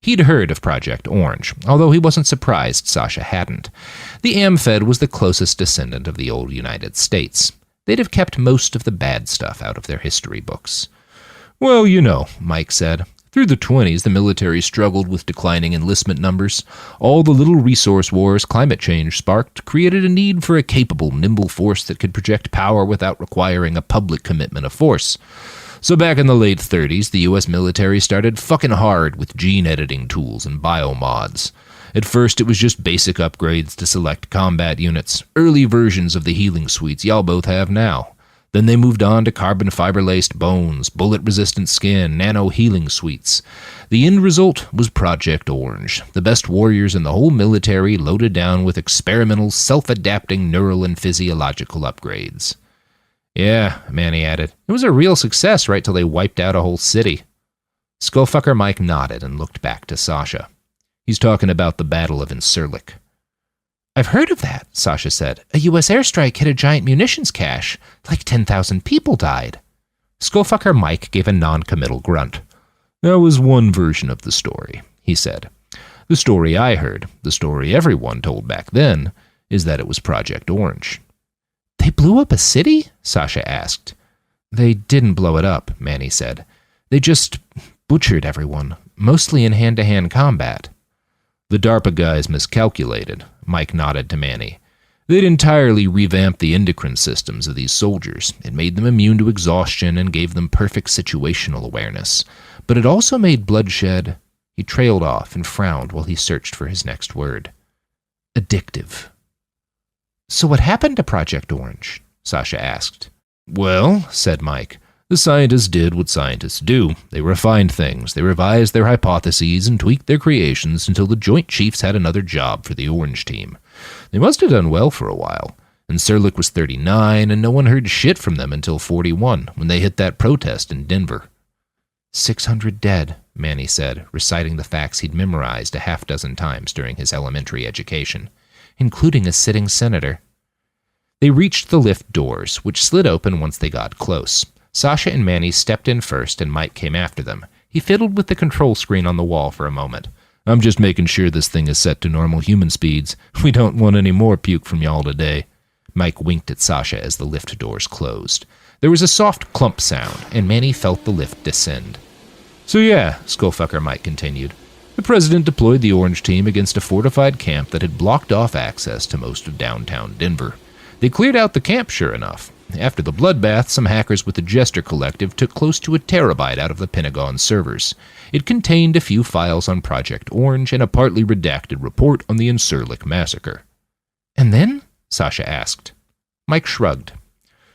He'd heard of Project Orange, although he wasn't surprised Sasha hadn't. The Amfed was the closest descendant of the old United States. They'd have kept most of the bad stuff out of their history books. Well, you know, Mike said. Through the 20s, the military struggled with declining enlistment numbers. All the little resource wars climate change sparked created a need for a capable, nimble force that could project power without requiring a public commitment of force. So back in the late 30s, the US military started fucking hard with gene editing tools and biomods. At first, it was just basic upgrades to select combat units, early versions of the healing suites y'all both have now. Then they moved on to carbon fiber-laced bones, bullet-resistant skin, nano-healing suites. The end result was Project Orange, the best warriors in the whole military loaded down with experimental, self-adapting neural and physiological upgrades. Yeah, Manny added, it was a real success right till they wiped out a whole city. Skullfucker Mike nodded and looked back to Sasha. He's talking about the Battle of Incirlik. I've heard of that, Sasha said. A U.S. airstrike hit a giant munitions cache. Like 10,000 people died. Skullfucker Mike gave a non-committal grunt. That was one version of the story, he said. The story I heard, the story everyone told back then, is that it was Project Orange. They blew up a city? Sasha asked. They didn't blow it up, Manny said. They just butchered everyone, mostly in hand-to-hand combat. The DARPA guys miscalculated, Mike nodded to Manny. They'd entirely revamped the endocrine systems of these soldiers. It made them immune to exhaustion and gave them perfect situational awareness. But it also made bloodshed. He trailed off and frowned while he searched for his next word. Addictive. So what happened to Project Orange? Sasha asked. Well, said Mike, the scientists did what scientists do. They refined things, they revised their hypotheses and tweaked their creations until the Joint Chiefs had another job for the Orange team. They must have done well for a while. Incirlik was 39, and no one heard shit from them until 41, when they hit that protest in Denver. 600 dead, Manny said, reciting the facts he'd memorized a half-dozen times during his elementary education, including a sitting senator. They reached the lift doors, which slid open once they got close. Sasha and Manny stepped in first, and Mike came after them. He fiddled with the control screen on the wall for a moment. I'm just making sure this thing is set to normal human speeds. We don't want any more puke from y'all today. Mike winked at Sasha as the lift doors closed. There was a soft clump sound, and Manny felt the lift descend. So yeah, Skullfucker Mike continued. The president deployed the Orange team against a fortified camp that had blocked off access to most of downtown Denver. They cleared out the camp, sure enough. After the bloodbath, some hackers with the Jester Collective took close to a terabyte out of the Pentagon servers. It contained a few files on Project Orange and a partly redacted report on the Incirlik massacre. And then? Sasha asked. Mike shrugged.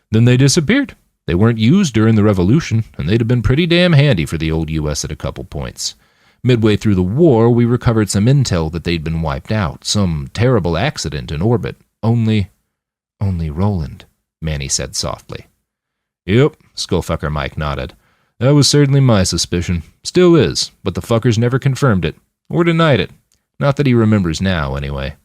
Then they disappeared. They weren't used during the revolution, and they'd have been pretty damn handy for the old U.S. at a couple points. Midway through the war, we recovered some intel that they'd been wiped out, some terrible accident in orbit. Only Roland, Manny said softly. Yep, Skullfucker Mike nodded. That was certainly my suspicion. Still is, but the fuckers never confirmed it, or denied it. Not that he remembers now, anyway.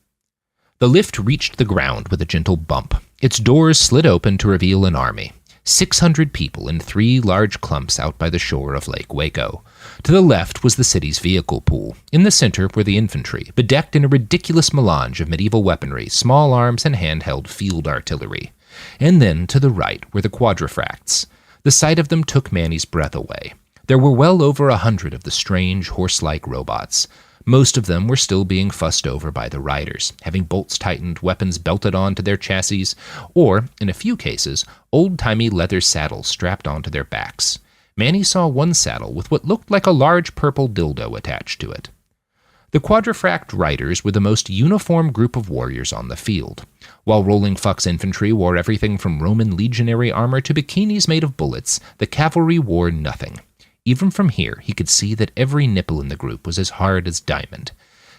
The lift reached the ground with a gentle bump. Its doors slid open to reveal an army. 600 people in 3 large clumps out by the shore of Lake Waco. To the left was the city's vehicle pool. In the center were the infantry, bedecked in a ridiculous melange of medieval weaponry, small arms, and handheld field artillery. And then, to the right, were the quadrifracts. The sight of them took Manny's breath away. There were well over 100 of the strange, horse-like robots. Most of them were still being fussed over by the riders, having bolts tightened, weapons belted onto their chassis, or, in a few cases, old-timey leather saddles strapped onto their backs. Manny saw one saddle with what looked like a large purple dildo attached to it. The quadrifract riders were the most uniform group of warriors on the field. While Rolling Fuck's infantry wore everything from Roman legionary armor to bikinis made of bullets, the cavalry wore nothing. Even from here, he could see that every nipple in the group was as hard as diamond.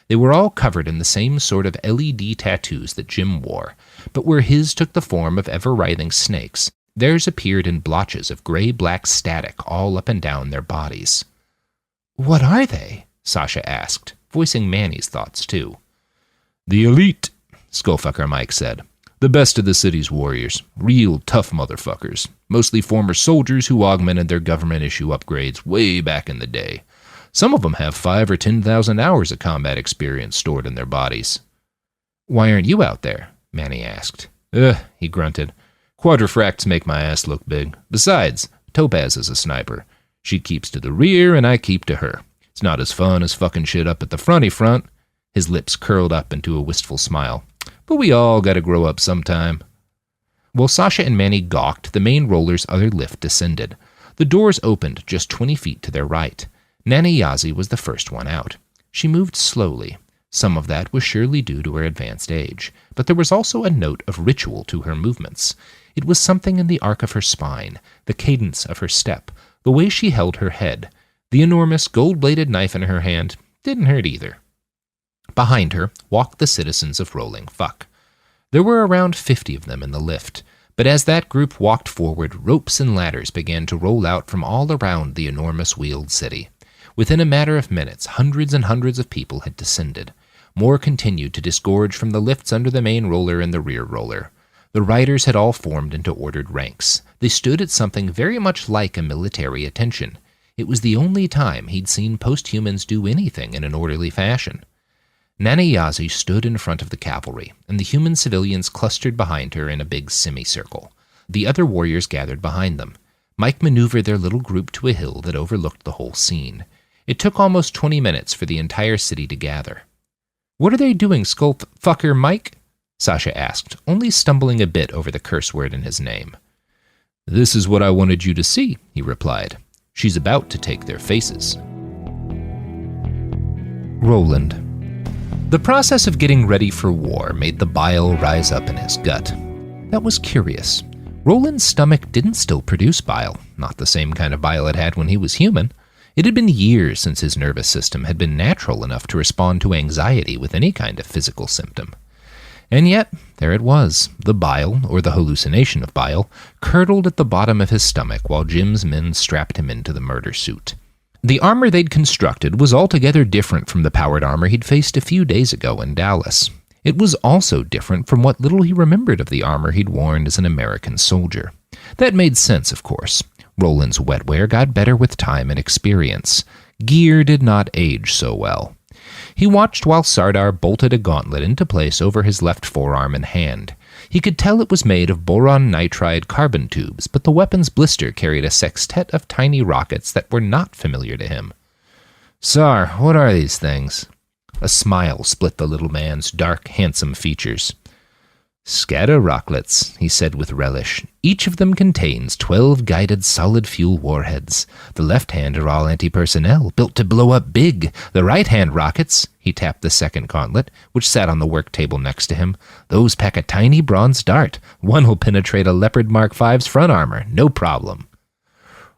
They were all covered in the same sort of LED tattoos that Jim wore, but where his took the form of ever-writhing snakes, Theirs appeared in blotches of gray-black static all up and down their bodies. "What are they?" Sasha asked, voicing Manny's thoughts too. "The elite," Skullfucker Mike said. "The best of the city's warriors. Real tough motherfuckers. Mostly former soldiers who augmented their government-issue upgrades way back in the day. Some of them have 5,000 or 10,000 hours of combat experience stored in their bodies." "Why aren't you out there?" Manny asked. He grunted. "Quadrifracts make my ass look big. Besides, Topaz is a sniper. She keeps to the rear and I keep to her. It's not as fun as fucking shit up at the fronty front." His lips curled up into a wistful smile. "But we all gotta grow up sometime." While Sasha and Manny gawked, the main roller's other lift descended. The doors opened just 20 feet to their right. Nana Yazi was the first one out. She moved slowly. Some of that was surely due to her advanced age, but there was also a note of ritual to her movements. It was something in the arc of her spine, the cadence of her step, the way she held her head. The enormous gold-bladed knife in her hand didn't hurt either. Behind her walked the citizens of Rolling Fuck. There were around 50 of them in the lift, but as that group walked forward, ropes and ladders began to roll out from all around the enormous wheeled city. Within a matter of minutes, hundreds and hundreds of people had descended. More continued to disgorge from the lifts under the main roller and the rear roller. The riders had all formed into ordered ranks. They stood at something very much like a military attention. It was the only time he'd seen posthumans do anything in an orderly fashion. Nana Yazi stood in front of the cavalry, and the human civilians clustered behind her in a big semicircle. The other warriors gathered behind them. Mike maneuvered their little group to a hill that overlooked the whole scene. It took almost 20 minutes for the entire city to gather. "What are they doing, Skullfucker Mike?" Sasha asked, only stumbling a bit over the curse word in his name. "This is what I wanted you to see," he replied. "She's about to take their faces." Roland. The process of getting ready for war made the bile rise up in his gut. That was curious. Roland's stomach didn't still produce bile, not the same kind of bile it had when he was human. It had been years since his nervous system had been natural enough to respond to anxiety with any kind of physical symptom. And yet, there it was. The bile, or the hallucination of bile, curdled at the bottom of his stomach while Jim's men strapped him into the murder suit. The armor they'd constructed was altogether different from the powered armor he'd faced a few days ago in Dallas. It was also different from what little he remembered of the armor he'd worn as an American soldier. That made sense, of course. Roland's wetware got better with time and experience. Gear did not age so well. He watched while Sardar bolted a gauntlet into place over his left forearm and hand. He could tell it was made of boron nitride carbon tubes, but the weapon's blister carried a sextet of tiny rockets that were not familiar to him. "Sar, what are these things?" A smile split the little man's dark, handsome features. "Scatter rocklets," he said with relish. "Each of them contains 12 guided solid-fuel warheads. The left-hand are all anti-personnel, built to blow up big. The right-hand rockets," he tapped the second gauntlet, which sat on the work table next to him, "those pack a tiny bronze dart. One will penetrate a Leopard Mark V's front armor, no problem."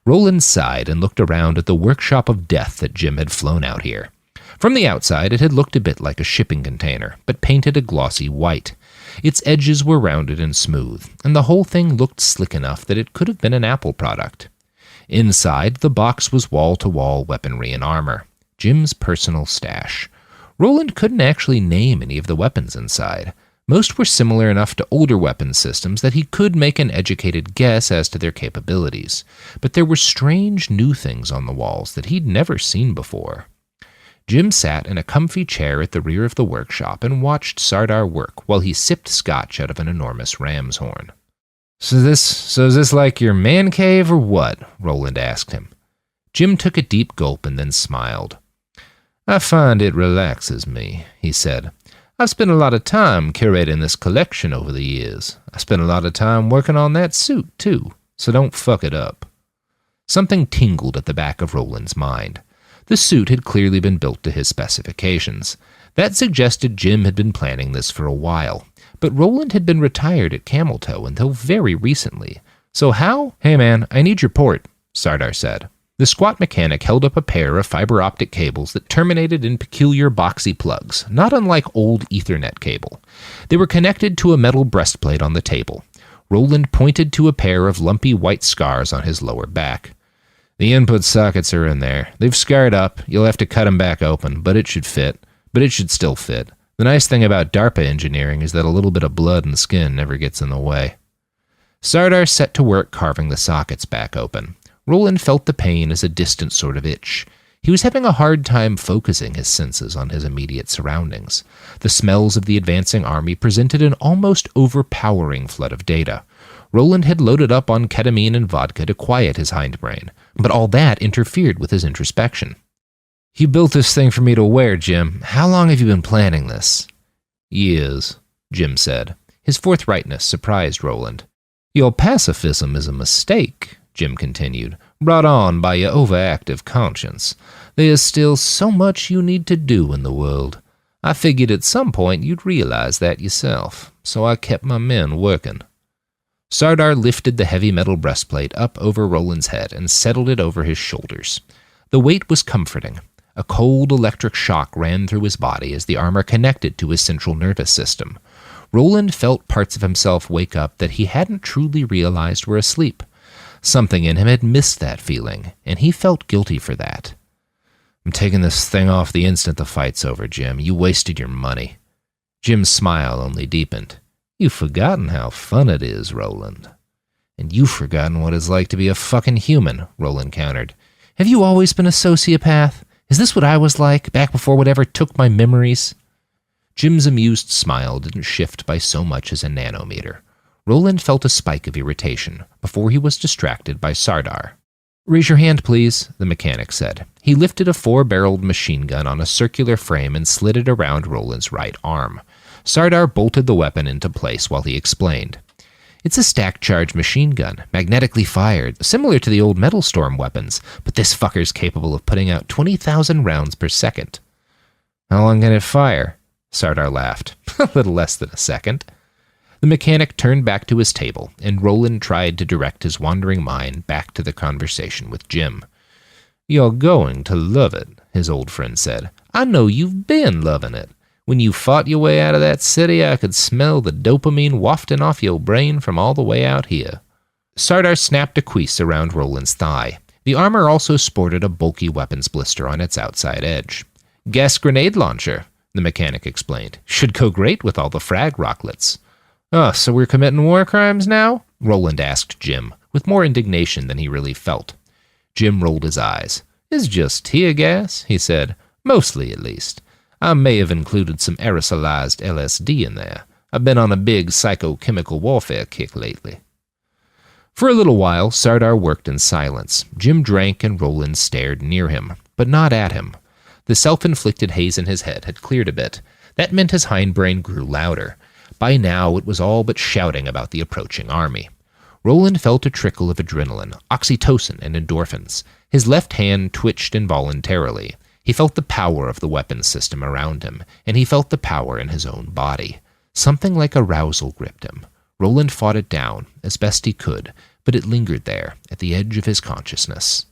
Roland sighed and looked around at the workshop of death that Jim had flown out here. From the outside, it had looked a bit like a shipping container, but painted a glossy white. Its edges were rounded and smooth, and the whole thing looked slick enough that it could have been an Apple product. Inside, the box was wall-to-wall weaponry and armor. Jim's personal stash. Roland couldn't actually name any of the weapons inside. Most were similar enough to older weapon systems that he could make an educated guess as to their capabilities. But there were strange new things on the walls that he'd never seen before. Jim sat in a comfy chair at the rear of the workshop and watched Sardar work while he sipped scotch out of an enormous ram's horn. So is this like your man cave or what?" Roland asked him. Jim took a deep gulp and then smiled. "I find it relaxes me," he said. "I've spent a lot of time curating this collection over the years. I spent a lot of time working on that suit, too, so don't fuck it up." Something tingled at the back of Roland's mind. The suit had clearly been built to his specifications. That suggested Jim had been planning this for a while, but Roland had been retired at Camel Toe until very recently. So how? "Hey man, I need your port," Sardar said. The squat mechanic held up a pair of fiber optic cables that terminated in peculiar boxy plugs, not unlike old Ethernet cable. They were connected to a metal breastplate on the table. Roland pointed to a pair of lumpy white scars on his lower back. The input sockets are in there. They've scarred up. You'll have to cut them back open, but it should fit. But it should still fit. The nice thing about DARPA engineering is that a little bit of blood and skin never gets in the way. Sardar set to work carving the sockets back open. Roland felt the pain as a distant sort of itch. He was having a hard time focusing his senses on his immediate surroundings. The smells of the advancing army presented an almost overpowering flood of data. Roland had loaded up on ketamine and vodka to quiet his hindbrain, but all that interfered with his introspection. "You built this thing for me to wear, Jim. How long have you been planning this?" "Years," Jim said. His forthrightness surprised Roland. "Your pacifism is a mistake," Jim continued, "brought on by your overactive conscience. There is still so much you need to do in the world. I figured at some point you'd realize that yourself, so I kept my men working." Sardar lifted the heavy metal breastplate up over Roland's head and settled it over his shoulders. The weight was comforting. A cold electric shock ran through his body as the armor connected to his central nervous system. Roland felt parts of himself wake up that he hadn't truly realized were asleep. Something in him had missed that feeling, and he felt guilty for that. "I'm taking this thing off the instant the fight's over, Jim. You wasted your money." Jim's smile only deepened. "You've forgotten how fun it is, Roland." "And you've forgotten what it's like to be a fucking human," Roland countered. "Have you always been a sociopath? Is this what I was like, back before whatever took my memories?" Jim's amused smile didn't shift by so much as a nanometer. Roland felt a spike of irritation before he was distracted by Sardar. "Raise your hand, please," the mechanic said. He lifted a 4-barreled machine gun on a circular frame and slid it around Roland's right arm. Sardar bolted the weapon into place while he explained. "It's a stack-charge machine gun, magnetically fired, similar to the old Metal Storm weapons, but this fucker's capable of putting out 20,000 rounds per second." "How long can it fire?" Sardar laughed. "A little less than a second." The mechanic turned back to his table, and Roland tried to direct his wandering mind back to the conversation with Jim. "You're going to love it," his old friend said. "I know you've been loving it. When you fought your way out of that city, I could smell the dopamine wafting off your brain from all the way out here." Sardar snapped a cuisse around Roland's thigh. The armor also sported a bulky weapons blister on its outside edge. "Gas grenade launcher," the mechanic explained. "Should go great with all the frag rocklets." "Oh, so we're committing war crimes now?" Roland asked Jim, with more indignation than he really felt. Jim rolled his eyes. "It's just tear gas," he said. "Mostly, at least. I may have included some aerosolized LSD in there. I've been on a big psychochemical warfare kick lately." For a little while, Sardar worked in silence. Jim drank and Roland stared near him, but not at him. The self-inflicted haze in his head had cleared a bit. That meant his hindbrain grew louder. By now, it was all but shouting about the approaching army. Roland felt a trickle of adrenaline, oxytocin, and endorphins. His left hand twitched involuntarily. He felt the power of the weapons system around him, and he felt the power in his own body. Something like arousal gripped him. Roland fought it down, as best he could, but it lingered there, at the edge of his consciousness.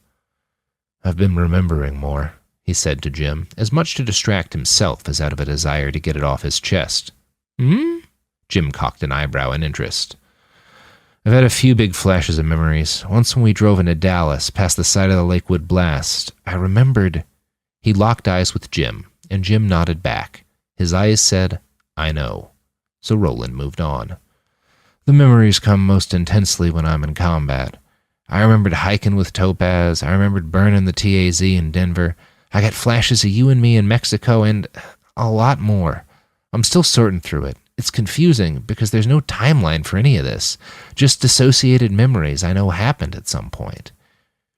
"I've been remembering more," he said to Jim, as much to distract himself as out of a desire to get it off his chest. "Hmm?" Jim cocked an eyebrow in interest. "I've had a few big flashes of memories. Once when we drove into Dallas, past the site of the Lakewood blast, I remembered..." He locked eyes with Jim, and Jim nodded back. His eyes said, "I know." So Roland moved on. "The memories come most intensely when I'm in combat. I remembered hiking with Topaz. I remembered burning the TAZ in Denver. I got flashes of you and me in Mexico, and a lot more. I'm still sorting through it. It's confusing because there's no timeline for any of this. Just dissociated memories I know happened at some point."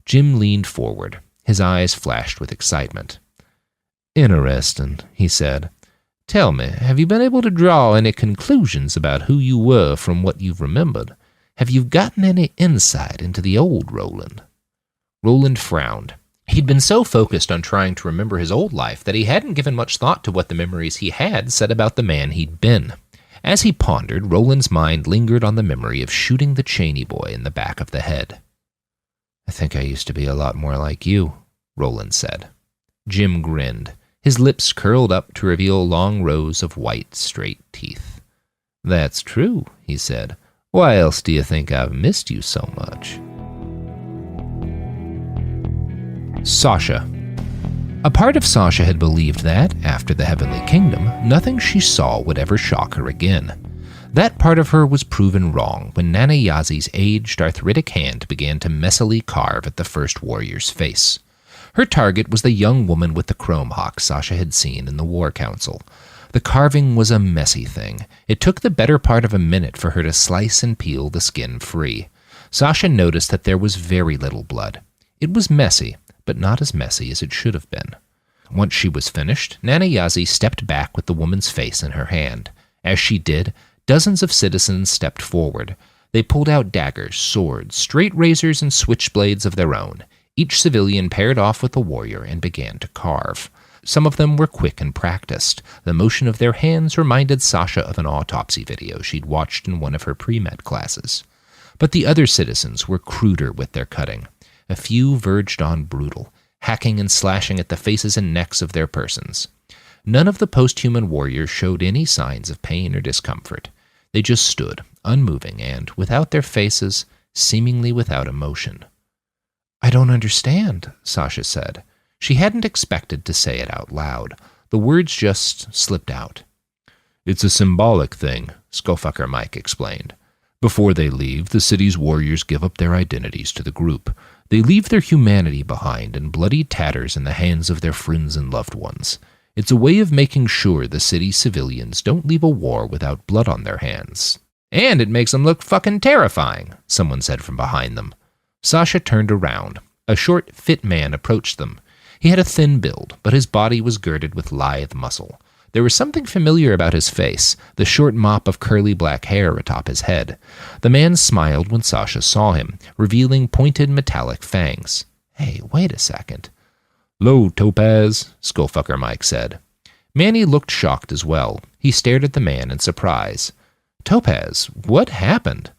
Jim leaned forward. His eyes flashed with excitement. "Interesting," he said. "Tell me, have you been able to draw any conclusions about who you were from what you've remembered? Have you gotten any insight into the old Roland?" Roland frowned. He'd been so focused on trying to remember his old life that he hadn't given much thought to what the memories he had said about the man he'd been. As he pondered, Roland's mind lingered on the memory of shooting the Cheney boy in the back of the head. "I think I used to be a lot more like you," Roland said. Jim grinned. His lips curled up to reveal long rows of white, straight teeth. "That's true," he said. Why else do you think I've missed you so much? Sasha. A part of Sasha had believed that, after the Heavenly Kingdom, nothing she saw would ever shock her again. That part of her was proven wrong when Nana Yazi's aged, arthritic hand began to messily carve at the first warrior's face. Her target was the young woman with the chrome hawk Sasha had seen in the War Council. The carving was a messy thing. It took the better part of a minute for her to slice and peel the skin free. Sasha noticed that there was very little blood. It was messy, but not as messy as it should have been. Once she was finished, Nana Yazi stepped back with the woman's face in her hand. As she did, dozens of citizens stepped forward. They pulled out daggers, swords, straight razors, and switchblades of their own. Each civilian paired off with a warrior and began to carve. Some of them were quick and practiced. The motion of their hands reminded Sasha of an autopsy video she'd watched in one of her pre-med classes. But the other citizens were cruder with their cutting. A few verged on brutal, hacking and slashing at the faces and necks of their persons. None of the post-human warriors showed any signs of pain or discomfort. They just stood, unmoving and, without their faces, seemingly without emotion. "I don't understand," Sasha said. She hadn't expected to say it out loud. The words just slipped out. "It's a symbolic thing," Skullfucker Mike explained. "Before they leave, the city's warriors give up their identities to the group. They leave their humanity behind in bloody tatters in the hands of their friends and loved ones. It's a way of making sure the city's civilians don't leave a war without blood on their hands. And it makes them look fucking terrifying," someone said from behind them. Sasha turned around. A short, fit man approached them. He had a thin build, but his body was girded with lithe muscle. There was something familiar about his face, the short mop of curly black hair atop his head. The man smiled when Sasha saw him, revealing pointed metallic fangs. "Hey, wait a second." "'Lo, Topaz," Skullfucker Mike said. Manny looked shocked as well. He stared at the man in surprise. "Topaz, what happened?"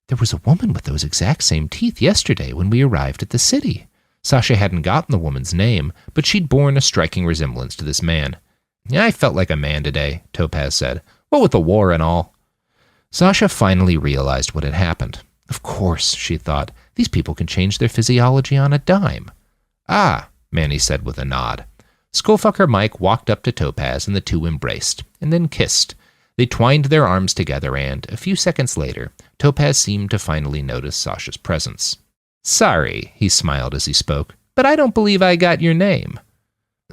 "There was a woman with those exact same teeth yesterday when we arrived at the city." Sasha hadn't gotten the woman's name, but she'd borne a striking resemblance to this man. "I felt like a man today," Topaz said. "What with the war and all." Sasha finally realized what had happened. Of course, she thought, these people can change their physiology on a dime. "Ah," Manny said with a nod. Skullfucker Mike walked up to Topaz and the two embraced, and then kissed. They twined their arms together and, a few seconds later, Topaz seemed to finally notice Sasha's presence. "Sorry," he smiled as he spoke, "but I don't believe I got your name."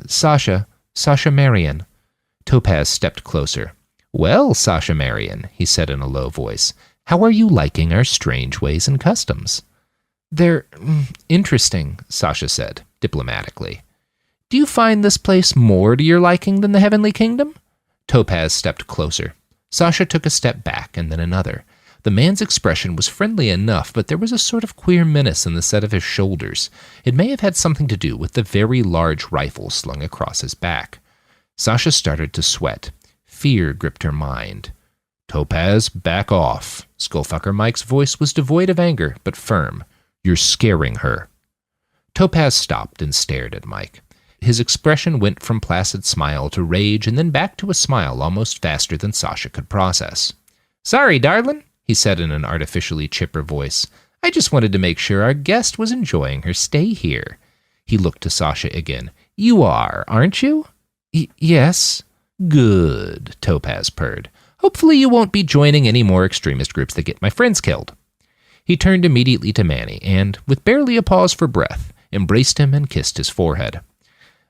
Sasha Marion." Topaz stepped closer. "Well, Sasha Marion," he said in a low voice, "how are you liking our strange ways and customs?" "They're interesting," Sasha said, diplomatically. "Do you find this place more to your liking than the Heavenly Kingdom?" Topaz stepped closer. Sasha took a step back and then another. The man's expression was friendly enough, but there was a sort of queer menace in the set of his shoulders. It may have had something to do with the very large rifle slung across his back. Sasha started to sweat. Fear gripped her mind. "Topaz, back off." Skullfucker Mike's voice was devoid of anger, but firm. "You're scaring her." Topaz stopped and stared at Mike. His expression went from placid smile to rage and then back to a smile almost faster than Sasha could process. "Sorry, darling," he said in an artificially chipper voice. "I just wanted to make sure our guest was enjoying her stay here." He looked to Sasha again. "You are, aren't you?" Yes." "Good," Topaz purred. "Hopefully you won't be joining any more extremist groups that get my friends killed." He turned immediately to Manny and, with barely a pause for breath, embraced him and kissed his forehead.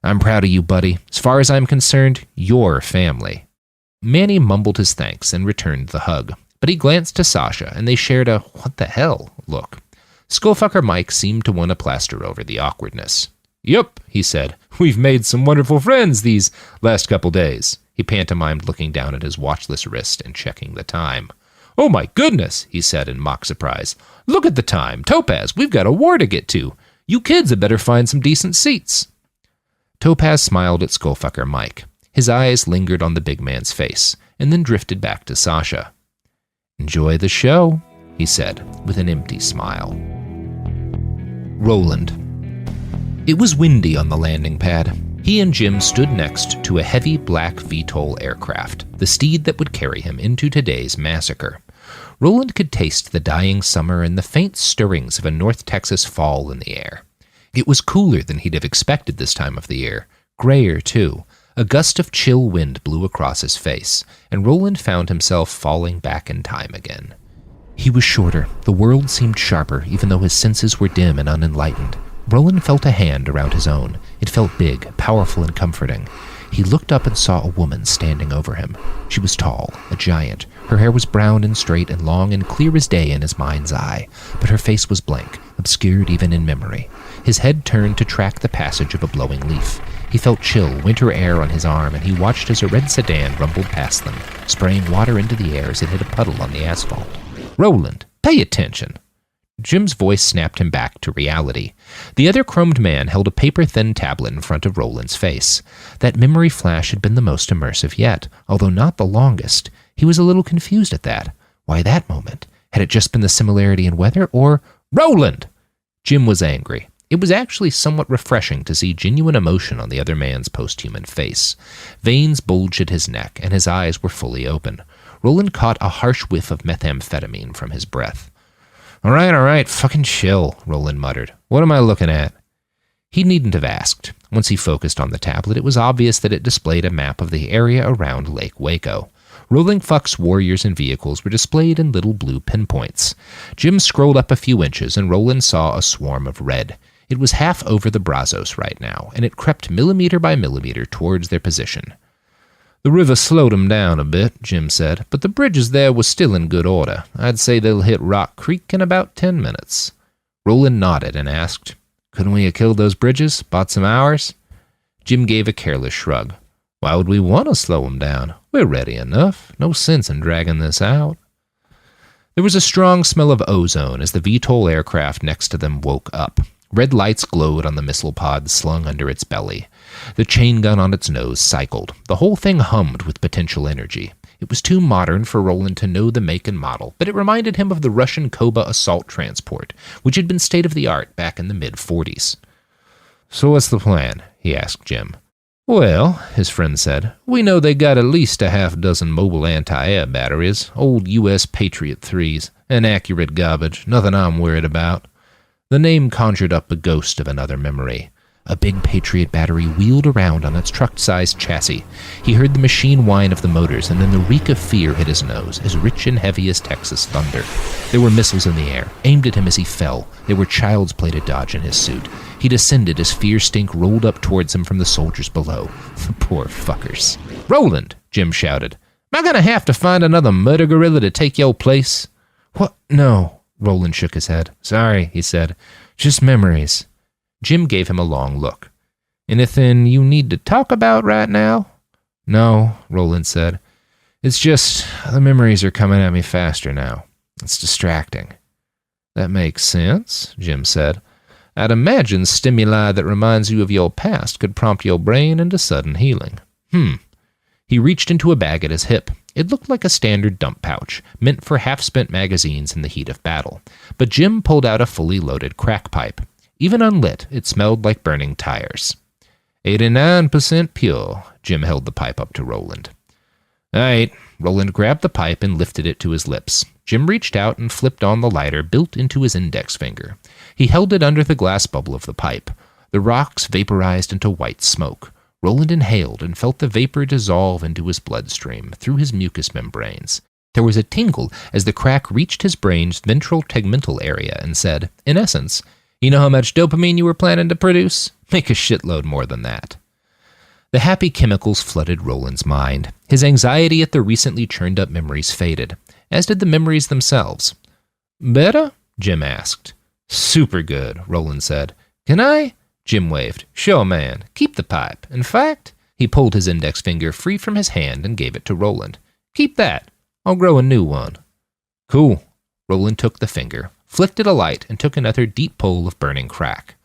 "I'm proud of you, buddy. As far as I'm concerned, you're family." Manny mumbled his thanks and returned the hug, but he glanced to Sasha and they shared a "what the hell" look. Skullfucker Mike seemed to want to plaster over the awkwardness. "Yup," he said. "We've made some wonderful friends these last couple days." He pantomimed looking down at his watchless wrist and checking the time. "Oh my goodness," he said in mock surprise. "Look at the time. Topaz, we've got a war to get to. You kids had better find some decent seats." Topaz smiled at Skullfucker Mike. His eyes lingered on the big man's face, and then drifted back to Sasha. "Enjoy the show," he said, with an empty smile. Roland. It was windy on the landing pad. He and Jim stood next to a heavy black VTOL aircraft, the steed that would carry him into today's massacre. Roland could taste the dying summer and the faint stirrings of a North Texas fall in the air. It was cooler than he'd have expected this time of the year. Grayer, too. A gust of chill wind blew across his face, and Roland found himself falling back in time again. He was shorter. The world seemed sharper, even though his senses were dim and unenlightened. Roland felt a hand around his own. It felt big, powerful, and comforting. He looked up and saw a woman standing over him. She was tall, a giant. Her hair was brown and straight and long and clear as day in his mind's eye, but her face was blank, obscured even in memory. His head turned to track the passage of a blowing leaf. He felt chill, winter air on his arm, and he watched as a red sedan rumbled past them, spraying water into the air as it hit a puddle on the asphalt. "Roland, pay attention." Jim's voice snapped him back to reality. The other chromed man held a paper-thin tablet in front of Roland's face. That memory flash had been the most immersive yet, although not the longest. He was a little confused at that. Why that moment? Had it just been the similarity in weather, or... Roland! Jim was angry. It was actually somewhat refreshing to see genuine emotion on the other man's post-human face. Veins bulged at his neck, and his eyes were fully open. Roland caught a harsh whiff of methamphetamine from his breath. All right, fucking chill, Roland muttered. What am I looking at? He needn't have asked. Once he focused on the tablet, it was obvious that it displayed a map of the area around Lake Waco. Rolling Fuck's warriors and vehicles were displayed in little blue pinpoints. Jim scrolled up a few inches, and Roland saw a swarm of red. It was half over the Brazos right now, and it crept millimeter by millimeter towards their position. The river slowed them down a bit, Jim said, but the bridges there were still in good order. I'd say they'll hit Rock Creek in about 10 minutes. Roland nodded and asked, Couldn't we have killed those bridges? Bought some hours? Jim gave a careless shrug. Why would we want to slow them down? We're ready enough. No sense in dragging this out. There was a strong smell of ozone as the VTOL aircraft next to them woke up. Red lights glowed on the missile pod slung under its belly. The chain gun on its nose cycled. The whole thing hummed with potential energy. It was too modern for Roland to know the make and model, but it reminded him of the Russian Koba assault transport, which had been state-of-the-art back in the mid-40s. So what's the plan? He asked Jim. Well, his friend said, we know they got at least a half-dozen mobile anti-air batteries, old U.S. Patriot 3s, inaccurate garbage, nothing I'm worried about. The name conjured up a ghost of another memory. A big Patriot battery wheeled around on its truck-sized chassis. He heard the machine whine of the motors, and then the reek of fear hit his nose, as rich and heavy as Texas thunder. There were missiles in the air, aimed at him as he fell. There were child's play to dodge in his suit. He descended as fear stink rolled up towards him from the soldiers below. The poor fuckers. Roland, Jim shouted. Am I going to have to find another murder gorilla to take your place? What? No. Roland shook his head. Sorry, he said. Just memories. Jim gave him a long look. Anything you need to talk about right now? No, Roland said. It's just the memories are coming at me faster now. It's distracting. That makes sense, Jim said. I'd imagine stimuli that reminds you of your past could prompt your brain into sudden healing. He reached into a bag at his hip. It looked like a standard dump pouch, meant for half-spent magazines in the heat of battle. But Jim pulled out a fully loaded crack pipe. Even unlit, it smelled like burning tires. 89% pure, Jim held the pipe up to Roland. All right, Roland grabbed the pipe and lifted it to his lips. Jim reached out and flipped on the lighter built into his index finger. He held it under the glass bubble of the pipe. The rocks vaporized into white smoke. Roland inhaled and felt the vapor dissolve into his bloodstream through his mucous membranes. There was a tingle as the crack reached his brain's ventral tegmental area and said, in essence, you know how much dopamine you were planning to produce? Make a shitload more than that. The happy chemicals flooded Roland's mind. His anxiety at the recently churned up memories faded, as did the memories themselves. Better? Jim asked. Super good, Roland said. Can I? Jim waved. Sure, man. Keep the pipe. In fact, he pulled his index finger free from his hand and gave it to Roland. Keep that. I'll grow a new one. Cool. Roland took the finger, flicked it alight, and took another deep pull of burning crack.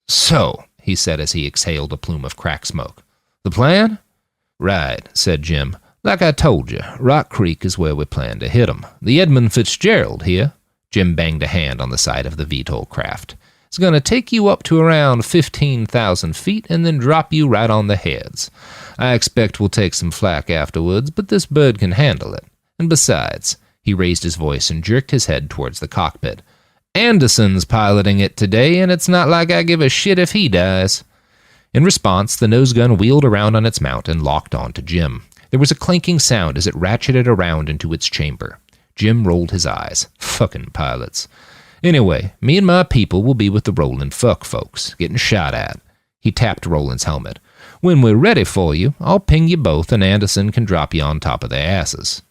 So, he said as he exhaled a plume of crack smoke. The plan? Right, said Jim. Like I told you, Rock Creek is where we plan to hit 'em. The Edmund Fitzgerald here. Jim banged a hand on the side of the VTOL craft. It's going to take you up to around 15,000 feet and then drop you right on the heads. I expect we'll take some flack afterwards, but this bird can handle it. And besides, He raised his voice and jerked his head towards the cockpit. "Anderson's piloting it today, and it's not like I give a shit if he dies." In response, the nose gun wheeled around on its mount and locked onto Jim. There was a clanking sound as it ratcheted around into its chamber. Jim rolled his eyes. Fucking pilots. "Anyway, me and my people will be with the Roland fuck folks, getting shot at." He tapped Roland's helmet. "When we're ready for you, I'll ping you both and Anderson can drop you on top of their asses."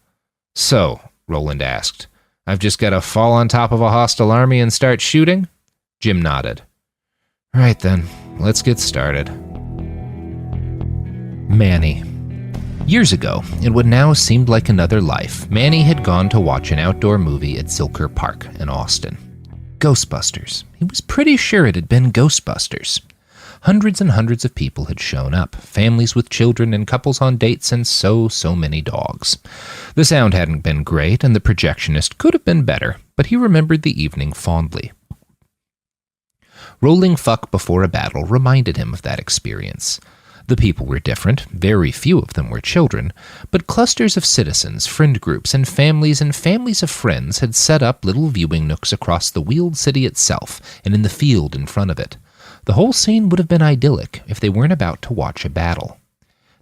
"So," Roland asked, "I've just got to fall on top of a hostile army and start shooting?" Jim nodded. "Right then, let's get started." Manny. Years ago, in what now seemed like another life, Manny had gone to watch an outdoor movie at Zilker Park in Austin. Ghostbusters. He was pretty sure it had been Ghostbusters. Hundreds and hundreds of people had shown up, families with children and couples on dates and so many dogs. The sound hadn't been great and the projectionist could have been better, but he remembered the evening fondly. Rolling fuck before a battle reminded him of that experience. The people were different, very few of them were children, but clusters of citizens, friend groups, and families of friends had set up little viewing nooks across the wheeled city itself and in the field in front of it. The whole scene would have been idyllic if they weren't about to watch a battle.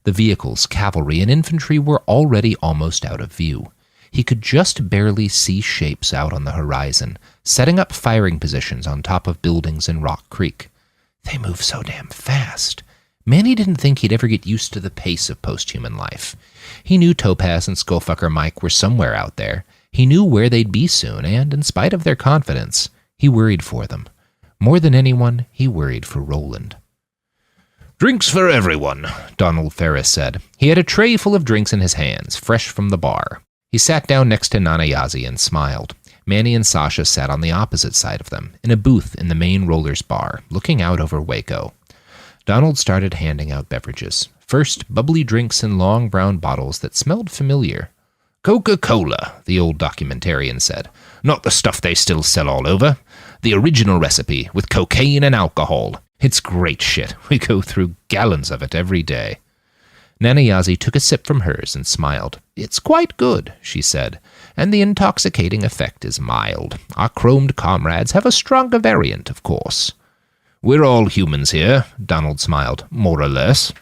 The vehicles, cavalry, and infantry were already almost out of view. He could just barely see shapes out on the horizon, setting up firing positions on top of buildings in Rock Creek. They move so damn fast. Manny didn't think he'd ever get used to the pace of post-human life. He knew Topaz and Skullfucker Mike were somewhere out there. He knew where they'd be soon, and in spite of their confidence, he worried for them. More than anyone, he worried for Roland. "Drinks for everyone," Donald Ferris said. He had a tray full of drinks in his hands, fresh from the bar. He sat down next to Nanayazi and smiled. Manny and Sasha sat on the opposite side of them, in a booth in the main rollers bar, looking out over Waco. Donald started handing out beverages. First, bubbly drinks in long brown bottles that smelled familiar. "Coca-Cola," the old documentarian said. "Not the stuff they still sell all over. The original recipe, with cocaine and alcohol. It's great shit. We go through gallons of it every day." Nanayazi took a sip from hers and smiled. "It's quite good," she said, "and the intoxicating effect is mild. Our chromed comrades have a stronger variant, of course." "We're all humans here," Donald smiled, "more or less."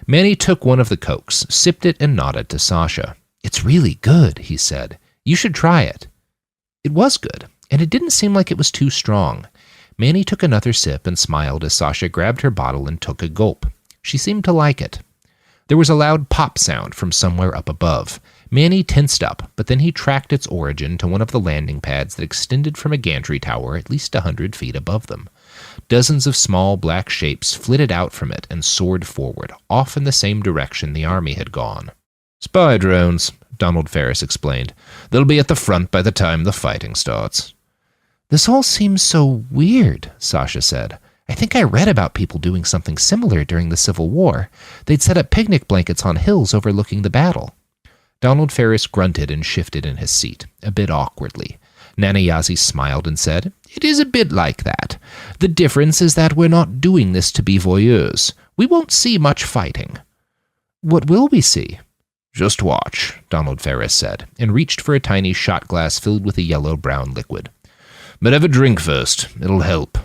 Manny took one of the Cokes, sipped it, and nodded to Sasha. "It's really good," he said. "You should try it." It was good, and it didn't seem like it was too strong. Manny took another sip and smiled as Sasha grabbed her bottle and took a gulp. She seemed to like it. There was a loud pop sound from somewhere up above. Manny tensed up, but then he tracked its origin to one of the landing pads that extended from a gantry tower at least 100 feet above them. Dozens of small black shapes flitted out from it and soared forward, off in the same direction the army had gone. "Spy drones," Donald Ferris explained. "They'll be at the front by the time the fighting starts." "This all seems so weird," Sasha said. "I think I read about people doing something similar during the Civil War. They'd set up picnic blankets on hills overlooking the battle." Donald Ferris grunted and shifted in his seat, a bit awkwardly. Nanayazi smiled and said, "It is a bit like that. The difference is that we're not doing this to be voyeurs. We won't see much fighting." "What will we see?" "Just watch," Donald Ferris said, and reached for a tiny shot glass filled with a yellow-brown liquid. "But have a drink first. It'll help."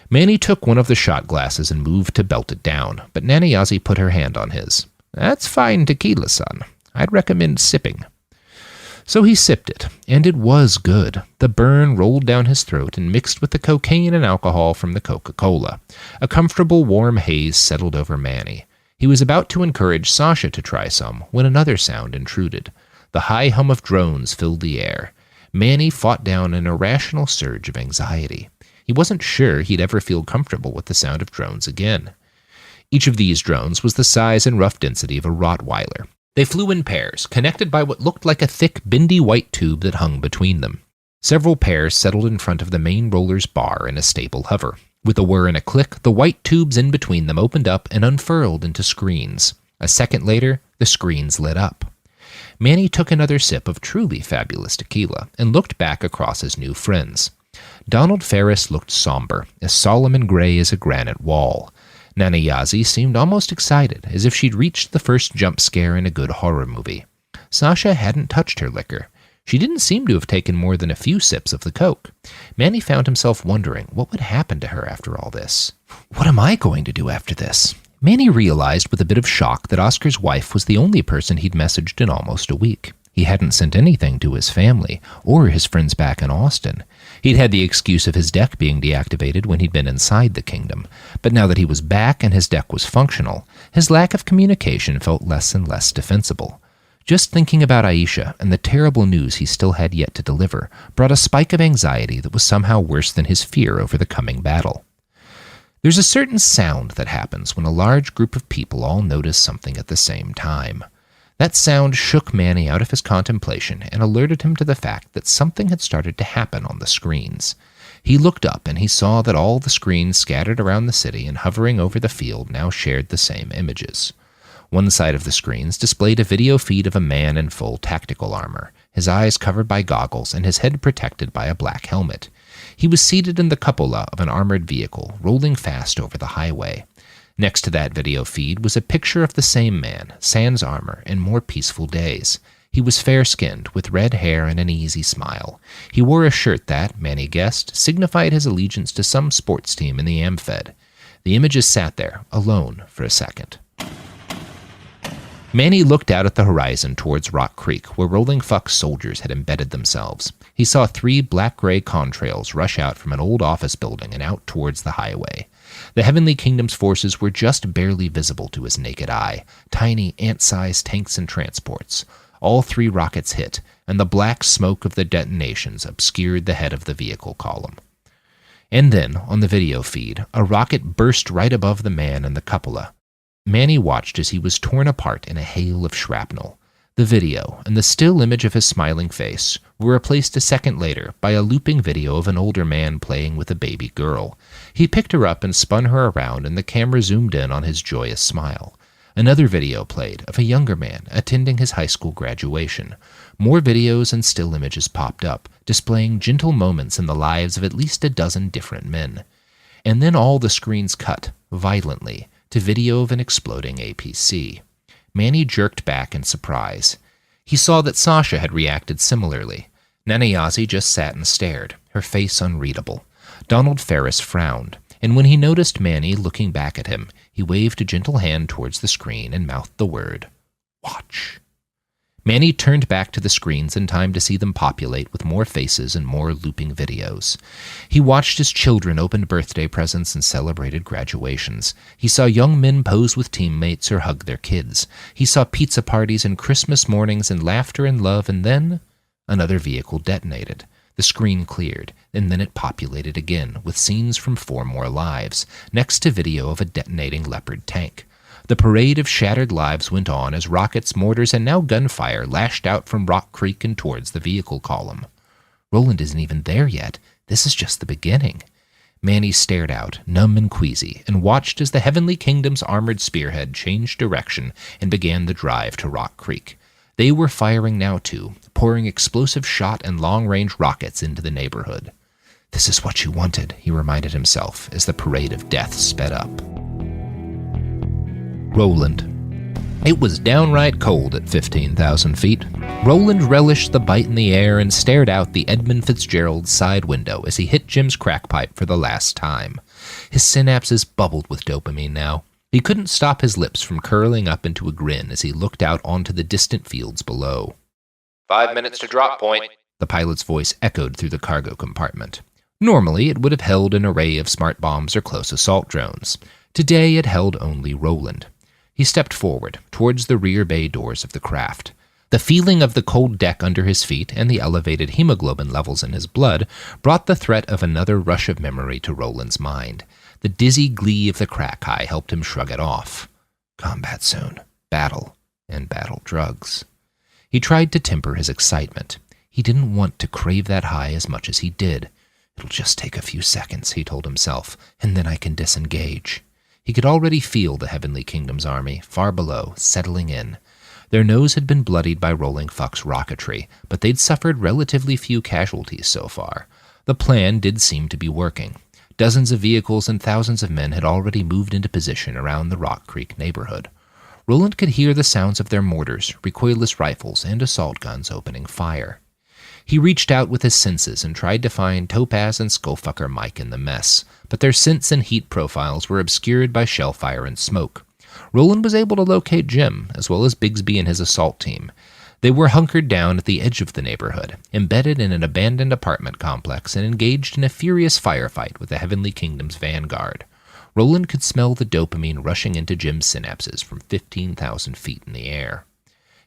Manny took one of the shot glasses and moved to belt it down, but Nanayazi put her hand on his. "That's fine tequila, son. I'd recommend sipping." So he sipped it, and it was good. The burn rolled down his throat and mixed with the cocaine and alcohol from the Coca-Cola. A comfortable, warm haze settled over Manny. He was about to encourage Sasha to try some when another sound intruded. The high hum of drones filled the air. Manny fought down an irrational surge of anxiety. He wasn't sure he'd ever feel comfortable with the sound of drones again. Each of these drones was the size and rough density of a Rottweiler. They flew in pairs, connected by what looked like a thick, bendy white tube that hung between them. Several pairs settled in front of the main roller's bar in a stable hover. With a whir and a click, the white tubes in between them opened up and unfurled into screens. A second later, the screens lit up. Manny took another sip of truly fabulous tequila and looked back across his new friends. Donald Ferris looked somber, as solemn and gray as a granite wall. Nanayazi seemed almost excited, as if she'd reached the first jump scare in a good horror movie. Sasha hadn't touched her liquor. She didn't seem to have taken more than a few sips of the Coke. Manny found himself wondering what would happen to her after all this. What am I going to do after this? Manny realized with a bit of shock that Oscar's wife was the only person he'd messaged in almost a week. He hadn't sent anything to his family or his friends back in Austin. He'd had the excuse of his deck being deactivated when he'd been inside the kingdom, but now that he was back and his deck was functional, his lack of communication felt less and less defensible. Just thinking about Aisha and the terrible news he still had yet to deliver brought a spike of anxiety that was somehow worse than his fear over the coming battle. There's a certain sound that happens when a large group of people all notice something at the same time. That sound shook Manny out of his contemplation and alerted him to the fact that something had started to happen on the screens. He looked up and he saw that all the screens scattered around the city and hovering over the field now shared the same images. One side of the screens displayed a video feed of a man in full tactical armor, his eyes covered by goggles and his head protected by a black helmet. He was seated in the cupola of an armored vehicle, rolling fast over the highway. Next to that video feed was a picture of the same man, sans armor, in more peaceful days. He was fair-skinned, with red hair and an easy smile. He wore a shirt that, Manny guessed, signified his allegiance to some sports team in the Amfed. The images sat there, alone, for a second. Manny looked out at the horizon towards Rock Creek, where Rolling Fuck's soldiers had embedded themselves. He saw 3 black-gray contrails rush out from an old office building and out towards the highway. The Heavenly Kingdom's forces were just barely visible to his naked eye, tiny, ant-sized tanks and transports. All 3 rockets hit, and the black smoke of the detonations obscured the head of the vehicle column. And then, on the video feed, a rocket burst right above the man in the cupola. Manny watched as he was torn apart in a hail of shrapnel. The video and the still image of his smiling face were replaced a second later by a looping video of an older man playing with a baby girl. He picked her up and spun her around, and the camera zoomed in on his joyous smile. Another video played of a younger man attending his high school graduation. More videos and still images popped up, displaying gentle moments in the lives of at least a dozen different men. And then all the screens cut, violently, to video of an exploding APC. Manny jerked back in surprise. He saw that Sasha had reacted similarly. Nanayazi just sat and stared, her face unreadable. Donald Ferris frowned, and when he noticed Manny looking back at him, he waved a gentle hand towards the screen and mouthed the word, "Watch." Manny turned back to the screens in time to see them populate with more faces and more looping videos. He watched as children opened birthday presents and celebrated graduations. He saw young men pose with teammates or hug their kids. He saw pizza parties and Christmas mornings and laughter and love, and then another vehicle detonated. The screen cleared, and then it populated again with scenes from 4 more lives, next to video of a detonating Leopard tank. The parade of shattered lives went on as rockets, mortars, and now gunfire lashed out from Rock Creek and towards the vehicle column. Roland isn't even there yet. This is just the beginning. Manny stared out, numb and queasy, and watched as the Heavenly Kingdom's armored spearhead changed direction and began the drive to Rock Creek. They were firing now too, pouring explosive shot and long-range rockets into the neighborhood. This is what you wanted, he reminded himself as the parade of death sped up. Roland. It was downright cold at 15,000 feet. Roland relished the bite in the air and stared out the Edmund Fitzgerald's side window as he hit Jim's crack pipe for the last time. His synapses bubbled with dopamine now. He couldn't stop his lips from curling up into a grin as he looked out onto the distant fields below. 5 minutes to drop point, the pilot's voice echoed through the cargo compartment. Normally, it would have held an array of smart bombs or close assault drones. Today, it held only Roland. He stepped forward, towards the rear bay doors of the craft. The feeling of the cold deck under his feet and the elevated hemoglobin levels in his blood brought the threat of another rush of memory to Roland's mind. The dizzy glee of the crack high helped him shrug it off. Combat soon. Battle. And battle drugs. He tried to temper his excitement. He didn't want to crave that high as much as he did. It'll just take a few seconds, he told himself, and then I can disengage. He could already feel the Heavenly Kingdom's army, far below, settling in. Their nose had been bloodied by Rolling Fuck's rocketry, but they'd suffered relatively few casualties so far. The plan did seem to be working. Dozens of vehicles and thousands of men had already moved into position around the Rock Creek neighborhood. Roland could hear the sounds of their mortars, recoilless rifles, and assault guns opening fire. He reached out with his senses and tried to find Topaz and Skullfucker Mike in the mess, but their scents and heat profiles were obscured by shellfire and smoke. Roland was able to locate Jim, as well as Bigsby and his assault team. They were hunkered down at the edge of the neighborhood, embedded in an abandoned apartment complex and engaged in a furious firefight with the Heavenly Kingdom's vanguard. Roland could smell the dopamine rushing into Jim's synapses from 15,000 feet in the air.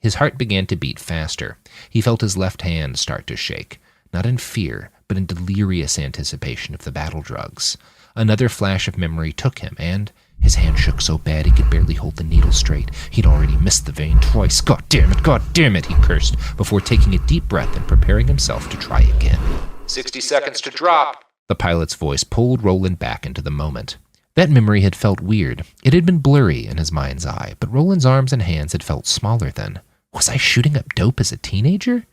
His heart began to beat faster. He felt his left hand start to shake, not in fear, but in delirious anticipation of the battle drugs. Another flash of memory took him, and his hand shook so bad he could barely hold the needle straight. He'd already missed the vein twice. God damn it, he cursed, before taking a deep breath and preparing himself to try again. 60 seconds to drop. The pilot's voice pulled Roland back into the moment. That memory had felt weird. It had been blurry in his mind's eye, but Roland's arms and hands had felt smaller then. Was I shooting up dope as a teenager?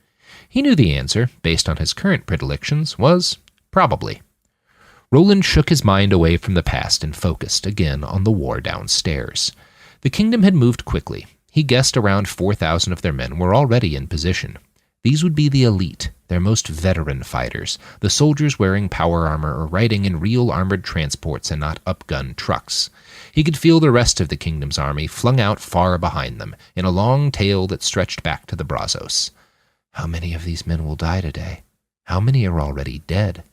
He knew the answer, based on his current predilections, was probably. Roland shook his mind away from the past and focused again on the war downstairs. The kingdom had moved quickly. He guessed around 4,000 of their men were already in position. These would be the elite, their most veteran fighters, the soldiers wearing power armor or riding in real armored transports and not upgunned trucks. He could feel the rest of the kingdom's army flung out far behind them, in a long tail that stretched back to the Brazos. How many of these men will die today? How many are already dead?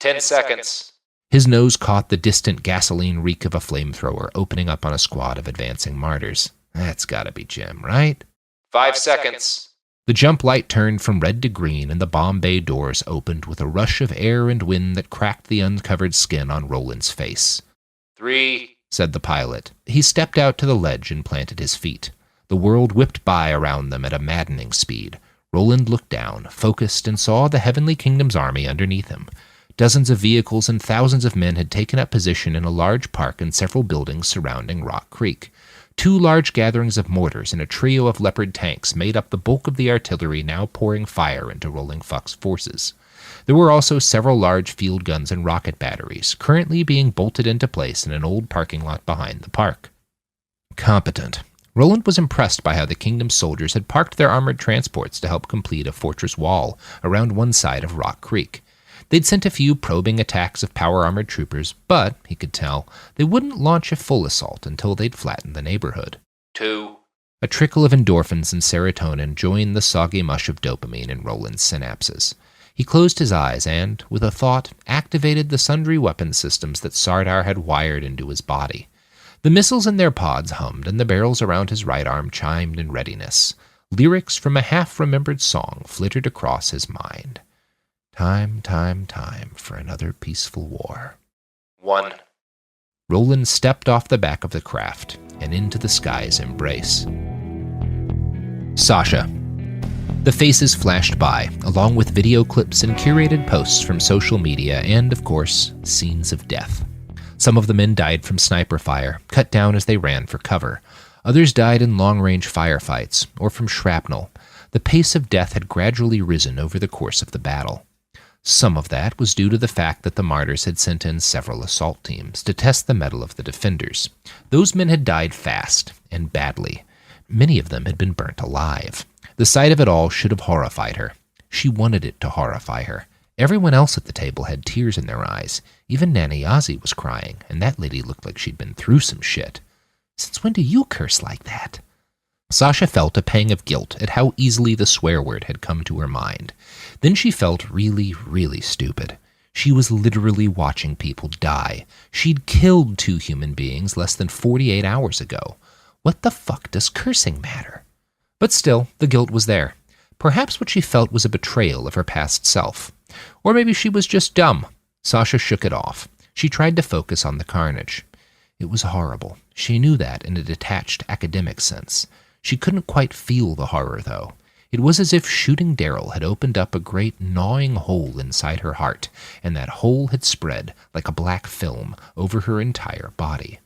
10 seconds. His nose caught the distant gasoline reek of a flamethrower opening up on a squad of advancing martyrs. That's gotta be Jim, right? 5 seconds. The jump light turned from red to green, and the bomb bay doors opened with a rush of air and wind that cracked the uncovered skin on Roland's face. 3, said the pilot. He stepped out to the ledge and planted his feet. The world whipped by around them at a maddening speed. Roland looked down, focused, and saw the Heavenly Kingdom's army underneath him. Dozens of vehicles and thousands of men had taken up position in a large park and several buildings surrounding Rock Creek. 2 large gatherings of mortars and a trio of Leopard tanks made up the bulk of the artillery now pouring fire into Rolling Fuck's forces. There were also several large field guns and rocket batteries, currently being bolted into place in an old parking lot behind the park. Competent. Roland was impressed by how the kingdom's soldiers had parked their armored transports to help complete a fortress wall around one side of Rock Creek. They'd sent a few probing attacks of power-armored troopers, but, he could tell, they wouldn't launch a full assault until they'd flattened the neighborhood. 2. A trickle of endorphins and serotonin joined the soggy mush of dopamine in Roland's synapses. He closed his eyes and, with a thought, activated the sundry weapon systems that Sardar had wired into his body. The missiles in their pods hummed, and the barrels around his right arm chimed in readiness. Lyrics from a half-remembered song flittered across his mind. Time for another peaceful war. 1. Roland stepped off the back of the craft and into the sky's embrace. Sasha. The faces flashed by, along with video clips and curated posts from social media and, of course, scenes of death. Some of the men died from sniper fire, cut down as they ran for cover. Others died in long-range firefights, or from shrapnel. The pace of death had gradually risen over the course of the battle. Some of that was due to the fact that the martyrs had sent in several assault teams to test the mettle of the defenders. Those men had died fast and badly. Many of them had been burnt alive. The sight of it all should have horrified her. She wanted it to horrify her. Everyone else at the table had tears in their eyes. Even Nanny Ozzy was crying, and that lady looked like she'd been through some shit. Since when do you curse like that? Sasha felt a pang of guilt at how easily the swear word had come to her mind. Then she felt really, really stupid. She was literally watching people die. She'd killed 2 human beings less than 48 hours ago. What the fuck does cursing matter? But still, the guilt was there. Perhaps what she felt was a betrayal of her past self. Or maybe she was just dumb. Sasha shook it off. She tried to focus on the carnage. It was horrible. She knew that in a detached academic sense. She couldn't quite feel the horror, though. It was as if shooting Daryl had opened up a great gnawing hole inside her heart, and that hole had spread like a black film over her entire body.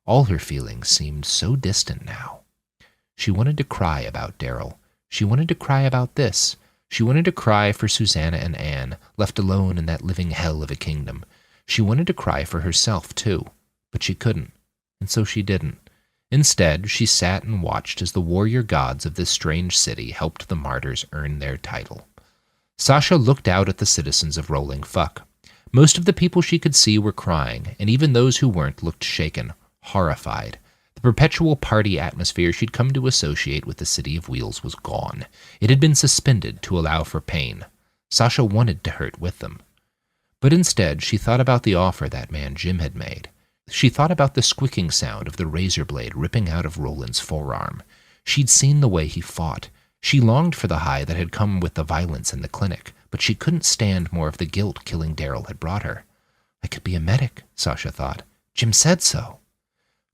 All her feelings seemed so distant now. She wanted to cry about Daryl. She wanted to cry about this. She wanted to cry for Susanna and Anne, left alone in that living hell of a kingdom. She wanted to cry for herself, too, but she couldn't, and so she didn't. Instead, she sat and watched as the warrior gods of this strange city helped the martyrs earn their title. Sasha looked out at the citizens of Rolling Fuck. Most of the people she could see were crying, and even those who weren't looked shaken, horrified. The perpetual party atmosphere she'd come to associate with the City of Wheels was gone. It had been suspended to allow for pain. Sasha wanted to hurt with them. But instead, she thought about the offer that man Jim had made. She thought about the squeaking sound of the razor blade ripping out of Roland's forearm. She'd seen the way he fought. She longed for the high that had come with the violence in the clinic, but she couldn't stand more of the guilt killing Daryl had brought her. I could be a medic, Sasha thought. Jim said so.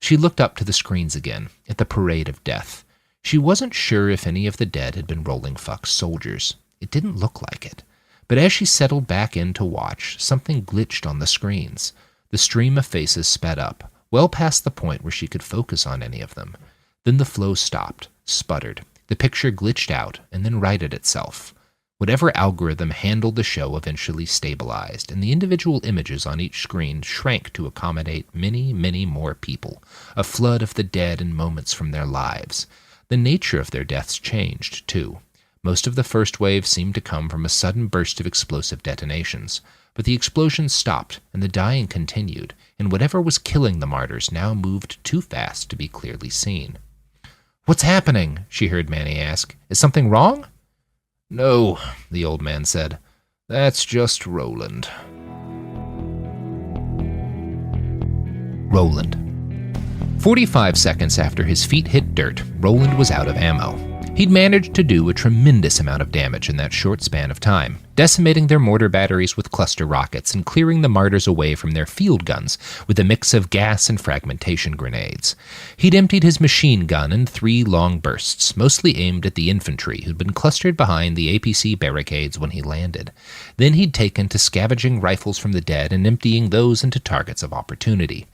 She looked up to the screens again, at the parade of death. She wasn't sure if any of the dead had been Rolling Fuck's soldiers. It didn't look like it. But as she settled back in to watch, something glitched on the screens. The stream of faces sped up, well past the point where she could focus on any of them. Then the flow stopped, sputtered. The picture glitched out and then righted itself. Whatever algorithm handled the show eventually stabilized, and the individual images on each screen shrank to accommodate many, many more people, a flood of the dead and moments from their lives. The nature of their deaths changed, too. Most of the first wave seemed to come from a sudden burst of explosive detonations, but the explosions stopped and the dying continued, and whatever was killing the martyrs now moved too fast to be clearly seen. "What's happening?" she heard Manny ask. "Is something wrong?" "No," the old man said. "That's just Roland." Roland. 45 seconds after his feet hit dirt, Roland was out of ammo. He'd managed to do a tremendous amount of damage in that short span of time, decimating their mortar batteries with cluster rockets and clearing the martyrs away from their field guns with a mix of gas and fragmentation grenades. He'd emptied his machine gun in 3 long bursts, mostly aimed at the infantry who'd been clustered behind the APC barricades when he landed. Then he'd taken to scavenging rifles from the dead and emptying those into targets of opportunity.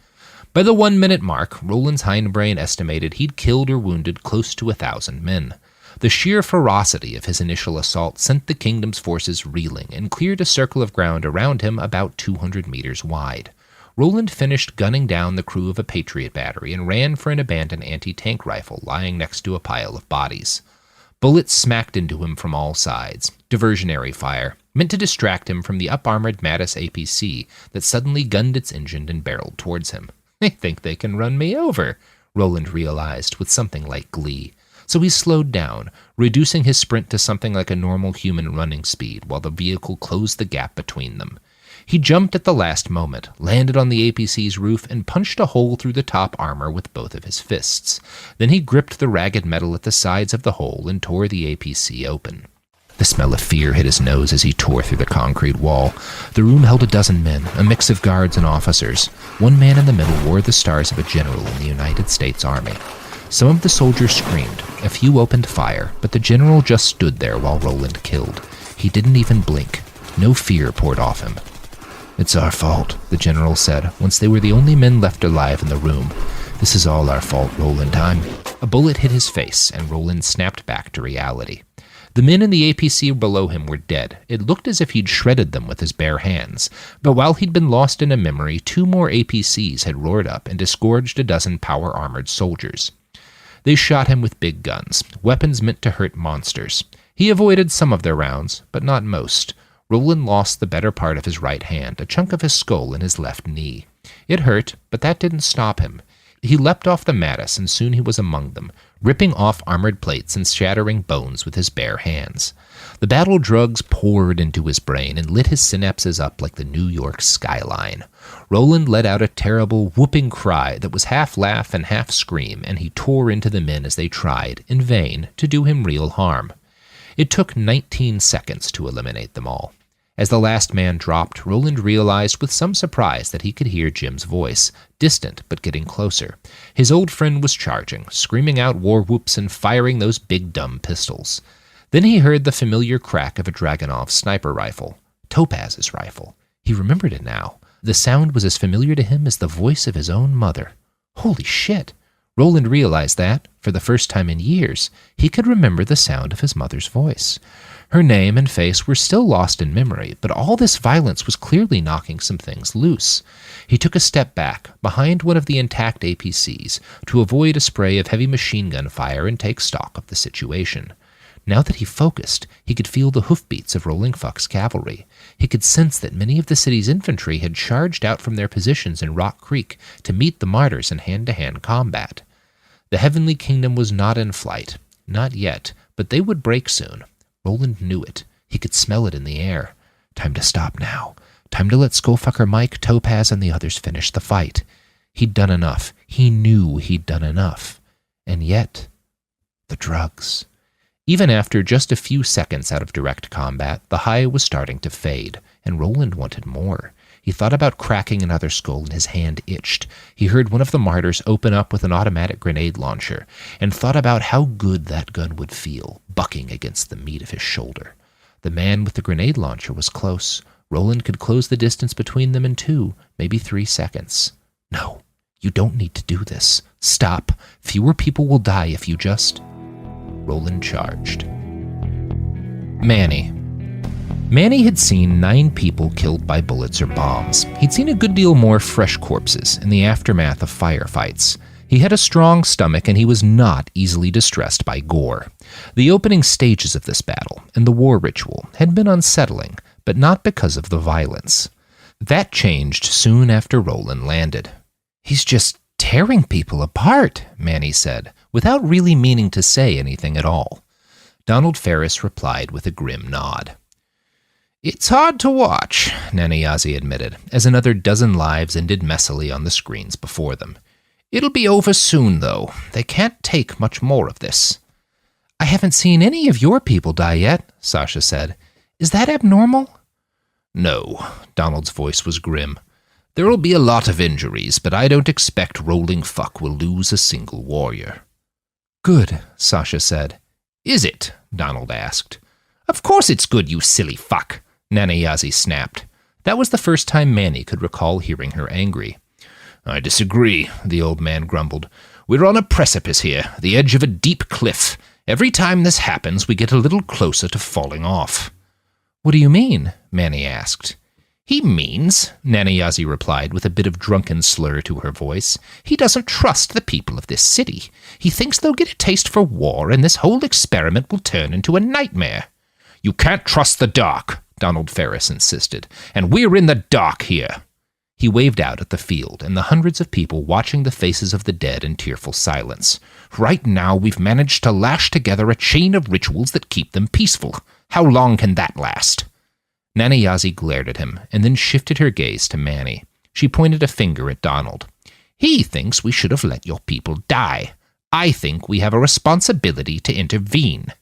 By the 1-minute mark, Roland's hindbrain estimated he'd killed or wounded close to 1,000 men. The sheer ferocity of his initial assault sent the kingdom's forces reeling and cleared a circle of ground around him about 200 meters wide. Roland finished gunning down the crew of a Patriot battery and ran for an abandoned anti-tank rifle lying next to a pile of bodies. Bullets smacked into him from all sides, diversionary fire, meant to distract him from the up-armored Mattis APC that suddenly gunned its engine and barreled towards him. "They think they can run me over," Roland realized with something like glee. So he slowed down, reducing his sprint to something like a normal human running speed while the vehicle closed the gap between them. He jumped at the last moment, landed on the APC's roof, and punched a hole through the top armor with both of his fists. Then he gripped the ragged metal at the sides of the hole and tore the APC open. The smell of fear hit his nose as he tore through the concrete wall. The room held a dozen men, a mix of guards and officers. One man in the middle wore the stars of a general in the United States Army. Some of the soldiers screamed, a few opened fire, but the general just stood there while Roland killed. He didn't even blink. No fear poured off him. "It's our fault," the general said, once they were the only men left alive in the room. "This is all our fault, Roland. A bullet hit his face, and Roland snapped back to reality. The men in the APC below him were dead. It looked as if he'd shredded them with his bare hands. But while he'd been lost in a memory, 2 more APCs had roared up and disgorged a dozen power-armored soldiers. They shot him with big guns, weapons meant to hurt monsters. He avoided some of their rounds, but not most. Roland lost the better part of his right hand, a chunk of his skull and his left knee. It hurt, but that didn't stop him. He leapt off the Mattis, and soon he was among them, ripping off armored plates and shattering bones with his bare hands. The battle drugs poured into his brain and lit his synapses up like the New York skyline. Roland let out a terrible, whooping cry that was half laugh and half scream, and he tore into the men as they tried, in vain, to do him real harm. It took 19 seconds to eliminate them all. As the last man dropped, Roland realized with some surprise that he could hear Jim's voice, distant but getting closer. His old friend was charging, screaming out war whoops and firing those big dumb pistols. Then he heard the familiar crack of a Dragunov sniper rifle, Topaz's rifle. He remembered it now. The sound was as familiar to him as the voice of his own mother. Holy shit! Roland realized that, for the first time in years, he could remember the sound of his mother's voice. Her name and face were still lost in memory, but all this violence was clearly knocking some things loose. He took a step back, behind one of the intact APCs, to avoid a spray of heavy machine gun fire and take stock of the situation. Now that he focused, he could feel the hoofbeats of Rolling Fuck's cavalry. He could sense that many of the city's infantry had charged out from their positions in Rock Creek to meet the martyrs in hand-to-hand combat. The Heavenly Kingdom was not in flight. Not yet, but they would break soon. Roland knew it. He could smell it in the air. Time to stop now. Time to let Skullfucker Mike, Topaz, and the others finish the fight. He'd done enough. He knew he'd done enough. And yet, the drugs. Even after just a few seconds out of direct combat, the high was starting to fade, and Roland wanted more. He thought about cracking another skull, and his hand itched. He heard one of the martyrs open up with an automatic grenade launcher, and thought about how good that gun would feel, bucking against the meat of his shoulder. The man with the grenade launcher was close. Roland could close the distance between them in 2, maybe 3 seconds. No, you don't need to do this. Stop. Fewer people will die if you just... Roland charged. Manny. Manny had seen 9 people killed by bullets or bombs. He'd seen a good deal more fresh corpses in the aftermath of firefights. He had a strong stomach, and he was not easily distressed by gore. The opening stages of this battle and the war ritual had been unsettling, but not because of the violence. That changed soon after Roland landed. "He's just tearing people apart," Manny said, without really meaning to say anything at all. Donald Ferris replied with a grim nod. "It's hard to watch," Nanayazi admitted, as another dozen lives ended messily on the screens before them. "It'll be over soon, though. They can't take much more of this." "I haven't seen any of your people die yet," Sasha said. "Is that abnormal?" "No," Donald's voice was grim. "There'll be a lot of injuries, but I don't expect Rolling Fuck will lose a single warrior." "Good," Sasha said. "Is it?" Donald asked. "Of course it's good, you silly fuck," Nanayazi snapped. That was the first time Manny could recall hearing her angry. "I disagree," the old man grumbled. "We're on a precipice here, the edge of a deep cliff. Every time this happens, we get a little closer to falling off." "What do you mean?" Manny asked. "He means," Nanayazi replied with a bit of drunken slur to her voice, "he doesn't trust the people of this city. He thinks they'll get a taste for war, and this whole experiment will turn into a nightmare." "You can't trust the dark," Donald Ferris insisted, "and we're in the dark here." He waved out at the field and the hundreds of people watching the faces of the dead in tearful silence. "Right now, we've managed to lash together a chain of rituals that keep them peaceful. How long can that last?" Nanayazi glared at him and then shifted her gaze to Manny. She pointed a finger at Donald. "He thinks we should have let your people die. I think we have a responsibility to intervene."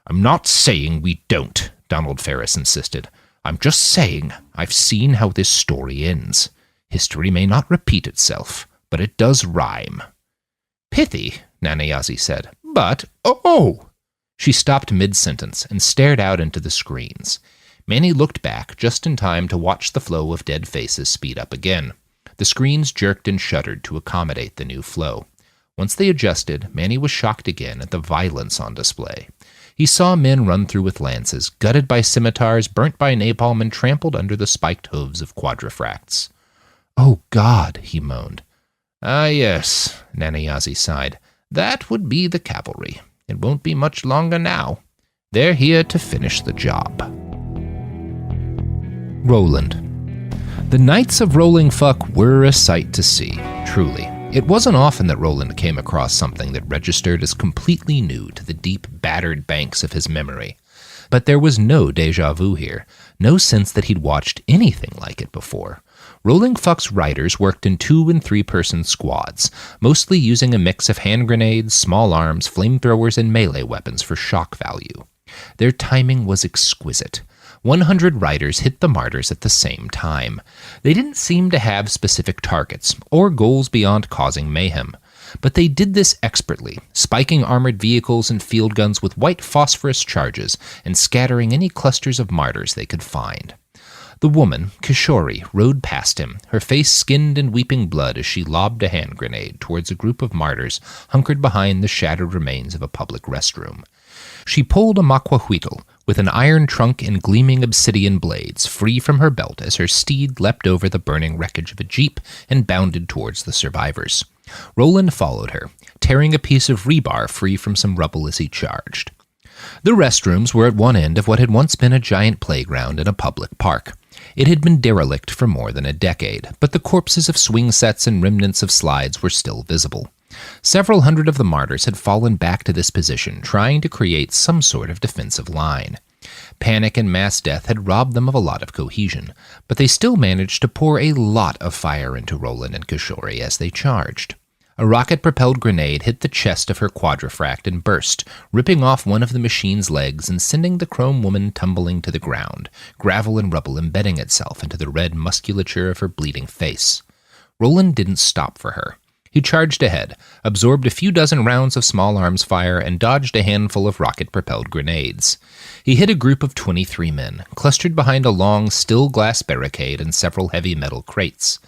"I'm not saying we don't," Donald Ferris insisted. "I'm just saying I've seen how this story ends. History may not repeat itself, but it does rhyme." "Pithy," Nanayazi said, "but, oh!" She stopped mid-sentence and stared out into the screens. Manny looked back just in time to watch the flow of dead faces speed up again. The screens jerked and shuddered to accommodate the new flow. Once they adjusted, Manny was shocked again at the violence on display. He saw men run through with lances, gutted by scimitars, burnt by napalm, and trampled under the spiked hooves of quadrifracts. "Oh, God," he moaned. "Ah, yes," Nanayazi sighed. "That would be the cavalry. It won't be much longer now. They're here to finish the job." Roland. The Knights of Rolling Fuck were a sight to see, truly. It wasn't often that Roland came across something that registered as completely new to the deep, battered banks of his memory. But there was no déjà vu here, no sense that he'd watched anything like it before. Rolling Fuck's writers worked in 2- and 3-person squads, mostly using a mix of hand grenades, small arms, flamethrowers, and melee weapons for shock value. Their timing was exquisite. 100 riders hit the martyrs at the same time. They didn't seem to have specific targets or goals beyond causing mayhem, but they did this expertly, spiking armored vehicles and field guns with white phosphorus charges and scattering any clusters of martyrs they could find. The woman, Kishori, rode past him, her face skinned and weeping blood as she lobbed a hand grenade towards a group of martyrs hunkered behind the shattered remains of a public restroom. She pulled a maquahuitl with an iron trunk and gleaming obsidian blades free from her belt as her steed leapt over the burning wreckage of a jeep and bounded towards the survivors. Roland followed her, tearing a piece of rebar free from some rubble as he charged. The restrooms were at one end of what had once been a giant playground in a public park. It had been derelict for more than a decade, but the corpses of swing sets and remnants of slides were still visible. Several hundred of the martyrs had fallen back to this position, trying to create some sort of defensive line. Panic and mass death had robbed them of a lot of cohesion, but they still managed to pour a lot of fire into Roland and Kishori as they charged. A rocket-propelled grenade hit the chest of her quadrifract and burst, ripping off one of the machine's legs and sending the chrome woman tumbling to the ground, gravel and rubble embedding itself into the red musculature of her bleeding face. Roland didn't stop for her. He charged ahead, absorbed a few dozen rounds of small arms fire, and dodged a handful of rocket-propelled grenades. He hit a group of 23 men, clustered behind a long, still-glass barricade and several heavy metal crates.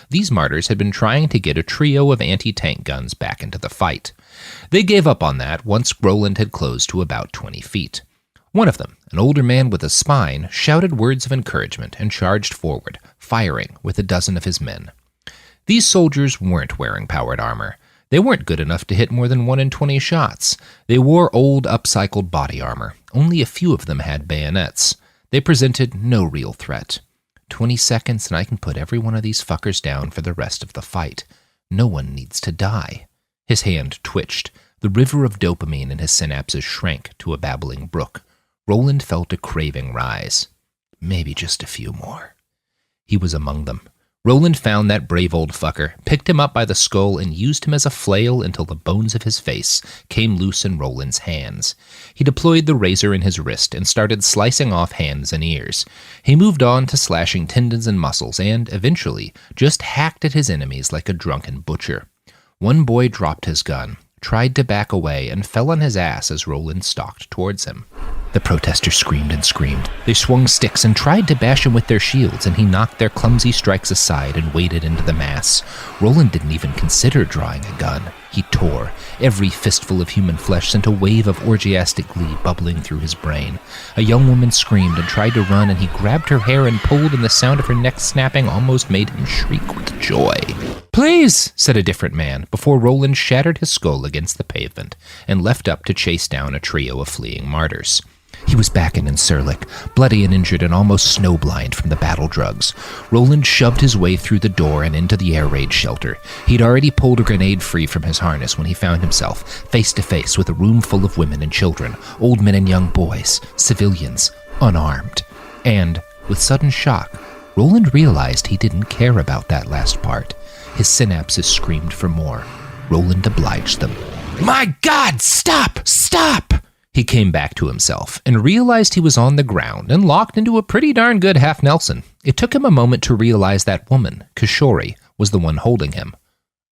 These martyrs had been trying to get a trio of anti-tank guns back into the fight. They gave up on that once Roland had closed to about 20 feet. One of them, an older man with a spine, shouted words of encouragement and charged forward, firing with a dozen of his men. These soldiers weren't wearing powered armor. They weren't good enough to hit more than 1 in 20 shots. They wore old, upcycled body armor. Only a few of them had bayonets. They presented no real threat. 20 seconds and I can put every one of these fuckers down for the rest of the fight. No one needs to die. His hand twitched. The river of dopamine in his synapses shrank to a babbling brook. Roland felt a craving rise. Maybe just a few more. He was among them. Roland found that brave old fucker, picked him up by the skull, and used him as a flail until the bones of his face came loose in Roland's hands. He deployed the razor in his wrist and started slicing off hands and ears. He moved on to slashing tendons and muscles and, eventually, just hacked at his enemies like a drunken butcher. One boy dropped his gun, tried to back away, and fell on his ass as Roland stalked towards him. The protesters screamed and screamed. They swung sticks and tried to bash him with their shields, and he knocked their clumsy strikes aside and waded into the mass. Roland didn't even consider drawing a gun. He tore. Every fistful of human flesh sent a wave of orgiastic glee bubbling through his brain. A young woman screamed and tried to run, and he grabbed her hair and pulled, and the sound of her neck snapping almost made him shriek with joy. "Please," said a different man, before Roland shattered his skull against the pavement and leapt up to chase down a trio of fleeing martyrs. He was back in Incirlik, bloody and injured and almost snowblind from the battle drugs. Roland shoved his way through the door and into the air raid shelter. He'd already pulled a grenade free from his harness when he found himself face to face with a room full of women and children, old men and young boys, civilians, unarmed. And, with sudden shock, Roland realized he didn't care about that last part. His synapses screamed for more. Roland obliged them. "My God, stop! Stop!" He came back to himself and realized he was on the ground and locked into a pretty darn good half Nelson. It took him a moment to realize that woman, Kishori, was the one holding him.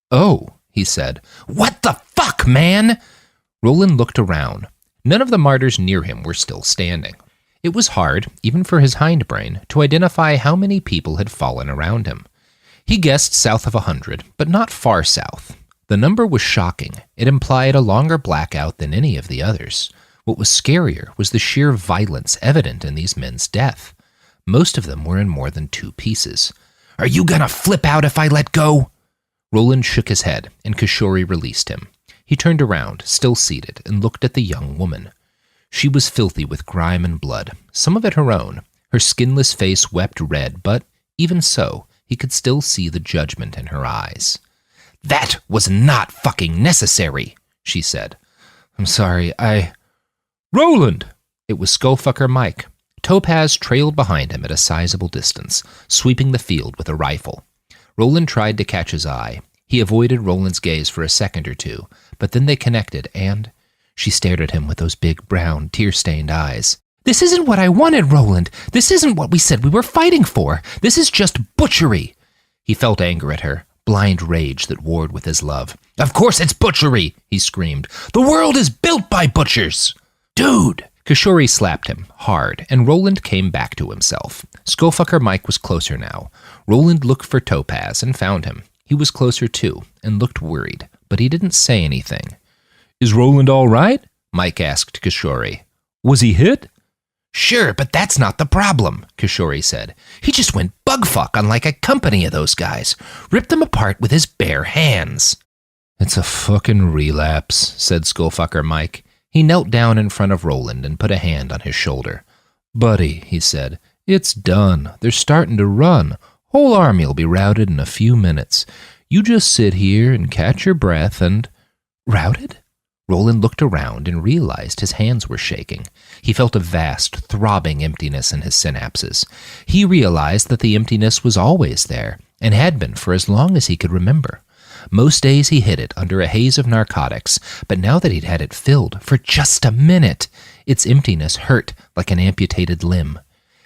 "Oh," he said. "What the fuck, man?" Roland looked around. None of the martyrs near him were still standing. It was hard, even for his hindbrain, to identify how many people had fallen around him. He guessed south of 100, but not far south. The number was shocking. It implied a longer blackout than any of the others. What was scarier was the sheer violence evident in these men's death. Most of them were in more than 2 pieces. "Are you gonna flip out if I let go?" Roland shook his head, and Kishori released him. He turned around, still seated, and looked at the young woman. She was filthy with grime and blood, some of it her own. Her skinless face wept red, but even so, he could still see the judgment in her eyes. "That was not fucking necessary," she said. "I'm sorry, Roland!" It was Skullfucker Mike. Topaz trailed behind him at a sizable distance, sweeping the field with a rifle. Roland tried to catch his eye. He avoided Roland's gaze for a second or two, but then they connected, and she stared at him with those big, brown, tear-stained eyes. "This isn't what I wanted, Roland. This isn't what we said we were fighting for. This is just butchery." He felt anger at her, blind rage that warred with his love. "Of course it's butchery," he screamed. "The world is built by butchers." "Dude!" Kishori slapped him, hard, and Roland came back to himself. Skullfucker Mike was closer now. Roland looked for Topaz and found him. He was closer too, and looked worried, but he didn't say anything. "Is Roland all right?" Mike asked Kishori. "Was he hit?" "Sure, but that's not the problem," Kishori said. "He just went bugfuck on like a company of those guys. Ripped them apart with his bare hands." "It's a fucking relapse," said Skullfucker Mike. He knelt down in front of Roland and put a hand on his shoulder. "Buddy," he said, "it's done. They're starting to run. Whole army'll be routed in a few minutes. You just sit here and catch your breath and—" "Routed?" Roland looked around and realized his hands were shaking. He felt a vast, throbbing emptiness in his synapses. He realized that the emptiness was always there, and had been for as long as he could remember. Most days he hid it under a haze of narcotics, but now that he'd had it filled for just a minute, its emptiness hurt like an amputated limb.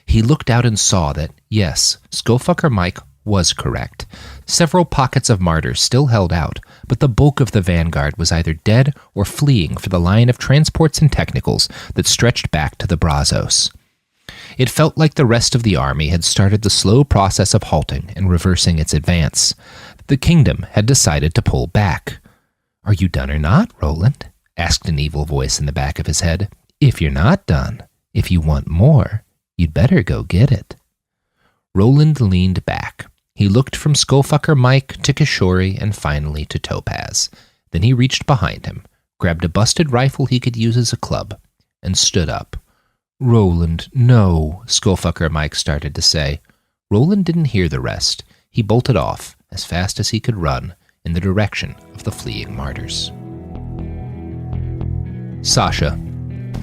He looked out and saw that, yes, Skullfucker Mike was correct. Several pockets of martyrs still held out, but the bulk of the vanguard was either dead or fleeing for the line of transports and technicals that stretched back to the Brazos. It felt like the rest of the army had started the slow process of halting and reversing its advance. The kingdom had decided to pull back. "Are you done or not, Roland?" asked an evil voice in the back of his head. "If you're not done, if you want more, you'd better go get it." Roland leaned back. He looked from Skullfucker Mike to Kishori and finally to Topaz. Then he reached behind him, grabbed a busted rifle he could use as a club, and stood up. "Roland, no," Skullfucker Mike started to say. Roland didn't hear the rest. He bolted off, as fast as he could run, in the direction of the fleeing martyrs. Sasha.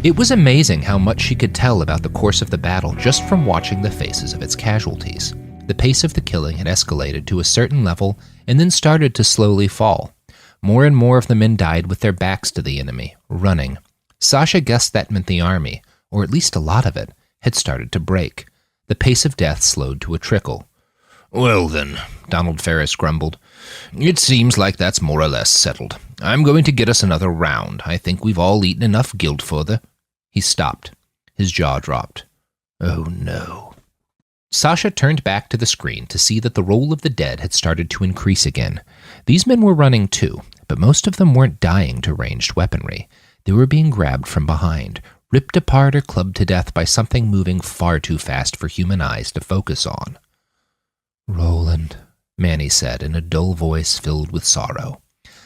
It was amazing how much she could tell about the course of the battle just from watching the faces of its casualties. The pace of the killing had escalated to a certain level and then started to slowly fall. More and more of the men died with their backs to the enemy, running. Sasha guessed that meant the army, or at least a lot of it, had started to break. The pace of death slowed to a trickle. "Well then," Donald Ferris grumbled, "it seems like that's more or less settled. I'm going to get us another round. I think we've all eaten enough guilt for the—" He stopped. His jaw dropped. "Oh no." Sasha turned back to the screen to see that the roll of the dead had started to increase again. These men were running too, but most of them weren't dying to ranged weaponry. They were being grabbed from behind, ripped apart or clubbed to death by something moving far too fast for human eyes to focus on. "Roland," Manny said in a dull voice filled with sorrow.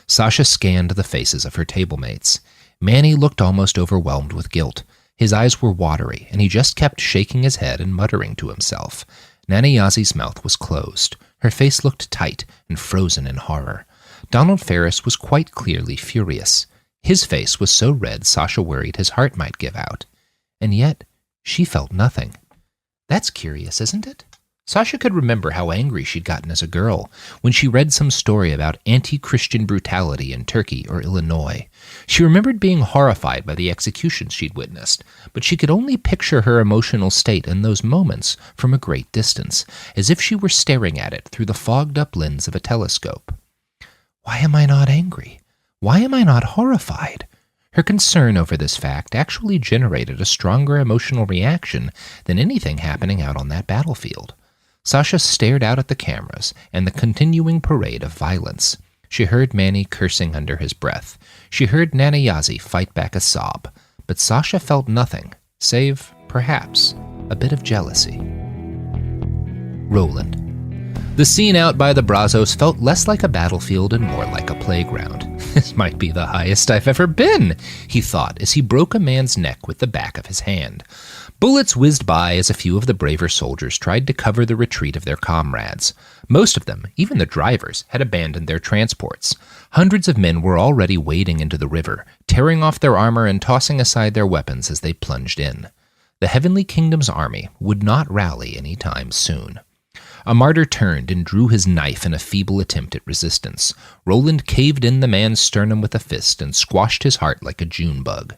Sasha scanned the faces of her table-mates. Manny looked almost overwhelmed with guilt. His eyes were watery, and he just kept shaking his head and muttering to himself. Nanayazi's mouth was closed. Her face looked tight and frozen in horror. Donald Ferris was quite clearly furious. His face was so red Sasha worried his heart might give out. And yet, she felt nothing. That's curious, isn't it? Sasha could remember how angry she'd gotten as a girl when she read some story about anti-Christian brutality in Turkey or Illinois. She remembered being horrified by the executions she'd witnessed, but she could only picture her emotional state in those moments from a great distance, as if she were staring at it through the fogged-up lens of a telescope. Why am I not angry? Why am I not horrified? Her concern over this fact actually generated a stronger emotional reaction than anything happening out on that battlefield. Sasha stared out at the cameras and the continuing parade of violence. She heard Manny cursing under his breath. She heard Nanayazi fight back a sob. But Sasha felt nothing, save, perhaps, a bit of jealousy. Roland. The scene out by the Brazos felt less like a battlefield and more like a playground. This might be the highest I've ever been, he thought as he broke a man's neck with the back of his hand. Bullets whizzed by as a few of the braver soldiers tried to cover the retreat of their comrades. Most of them, even the drivers, had abandoned their transports. Hundreds of men were already wading into the river, tearing off their armor and tossing aside their weapons as they plunged in. The Heavenly Kingdom's army would not rally any time soon. A martyr turned and drew his knife in a feeble attempt at resistance. Roland caved in the man's sternum with a fist and squashed his heart like a June bug.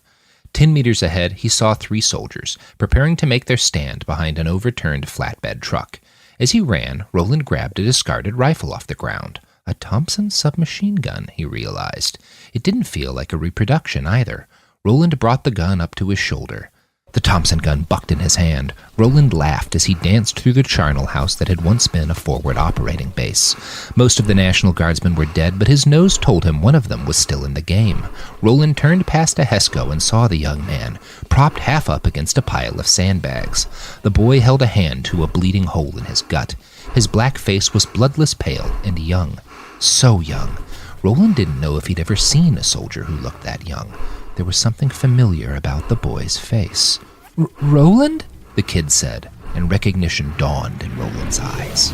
10 meters ahead, he saw 3 soldiers, preparing to make their stand behind an overturned flatbed truck. As he ran, Roland grabbed a discarded rifle off the ground. A Thompson submachine gun, he realized. It didn't feel like a reproduction either. Roland brought the gun up to his shoulder. The Thompson gun bucked in his hand. Roland laughed as he danced through the charnel house that had once been a forward operating base. Most of the National Guardsmen were dead, but his nose told him one of them was still in the game. Roland turned past a Hesco and saw the young man, propped half up against a pile of sandbags. The boy held a hand to a bleeding hole in his gut. His black face was bloodless pale and young. So young. Roland didn't know if he'd ever seen a soldier who looked that young. There was something familiar about the boy's face. Roland? The kid said, and recognition dawned in Roland's eyes.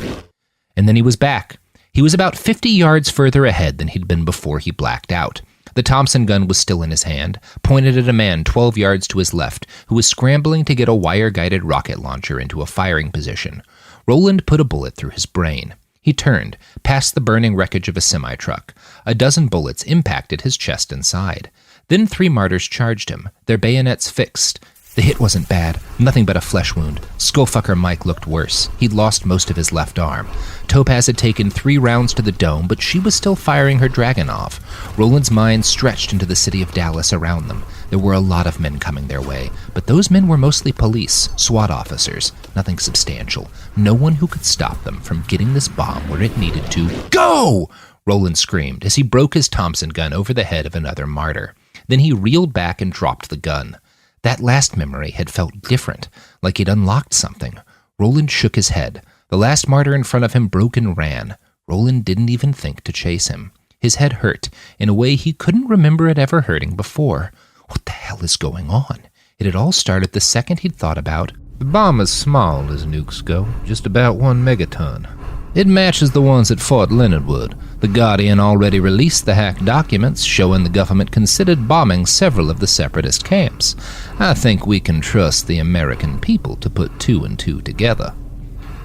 And then he was back. He was about 50 yards further ahead than he'd been before he blacked out. The Thompson gun was still in his hand, pointed at a man 12 yards to his left, who was scrambling to get a wire-guided rocket launcher into a firing position. Roland put a bullet through his brain. He turned, past the burning wreckage of a semi-truck. A dozen bullets impacted his chest and side. Then 3 martyrs charged him, their bayonets fixed. The hit wasn't bad, nothing but a flesh wound. Skullfucker Mike looked worse. He'd lost most of his left arm. Topaz had taken 3 rounds to the dome, but she was still firing her Dragonov. Roland's mind stretched into the city of Dallas around them. There were a lot of men coming their way, but those men were mostly police, SWAT officers, nothing substantial. No one who could stop them from getting this bomb where it needed to go! Roland screamed as he broke his Thompson gun over the head of another martyr. Then he reeled back and dropped the gun. That last memory had felt different, like he'd unlocked something. Roland shook his head. The last martyr in front of him broke and ran. Roland didn't even think to chase him. His head hurt, in a way he couldn't remember it ever hurting before. What the hell is going on? It had all started the second he'd thought about, the bomb is small as nukes go, just about 1 megaton. It matches the ones at Fort Leonard Wood. The Guardian already released the hacked documents showing the government considered bombing several of the separatist camps. I think we can trust the American people to put 2 and 2 together.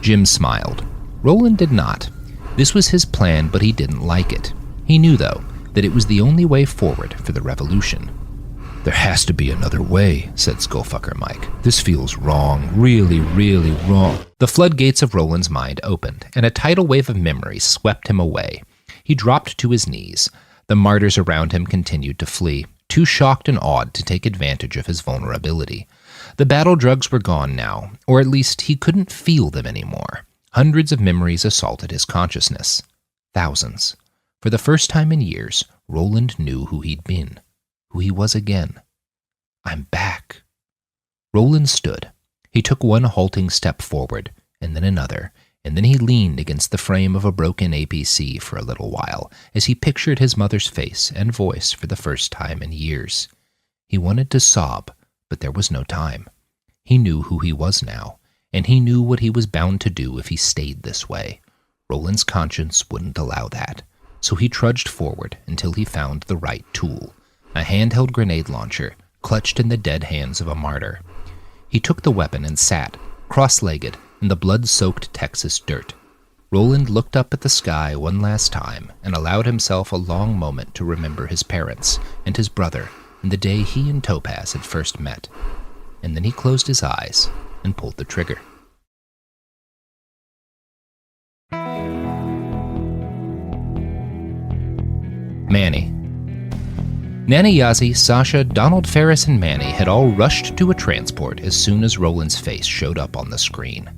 Jim smiled. Roland did not. This was his plan, but he didn't like it. He knew, though, that it was the only way forward for the revolution. There has to be another way, said Skullfucker Mike. This feels wrong, really, really wrong. The floodgates of Roland's mind opened, and a tidal wave of memories swept him away. He dropped to his knees. The martyrs around him continued to flee, too shocked and awed to take advantage of his vulnerability. The battle drugs were gone now, or at least he couldn't feel them anymore. Hundreds of memories assaulted his consciousness. Thousands. For the first time in years, Roland knew who he'd been. Who he was again. I'm back. Roland stood. He took one halting step forward, and then another, and then he leaned against the frame of a broken APC for a little while, as he pictured his mother's face and voice for the first time in years. He wanted to sob, but there was no time. He knew who he was now, and he knew what he was bound to do if he stayed this way. Roland's conscience wouldn't allow that, so he trudged forward until he found the right tool. A handheld grenade launcher, clutched in the dead hands of a martyr. He took the weapon and sat, cross-legged, in the blood-soaked Texas dirt. Roland looked up at the sky one last time and allowed himself a long moment to remember his parents and his brother and the day he and Topaz had first met. And then he closed his eyes and pulled the trigger. Manny. Nana Yazzie, Sasha, Donald Ferris, and Manny had all rushed to a transport as soon as Roland's face showed up on the screen.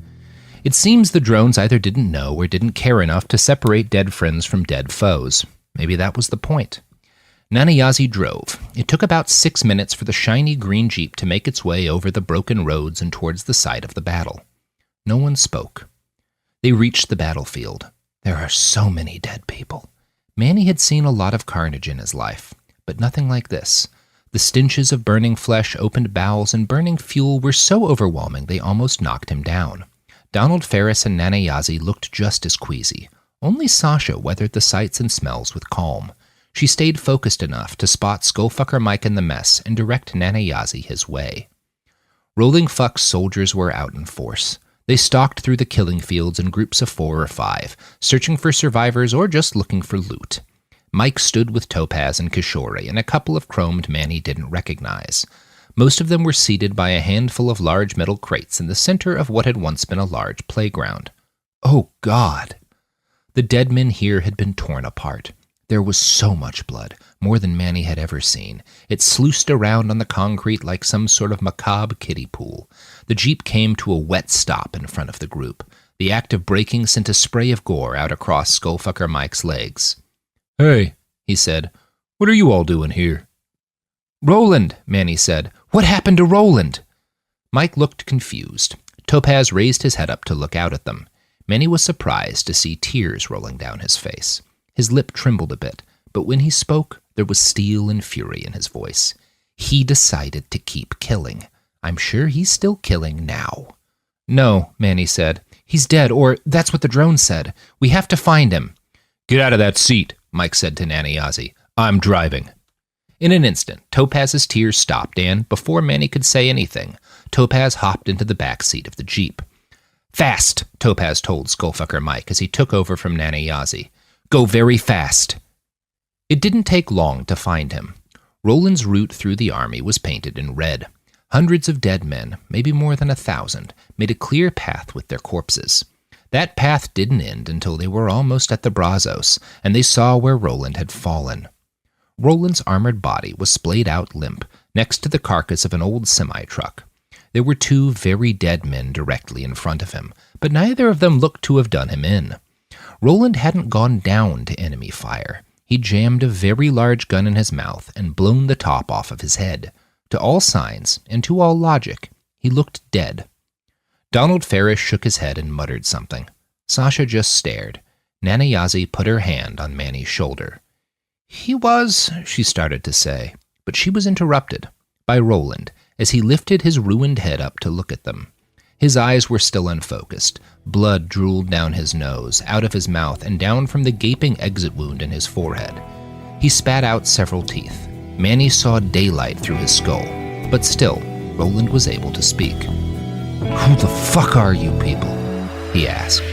It seems the drones either didn't know or didn't care enough to separate dead friends from dead foes. Maybe that was the point. Nana Yazzie drove. It took about 6 minutes for the shiny green Jeep to make its way over the broken roads and towards the site of the battle. No one spoke. They reached the battlefield. There are so many dead people. Manny had seen a lot of carnage in his life, but nothing like this. The stenches of burning flesh, opened bowels, and burning fuel were so overwhelming they almost knocked him down. Donald Ferris and Nana Yazzie looked just as queasy. Only Sasha weathered the sights and smells with calm. She stayed focused enough to spot Skullfucker Mike in the mess and direct Nana Yazzie his way. Rolling Fuck's soldiers were out in force. They stalked through the killing fields in groups of 4 or 5, searching for survivors or just looking for loot. Mike stood with Topaz and Kishore and a couple of chromed Manny didn't recognize. Most of them were seated by a handful of large metal crates in the center of what had once been a large playground. Oh, God! The dead men here had been torn apart. There was so much blood, more than Manny had ever seen. It sluiced around on the concrete like some sort of macabre kiddie pool. The Jeep came to a wet stop in front of the group. The act of braking sent a spray of gore out across Skullfucker Mike's legs. "Hey," he said, "what are you all doing here?" "Roland," Manny said. "What happened to Roland?" Mike looked confused. Topaz raised his head up to look out at them. Manny was surprised to see tears rolling down his face. His lip trembled a bit, but when he spoke, there was steel and fury in his voice. He decided to keep killing. I'm sure he's still killing now. No, Manny said. He's dead, or that's what the drone said. We have to find him. Get out of that seat, Mike said to Nanayazi. I'm driving. In an instant, Topaz's tears stopped, and before Manny could say anything, Topaz hopped into the back seat of the Jeep. Fast, Topaz told Skullfucker Mike as he took over from Nanayazi. Go very fast. It didn't take long to find him. Roland's route through the army was painted in red. Hundreds of dead men, maybe more than 1,000, made a clear path with their corpses. That path didn't end until they were almost at the Brazos, and they saw where Roland had fallen. Roland's armored body was splayed out limp, next to the carcass of an old semi-truck. There were 2 very dead men directly in front of him, but neither of them looked to have done him in. Roland hadn't gone down to enemy fire. He jammed a very large gun in his mouth and blown the top off of his head. To all signs, and to all logic, he looked dead. Donald Ferris shook his head and muttered something. Sasha just stared. Nanayazi put her hand on Manny's shoulder. He was, she started to say, but she was interrupted by Roland as he lifted his ruined head up to look at them. His eyes were still unfocused. Blood drooled down his nose, out of his mouth, and down from the gaping exit wound in his forehead. He spat out several teeth. Manny saw daylight through his skull, but still, Roland was able to speak. Who the fuck are you people? He asked.